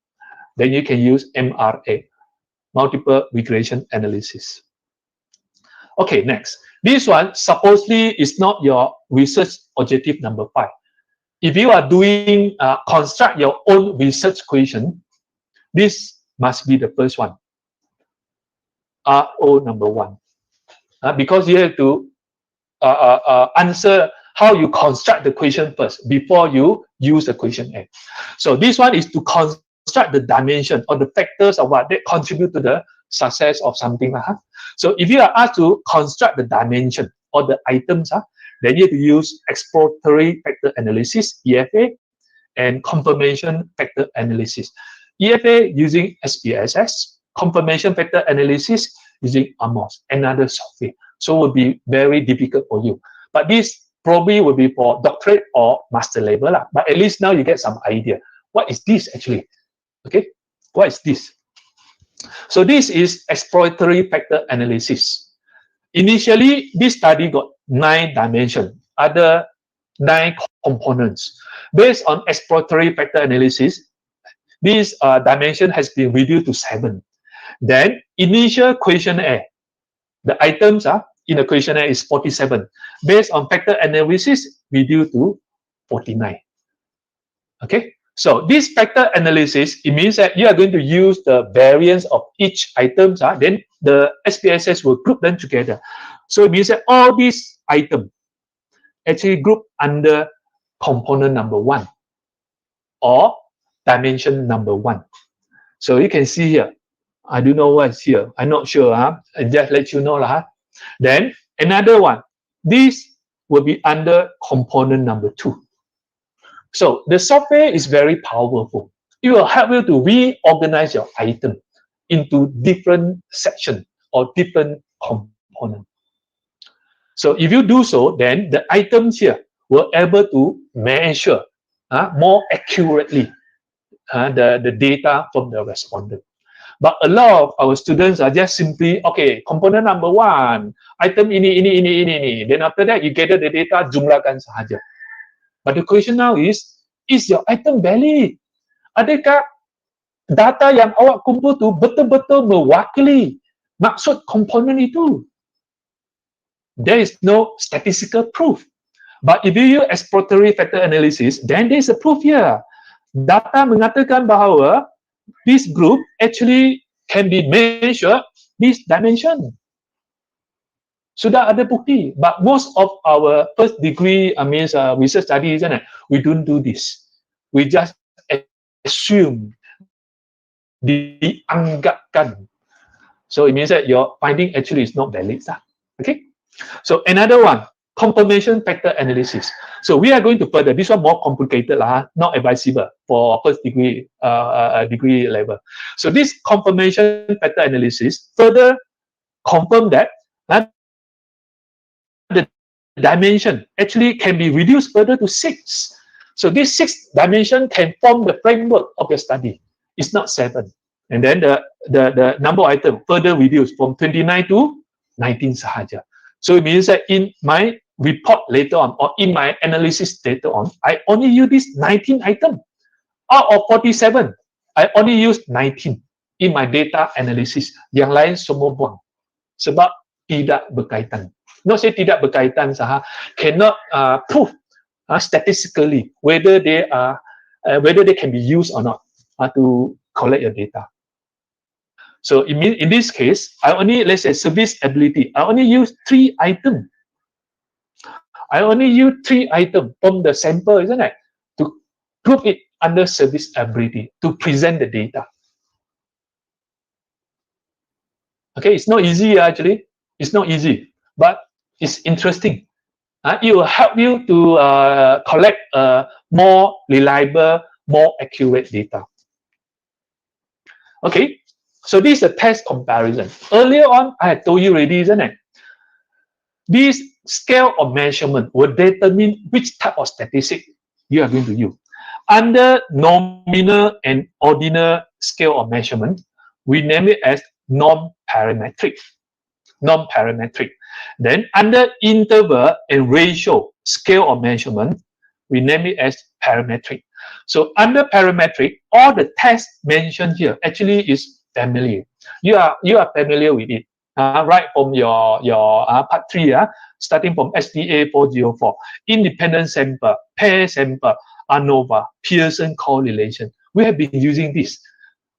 Then you can use MRA, multiple regression analysis. Okay, next. This one supposedly is not your research objective number 5. If you are doing construct your own research question, this must be the first one. RO number 1. Because you have to answer how you construct the question first before you use the questionnaire. So this one is to construct the dimension or the factors of what that contribute to the success of something. So if you are asked to construct the dimension or the items, then you have to use exploratory factor analysis, EFA, and confirmation factor analysis. EFA using SPSS, confirmation factor analysis using AMOS, another software. So it will be very difficult for you. But this probably will be for doctorate or master level. But at least now you get some idea. What is this actually? Okay, what is this? So this is exploratory factor analysis. Initially, this study got 9 dimensions, other 9 components. Based on exploratory factor analysis, this dimension has been reduced to 7. Then initial questionnaire, the items in the questionnaire is 47. Based on factor analysis, reduced to 49. Okay. So this factor analysis, it means that you are going to use the variance of each item, then the SPSS will group them together. So it means that all these items actually group under component number 1 or dimension number 1. So you can see here, I don't know what's here. I'm not sure. I just let you know. Then another one, this will be under component number 2. So the software is very powerful. It will help you to reorganize your item into different sections or different components. So if you do so, then the items here will able to measure more accurately the data from the respondent. But a lot of our students are just simply, okay, component number 1, item ini. Then after that, you gather the data, jumlahkan sahaja. But the question now is your item valid? Adakah data yang awak kumpul tu betul-betul mewakili maksud komponen itu? There is no statistical proof. But if you use exploratory factor analysis, then there is a proof here. Data mengatakan bahawa this group actually can be measured this dimension. Sudah ada bukti. But most of our first degree, research studies, we don't do this. We just assume, dianggapkan. So it means that your finding actually is not valid. Okay? So another one, confirmation factor analysis. So we are going to further, this one more complicated, not advisable for first degree degree level. So this confirmation factor analysis further confirm that the dimension actually can be reduced further to 6. So this 6 dimension can form the framework of your study. It's not 7. And then the number of items further reduced from 29 to 19 sahaja. So it means that in my report later on, or in my analysis later on, I only use this 19 item. Out of 47, I only use 19 in my data analysis. Yang lain semua buang. Sebab tidak berkaitan. Not say tidak berkaitan saha, cannot prove statistically whether they can be used or not to collect your data. So in this case, I only, let's say, service ability. I only use 3 items. I only use 3 items from the sample, isn't it? To group it under service ability, to present the data. Okay, it's not easy actually. It's not easy, but it's interesting. It will help you to collect more reliable, more accurate data. Okay, so this is a test comparison. Earlier on, I had told you already, isn't it? This scale of measurement will determine which type of statistic you are going to use. Under nominal and ordinal scale of measurement, we name it as non-parametric. Non-parametric. Then under interval and ratio scale of measurement, we name it as parametric. So under parametric, all the tests mentioned here actually is familiar. You are familiar with it, right from your part 3, starting from SDA 404, independent sample, pair sample, ANOVA, Pearson correlation. We have been using this,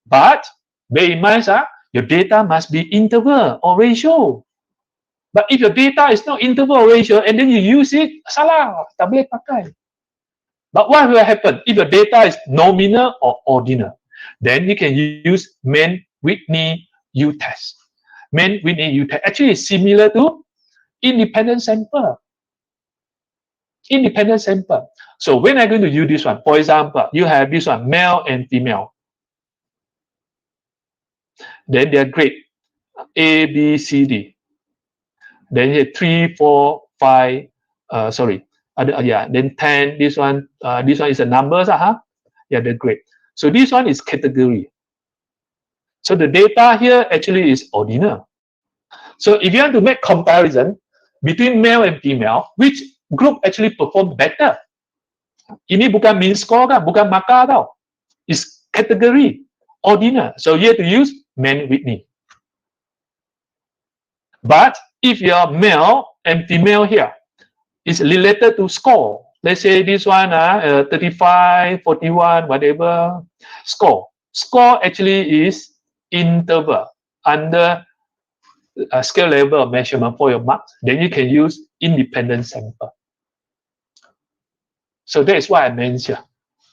but bear in mind, your data must be interval or ratio. But if your data is not interval or ratio and then you use it, salah, tak boleh pakai. But what will happen if your data is nominal or ordinal? Then you can use Mann-Whitney U-test. Mann-Whitney U-test actually is similar to independent sample. Independent sample. So when I'm going to use this one, for example, you have this one, male and female. Then they are grade A, B, C, D. Then here 3, 4, 5. Then 10. This one is a numbers. Yeah, the grade. So this one is category. So the data here actually is ordinal. So if you want to make comparison between male and female, which group actually perform better? Ini bukan mean score kan, bukan markah tau. It's category, ordinal. So you have to use Mann-Whitney. But if your male and female here is related to score, let's say this one 35, 41, whatever score. Score actually is interval under a scale level of measurement for your marks. Then you can use independent sample. So that is what I mentioned.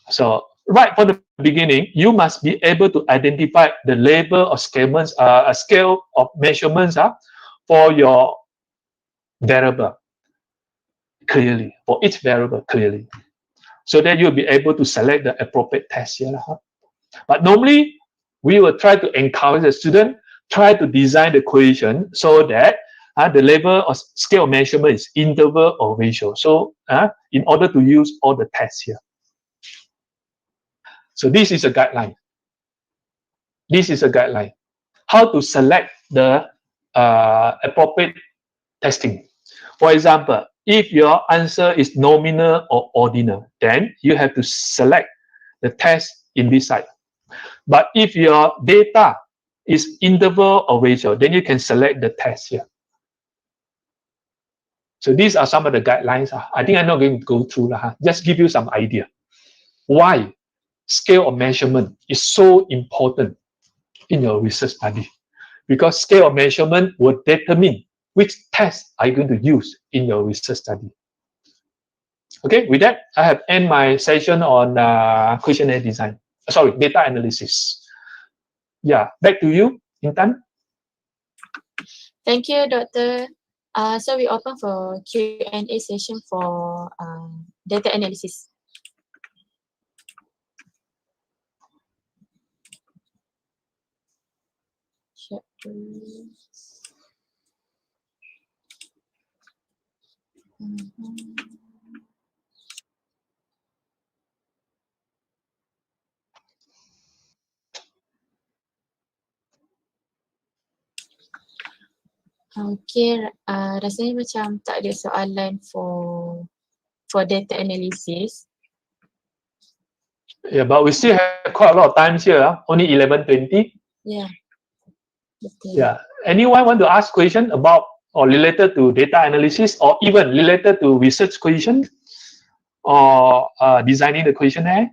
So right from the beginning, you must be able to identify the level of a scale of measurements for your variable clearly, for each variable clearly, so that you'll be able to select the appropriate test here. But normally, we will try to encourage the student, try to design the equation so that the level of scale of measurement is interval or ratio. So in order to use all the tests here. So this is a guideline. This is a guideline. How to select the appropriate testing. For example, if your answer is nominal or ordinal, then you have to select the test in this side. But if your data is interval or ratio, then you can select the test here. So these are some of the guidelines. I think I'm not going to go through. Just give you some idea. Why scale of measurement is so important in your research study. Because scale of measurement will determine which test are you going to use in your research study. Okay, with that, I have end my session on questionnaire design. Sorry, data analysis. Yeah, back to you, Intan. Thank you, Dr. So we open for Q&A session for data analysis. Okay, rasanya macam tak ada soalan for data analysis. Yeah, but we still have quite a lot of times here. Only 11:20. Yeah. Betul. Yeah. Anyone want to ask question about or related to data analysis or even related to research question or designing the questionnaire?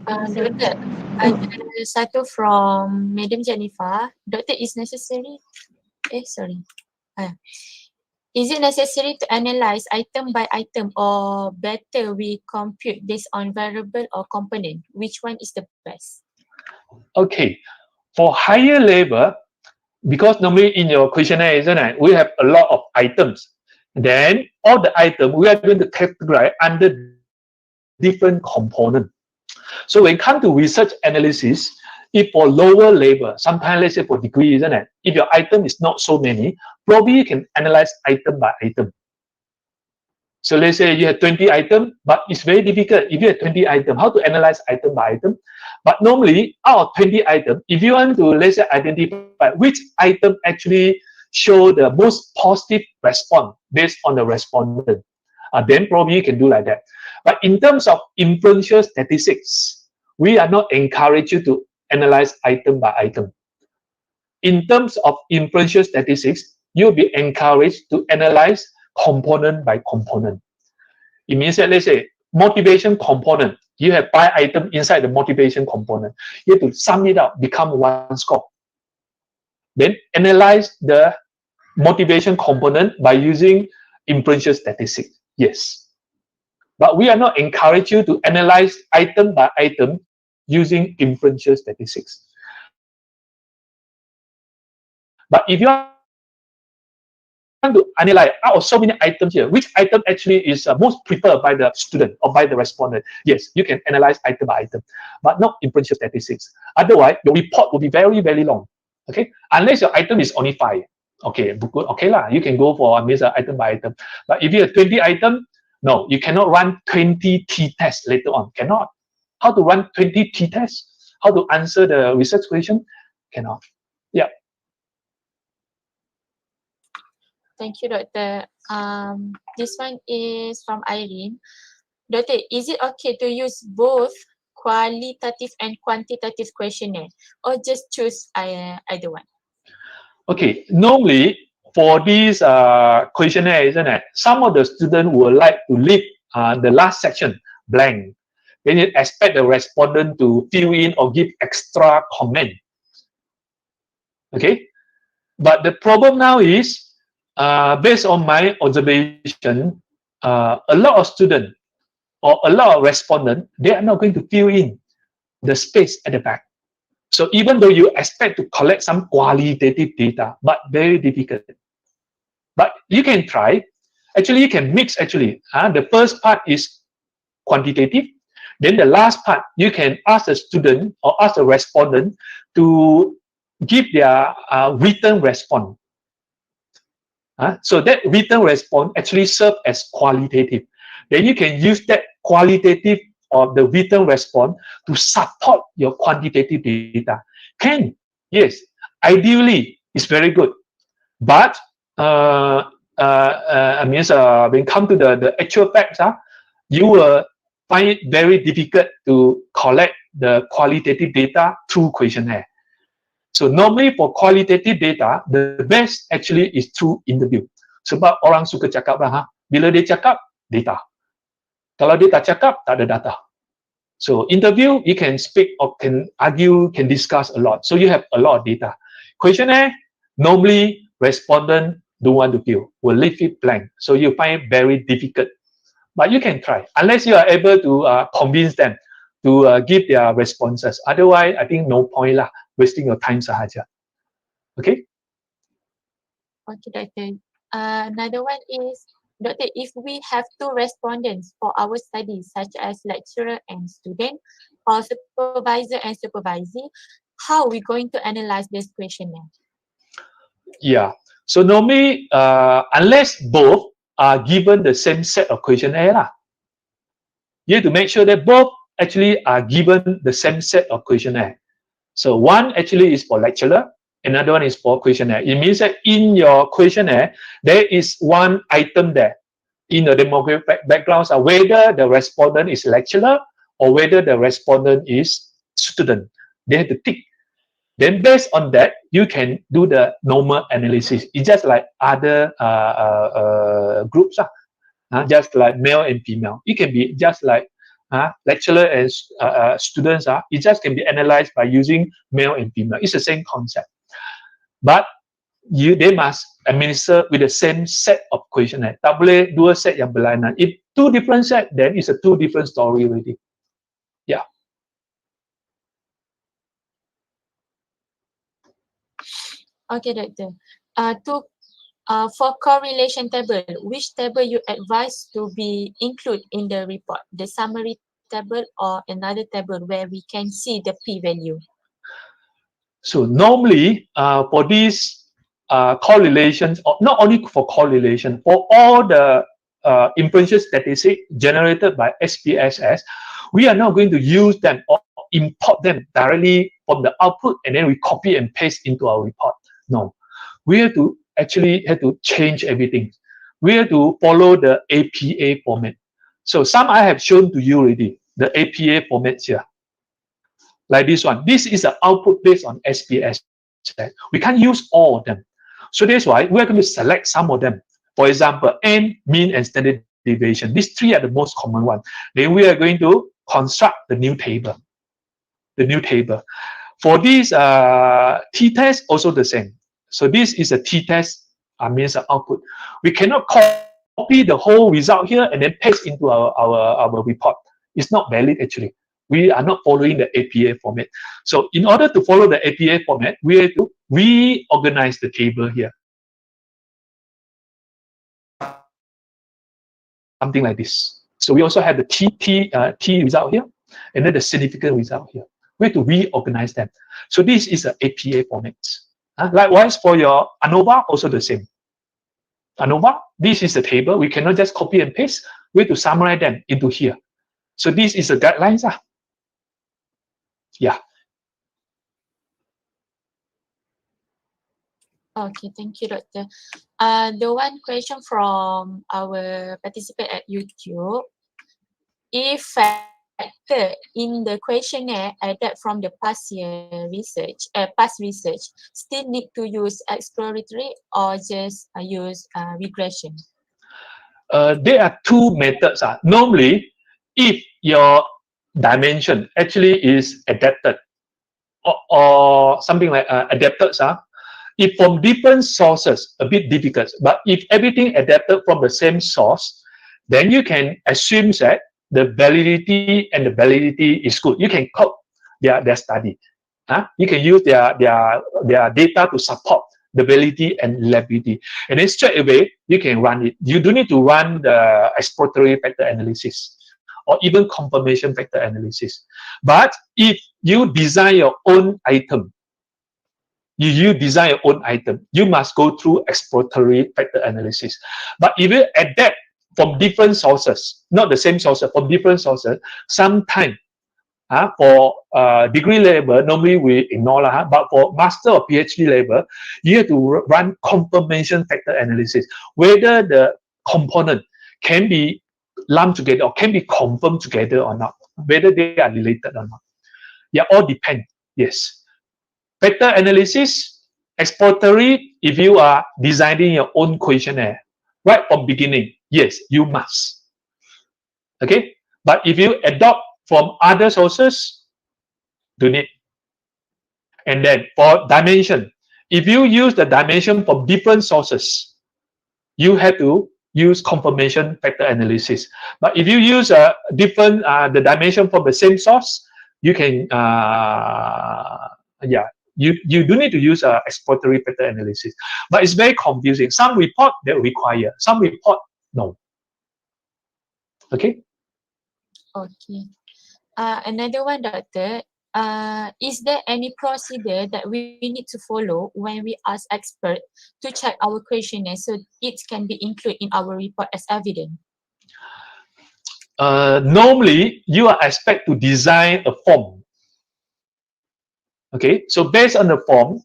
Doktor, ada satu from Madam Jennifer. Doktor, is necessary? Sorry. Is it necessary to analyze item by item or better we compute based on variable or component? Which one is the best? Okay. For higher level, because normally in your questionnaire, isn't it, we have a lot of items. Then all the items we are going to categorize under different components. So when it comes to research analysis, if for lower level, sometimes let's say for degree, isn't it? If your item is not so many, probably you can analyze item by item. So let's say you have 20 items, but it's very difficult. If you have 20 items, how to analyze item by item? But normally, out of 20 items, if you want to, let's say, identify which item actually show the most positive response based on the respondent, then probably you can do like that. But in terms of inferential statistics, we are not encouraged you to analyze item by item. In terms of inferential statistics, you'll be encouraged to analyze component by component. It means that, let's say, motivation component, you have 5 items inside the motivation component. You have to sum it up, become one score. Then analyze the motivation component by using inferential statistics. Yes. But we are not encouraged you to analyze item by item using inferential statistics. But if you want to analyze out of so many items here, which item actually is most preferred by the student or by the respondent, yes, you can analyze item by item, but not inferential statistics. Otherwise, your report will be very, very long. Okay, unless your item is only 5. Okay, good. Okay lah, you can go for item by item. But if you have 20 items, no, you cannot run 20 t-tests later on. Cannot. How to run 20 t-tests? How to answer the research question? Cannot. Yeah. Thank you, Doctor. This one is from Irene. Doctor, is it okay to use both qualitative and quantitative questionnaire or just choose either one? Okay, normally for these questionnaire, isn't it? Some of the students would like to leave the last section blank. Then you expect the respondent to fill in or give extra comment. Okay, but the problem now is, based on my observation, a lot of students or a lot of respondents, they are not going to fill in the space at the back. So even though you expect to collect some qualitative data, but very difficult. But you can try. Actually, you can mix actually. The first part is quantitative. Then the last part, you can ask the student or ask the respondent to give their written response. So that written response actually serves as qualitative. Then you can use that qualitative or the written response to support your quantitative data. Can, yes, ideally it's very good. But when it comes to the actual facts, you will find it very difficult to collect the qualitative data through questionnaire. So normally for qualitative data, the best actually is through interview. Sebab orang suka cakap lah, bila dia cakap, data. Kalau dia tak cakap, tak ada data. So interview, you can speak or can argue, can discuss a lot. So you have a lot of data. Questionnaire, normally respondent don't want to fill, will leave it blank. So you find it very difficult. But you can try, unless you are able to convince them to give their responses. Otherwise, I think no point lah, wasting your time sahaja. Okay? Okay, Doctor. Another one is, Doctor, if we have two respondents for our studies, such as lecturer and student, or supervisor and supervisee, how are we going to analyze this questionnaire? Yeah. So normally, unless both are given the same set of questionnaire, you have to make sure that both actually are given the same set of questionnaire. So one actually is for lecturer, another one is for questionnaire. It means that in your questionnaire, there is one item there in the demographic backgrounds, whether the respondent is lecturer or whether the respondent is student. They have to tick. Then based on that, you can do the normal analysis. It's just like other groups, just like male and female. It can be just like lecturer and students. It just can be analyzed by using male and female. It's the same concept. But they must administer with the same set of questionnaire. Tak boleh dua set yang berlainan. If two different set, then it's a two different story already. Yeah. Okay, Doctor. For correlation table, which table you advise to be included in the report? The summary table or another table where we can see the p-value? So normally, for these correlations, or not only for correlation, for all the inferential statistics generated by SPSS, we are not going to use them or import them directly from the output and then we copy and paste into our report. No, we have to actually change everything. We have to follow the APA format. So some I have shown to you already, the APA formats here. Like this one. This is the output based on SPS. We can't use all of them. So that's why we're going to select some of them. For example, N, mean, and standard deviation. These three are the most common ones. Then we are going to construct the new table. The new table. For this t-test, also the same. So this is a t-test, means the output. We cannot copy the whole result here and then paste into our report. It's not valid actually. We are not following the APA format. So in order to follow the APA format, we have to reorganize the table here. Something like this. So we also have the T result here, and then the significant result here. We have to reorganize them. So this is the APA format. Likewise, for your ANOVA, also the same. ANOVA, this is the table. We cannot just copy and paste. We have to summarize them into here. So this is the guidelines. Yeah. Okay, thank you, Doctor. The one question from our participant at YouTube, if factor in the questionnaire added from the past research, still need to use exploratory or just use regression? There are two methods. Normally, if your dimension actually is adapted or something like adapted, if from different sources, a bit difficult, but if everything adapted from the same source, then you can assume that the validity is good. You can quote their study. You can use their data to support the validity and reliability. And then straight away, you can run it. You don't need to run the exploratory factor analysis or even confirmation factor analysis. But if you design your own item, you design your own item, you must go through exploratory factor analysis. But if you adapt from different sources, not the same sources, from different sources, sometimes for degree level, normally we ignore that, but for master or PhD level, you have to run confirmation factor analysis, whether the component can be lumped together or can be confirmed together or not, whether they are related or not. Yeah, all depend. Yes. Factor analysis, exploratory, if you are designing your own questionnaire, right from beginning, yes, you must. Okay? But if you adopt from other sources, do need. And then for dimension, if you use the dimension from different sources, you have to use confirmation factor analysis. But if you use different the dimension from the same source, you can you do need to use exploratory factor analysis. But it's very confusing. Some report they require, some report no. Okay. Okay. Another one, Doctor. Is there any procedure that we need to follow when we ask expert to check our questionnaire so it can be included in our report as evidence? Normally, you are expected to design a form. Okay, so based on the form,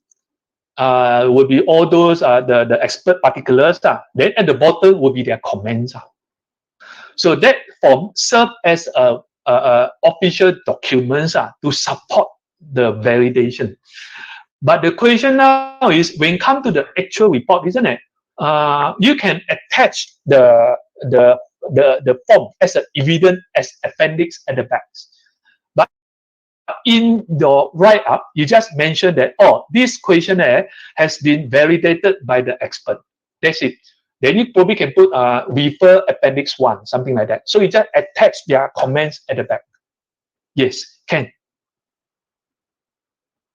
will be all those the expert particulars. Then at the bottom will be their comments. So that form serves as a official documents to support the validation. But the question now is, when come to the actual report, isn't it? You can attach the form as an evidence as appendix at the back. But in your write-up, you just mention that, oh, this questionnaire has been validated by the expert. That's it. Then you probably can put refer appendix 1, something like that. So you just attach their comments at the back. Yes, can.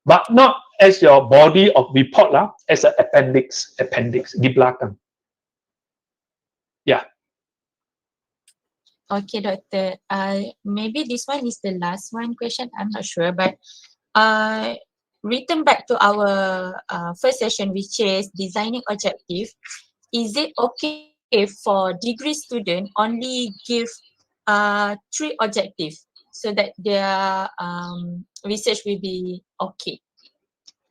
But not as your body of report as an appendix di belakang. Yeah. Okay, Doctor. Maybe this one is the last one question. I'm not sure, but return back to our first session, which is designing objective. Is it okay for degree student only give 3 objectives so that their research will be okay?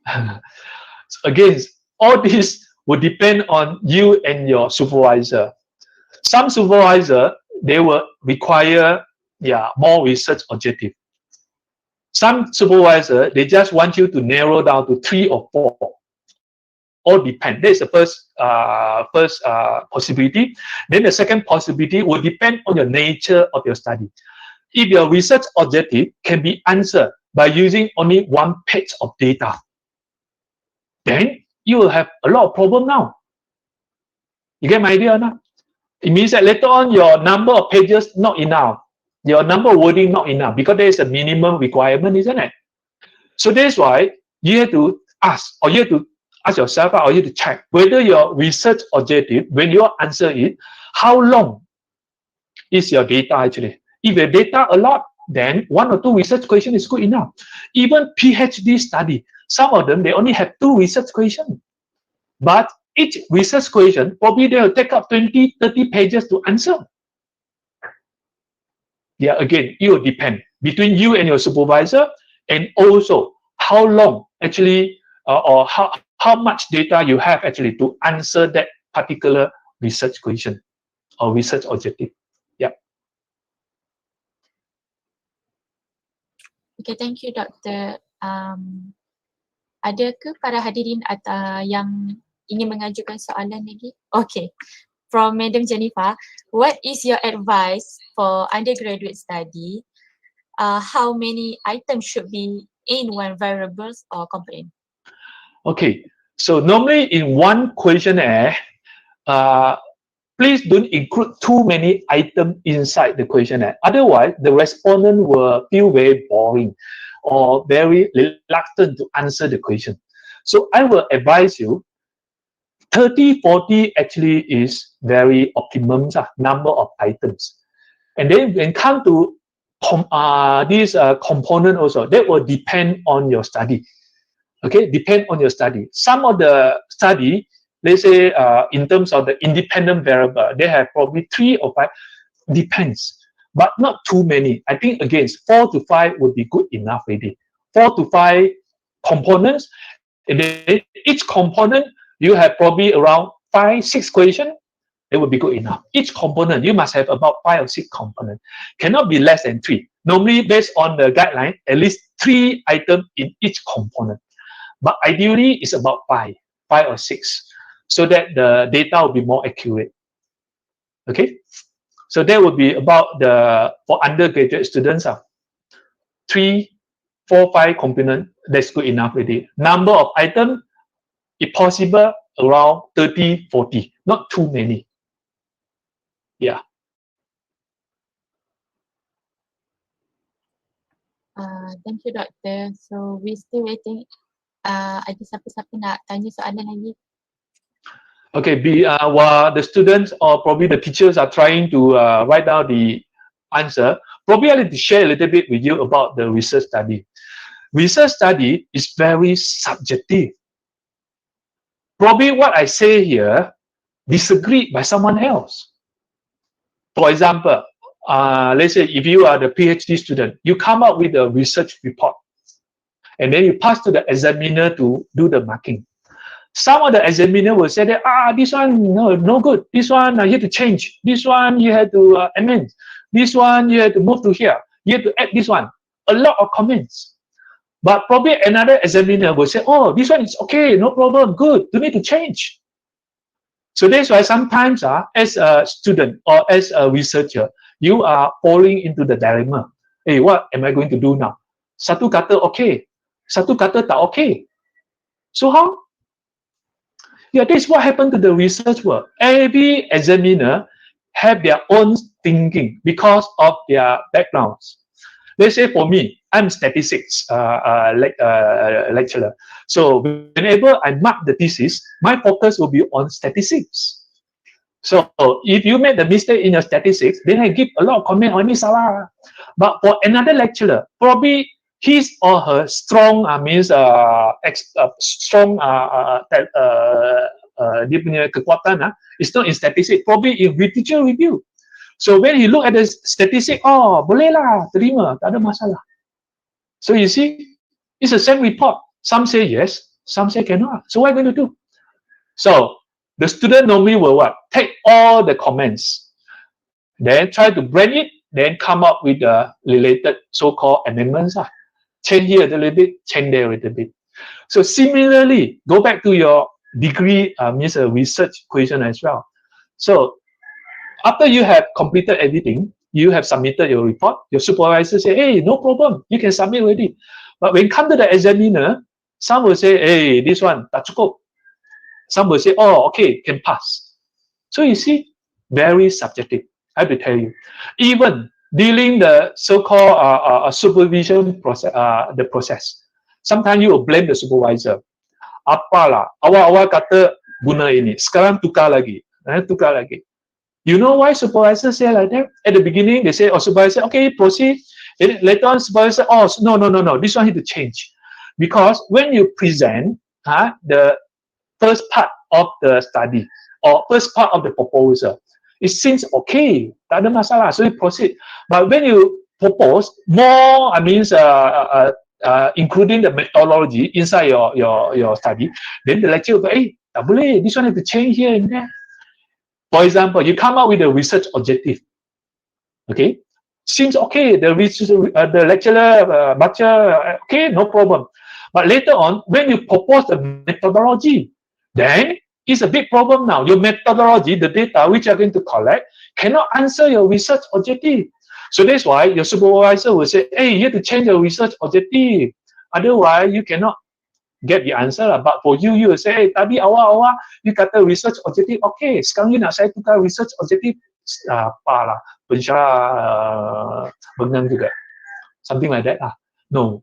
So again, all this will depend on you and your supervisor. Some supervisor, they will require more research objective. Some supervisor, they just want you to narrow down to 3 or 4. All depend. That's the first possibility. Then the second possibility will depend on the nature of your study. If your research objective can be answered by using only 1 page of data, then you will have a lot of problem now. You get my idea now? It means that later on your number of pages not enough. Your number of wording not enough because there is a minimum requirement, isn't it? So that's why you have to ask, or you have to ask yourself, or you have to check whether your research objective, when you answer it, how long is your data actually? If your data a lot, then 1 or 2 research questions is good enough. Even PhD study, some of them, they only have 2 research questions. But each research question, probably they will take up 20, 30 pages to answer. Yeah, again, it will depend between you and your supervisor, and also how long actually, or how much data you have actually to answer that particular research question or research objective. Yeah. Okay, thank you, Doctor. Ada ke para hadirin yang ingin mengajukan soalan lagi? Okay. From Madam Jennifer, what is your advice for undergraduate study? How many items should be in one variables or component? Okay, so normally in one questionnaire, please don't include too many items inside the questionnaire. Otherwise, the respondent will feel very boring. or very reluctant to answer the question. So I will advise you 30, 40 actually is very optimum number of items. And then when come to this component also, that will depend on your study. Okay, depend on your study. Some of the study, let's say in terms of the independent variable, they have probably 3 or 5, depends, but not too many. I think again, 4 to 5 would be good enough already. 4 to 5 components, and then each component, you have probably around 5, 6 questions, it would be good enough. Each component, you must have about 5 or 6 components. Cannot be less than 3. Normally, based on the guideline, at least 3 items in each component. But ideally, it's about 5 or 6, so that the data will be more accurate. Okay? So that would be about for undergraduate students, 3, 4, 5 components, that's good enough already. Number of items, if possible, around 30, 40, not too many. Yeah. Thank you, Doctor. So we still waiting. Ada siapa-siapa nak tanya soalan lagi? Okay, while the students or probably the teachers are trying to write down the answer, probably I need to share a little bit with you about the research study. Research study is very subjective. Probably what I say here disagreed by someone else. For example, let's say if you are the PhD student, you come up with a research report, and then you pass to the examiner to do the marking. Some of the examiner will say that, this one no good. This one you have to change. This one you have to amend. This one you have to move to here. You have to add this one. A lot of comments. But probably another examiner will say, oh, this one is okay, no problem, good. You need to change. So that's why sometimes as a student or as a researcher, you are falling into the dilemma. Hey, what am I going to do now? Satu kata okay, satu kata tak okay. So how? Yeah, that's what happened to the research work. Every examiner have their own thinking because of their backgrounds. Let's say for me, I'm statistics lecturer. So whenever I mark the thesis, my focus will be on statistics. So if you made the mistake in your statistics, then I give a lot of comment on this salah. But for another lecturer, probably his or her strong dia punya kekuatan is not in statistics, probably in literature review. So when he look at the statistic, boleh lah, terima, tak ada masalah. So you see, it's the same report. Some say yes, some say cannot. So what are you going to do? So the student normally will what? Take all the comments, then try to blend it, then come up with the related so-called amendments. Change here a little bit, change there a little bit. So similarly, go back to your degree means a research question as well. So after you have completed everything, you have submitted your report, your supervisor say, hey, no problem, you can submit already. But when come to the examiner, some will say, hey, this one, tak cukup. Some will say, oh, okay, can pass. So you see, very subjective, I have to tell you. Even dealing the so-called supervision process, the process. Sometimes you will blame the supervisor. Apalah, awal-awal kata guna ini, sekarang tukar lagi. You know why supervisor say like that? At the beginning, they say, supervisor, okay, proceed. And later on, supervisor, no, this one need to change. Because when you present the first part of the study or first part of the proposal, it seems okay, tak ada masalah, so you proceed. But when you propose more, including the methodology inside your study, then the lecturer will say, tak boleh, this one have to change here and there. For example, you come up with a research objective. Okay, seems okay. The lecturer baca, okay, no problem. But later on, when you propose the methodology, then it's a big problem now. Your methodology, the data which you are going to collect, cannot answer your research objective. So that's why your supervisor will say, hey, you have to change your research objective. Otherwise, you cannot get the answer. But for you, you will say, hey, tadi awal-awal, you kata research objective, okay, sekarang you nak saya tukar research objective, pensyarah bengang juga. Something like that. No.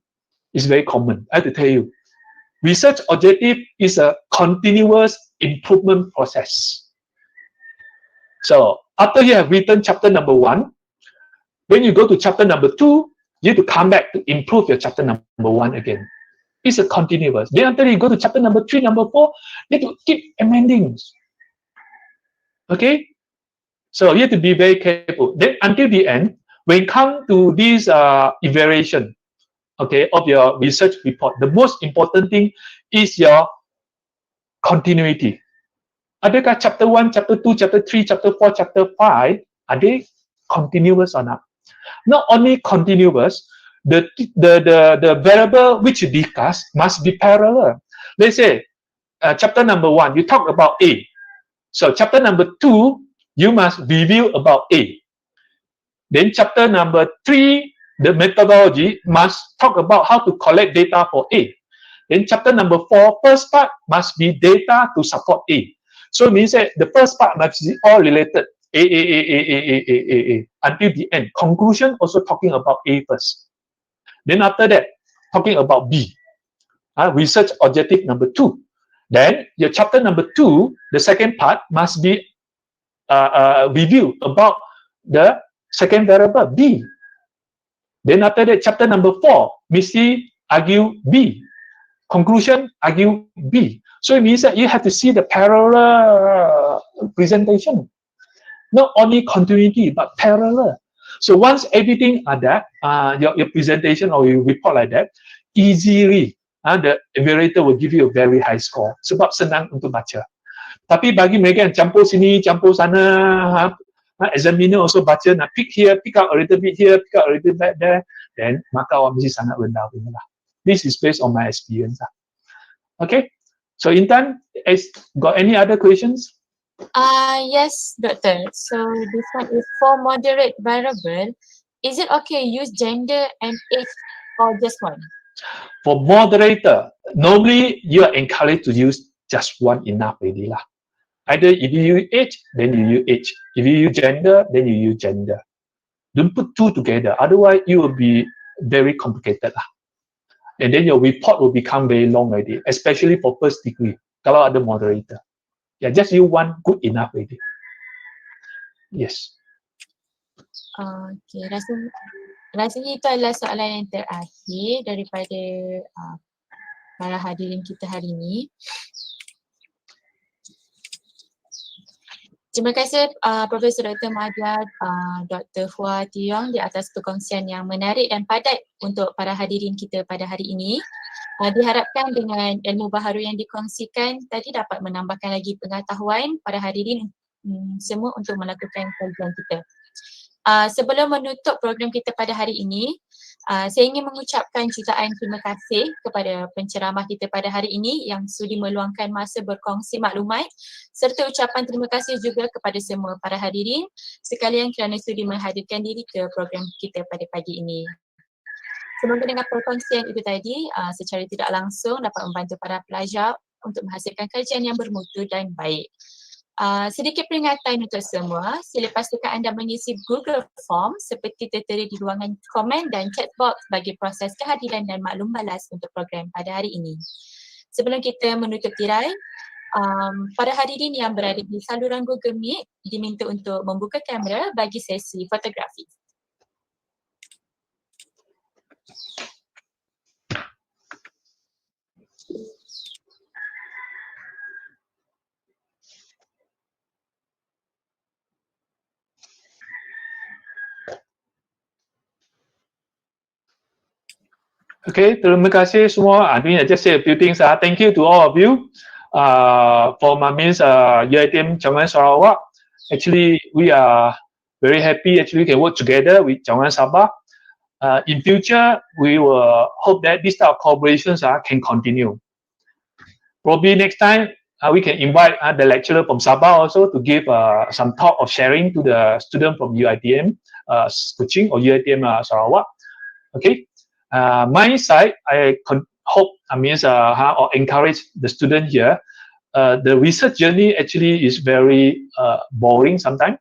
is very common. I have to tell you, research objective is a continuous improvement process. So after you have written chapter number 1, when you go to chapter number 2, you have to come back to improve your chapter number 1 again. It's a continuous. Then after you go to chapter number 3, number 4, you have to keep amending. Okay? So you have to be very careful. Then until the end, when it comes to this evaluation, okay, of your research report, the most important thing is your continuity. Adakah chapter 1, chapter 2, chapter 3, chapter 4, chapter 5, are they continuous or not? Not only continuous, the variable which you discuss must be parallel. Let's say chapter number 1, you talk about A. So chapter number 2, you must review about A. Then chapter number 3, the methodology must talk about how to collect data for A. Then chapter number 4, first part must be data to support A. So it means that the first part must be all related. A, until the end. Conclusion also talking about A first. Then after that, talking about B. Research objective number 2. Then your chapter number 2, the second part must be review about the second variable B. Then after that, chapter number 4, Missy argue B. Conclusion argue B. So it means that you have to see the parallel presentation. Not only continuity, but parallel. So once everything are that, your presentation or your report like that, easily the evaluator will give you a very high score. Sebab senang untuk baca. Tapi bagi mereka yang campur sini, campur sana, examiner also baca, nak pick here, pick out a little bit here, pick out a little bit there, then maka awak mesti sangat rendah punya lah. This is based on my experience lah. Okay, so Intan, got any other questions? Yes, Doctor. So this one is for moderate variable. Is it okay use gender and age or just one? For moderator, normally you are encouraged to use just one enough already lah. Either if you use age, then you use age. If you use gender, then you use gender. Don't put two together. Otherwise, it will be very complicated lah. And then your report will become very long already, especially for first degree. Kalau ada moderator. Yeah, just use one good enough already. Yes. Okay, rasanya itu adalah soalan yang terakhir daripada para hadirin kita hari ini. Terima kasih Profesor Dr. Madya, Dr. Yong di atas perkongsian yang menarik dan padat untuk para hadirin kita pada hari ini. Diharapkan dengan ilmu baharu yang dikongsikan tadi dapat menambahkan lagi pengetahuan para hadirin semua untuk melakukan kajian kita. Sebelum menutup program kita pada hari ini, saya ingin mengucapkan jutaan terima kasih kepada penceramah kita pada hari ini yang sudi meluangkan masa berkongsi maklumat, serta ucapan terima kasih juga kepada semua para hadirin sekalian kerana sudi menghadirkan diri ke program kita pada pagi ini. Semoga dengan perkongsian itu tadi secara tidak langsung dapat membantu para pelajar untuk menghasilkan kajian yang bermutu dan baik. Sedikit peringatan untuk semua, sila pastikan anda mengisi Google Form seperti tertera di ruangan komen dan chat box bagi proses kehadiran dan maklum balas untuk program pada hari ini. Sebelum kita menutup tirai, para hadirin yang berada di saluran Google Meet diminta untuk membuka kamera bagi sesi fotografi. Okay, terima kasih semua. I mean, I just say a few things. Thank you to all of you for my means UiTM Cawangan Sarawak. Actually, we are very happy. Actually, we can work together with Cawangan Sabah. In future, we will hope that this type of collaborations can continue. Probably next time, we can invite the lecturer from Sabah also to give some talk of sharing to the student from UiTM Kuching or UiTM Sarawak. Okay. My side, I hope, or encourage the student here. The research journey actually is very boring sometimes.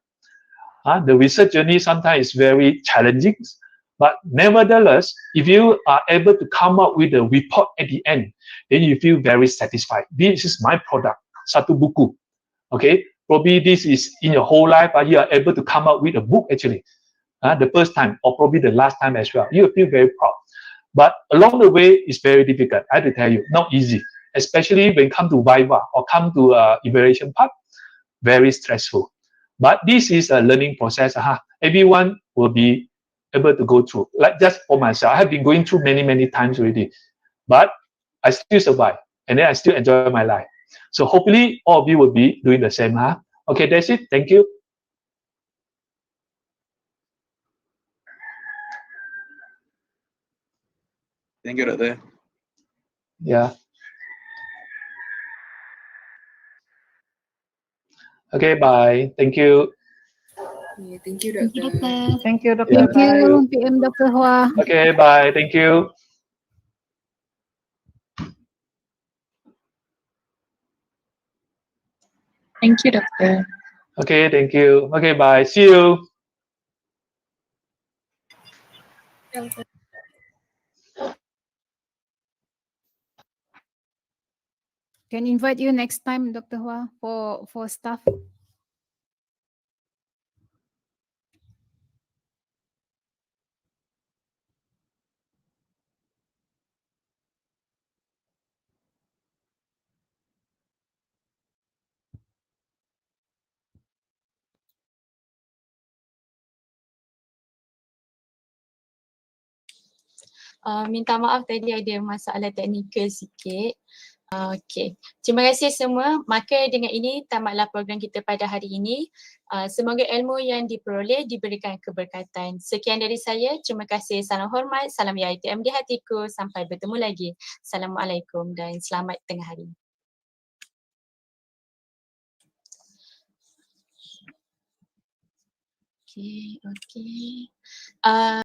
The research journey sometimes is very challenging. But nevertheless, if you are able to come up with a report at the end, then you feel very satisfied. This is my product, satu buku. Okay, probably this is in your whole life, but you are able to come up with a book actually. The first time or probably the last time as well. You feel very proud. But along the way, it's very difficult. I have to tell you, not easy. Especially when come to Viva or come to evaluation part, very stressful. But this is a learning process. Everyone will be able to go through. Like just for myself, I have been going through many times already. But I still survive. And then I still enjoy my life. So hopefully all of you will be doing the same. Okay, that's it. Thank you. Thank you, Doktor. Yeah. Okay, bye. Thank you. Yeah, thank you, Thank you, Doktor. Doktor. Thank you, Dr. Yeah. Thank you, PM Dr. Hua. Okay, bye. Thank you. Thank you, Doktor. Okay, thank you. Okay, bye. See you. Can invite you next time, Dr. Hua, for staff. Minta maaf tadi ada masalah teknikal sikit. Okey, terima kasih semua. Maka dengan ini tamatlah program kita pada hari ini. Semoga ilmu yang diperoleh diberikan keberkatan. Sekian dari saya. Terima kasih. Salam hormat. Salam UiTM di hatiku. Sampai bertemu lagi. Assalamualaikum dan selamat tengah hari. Okey.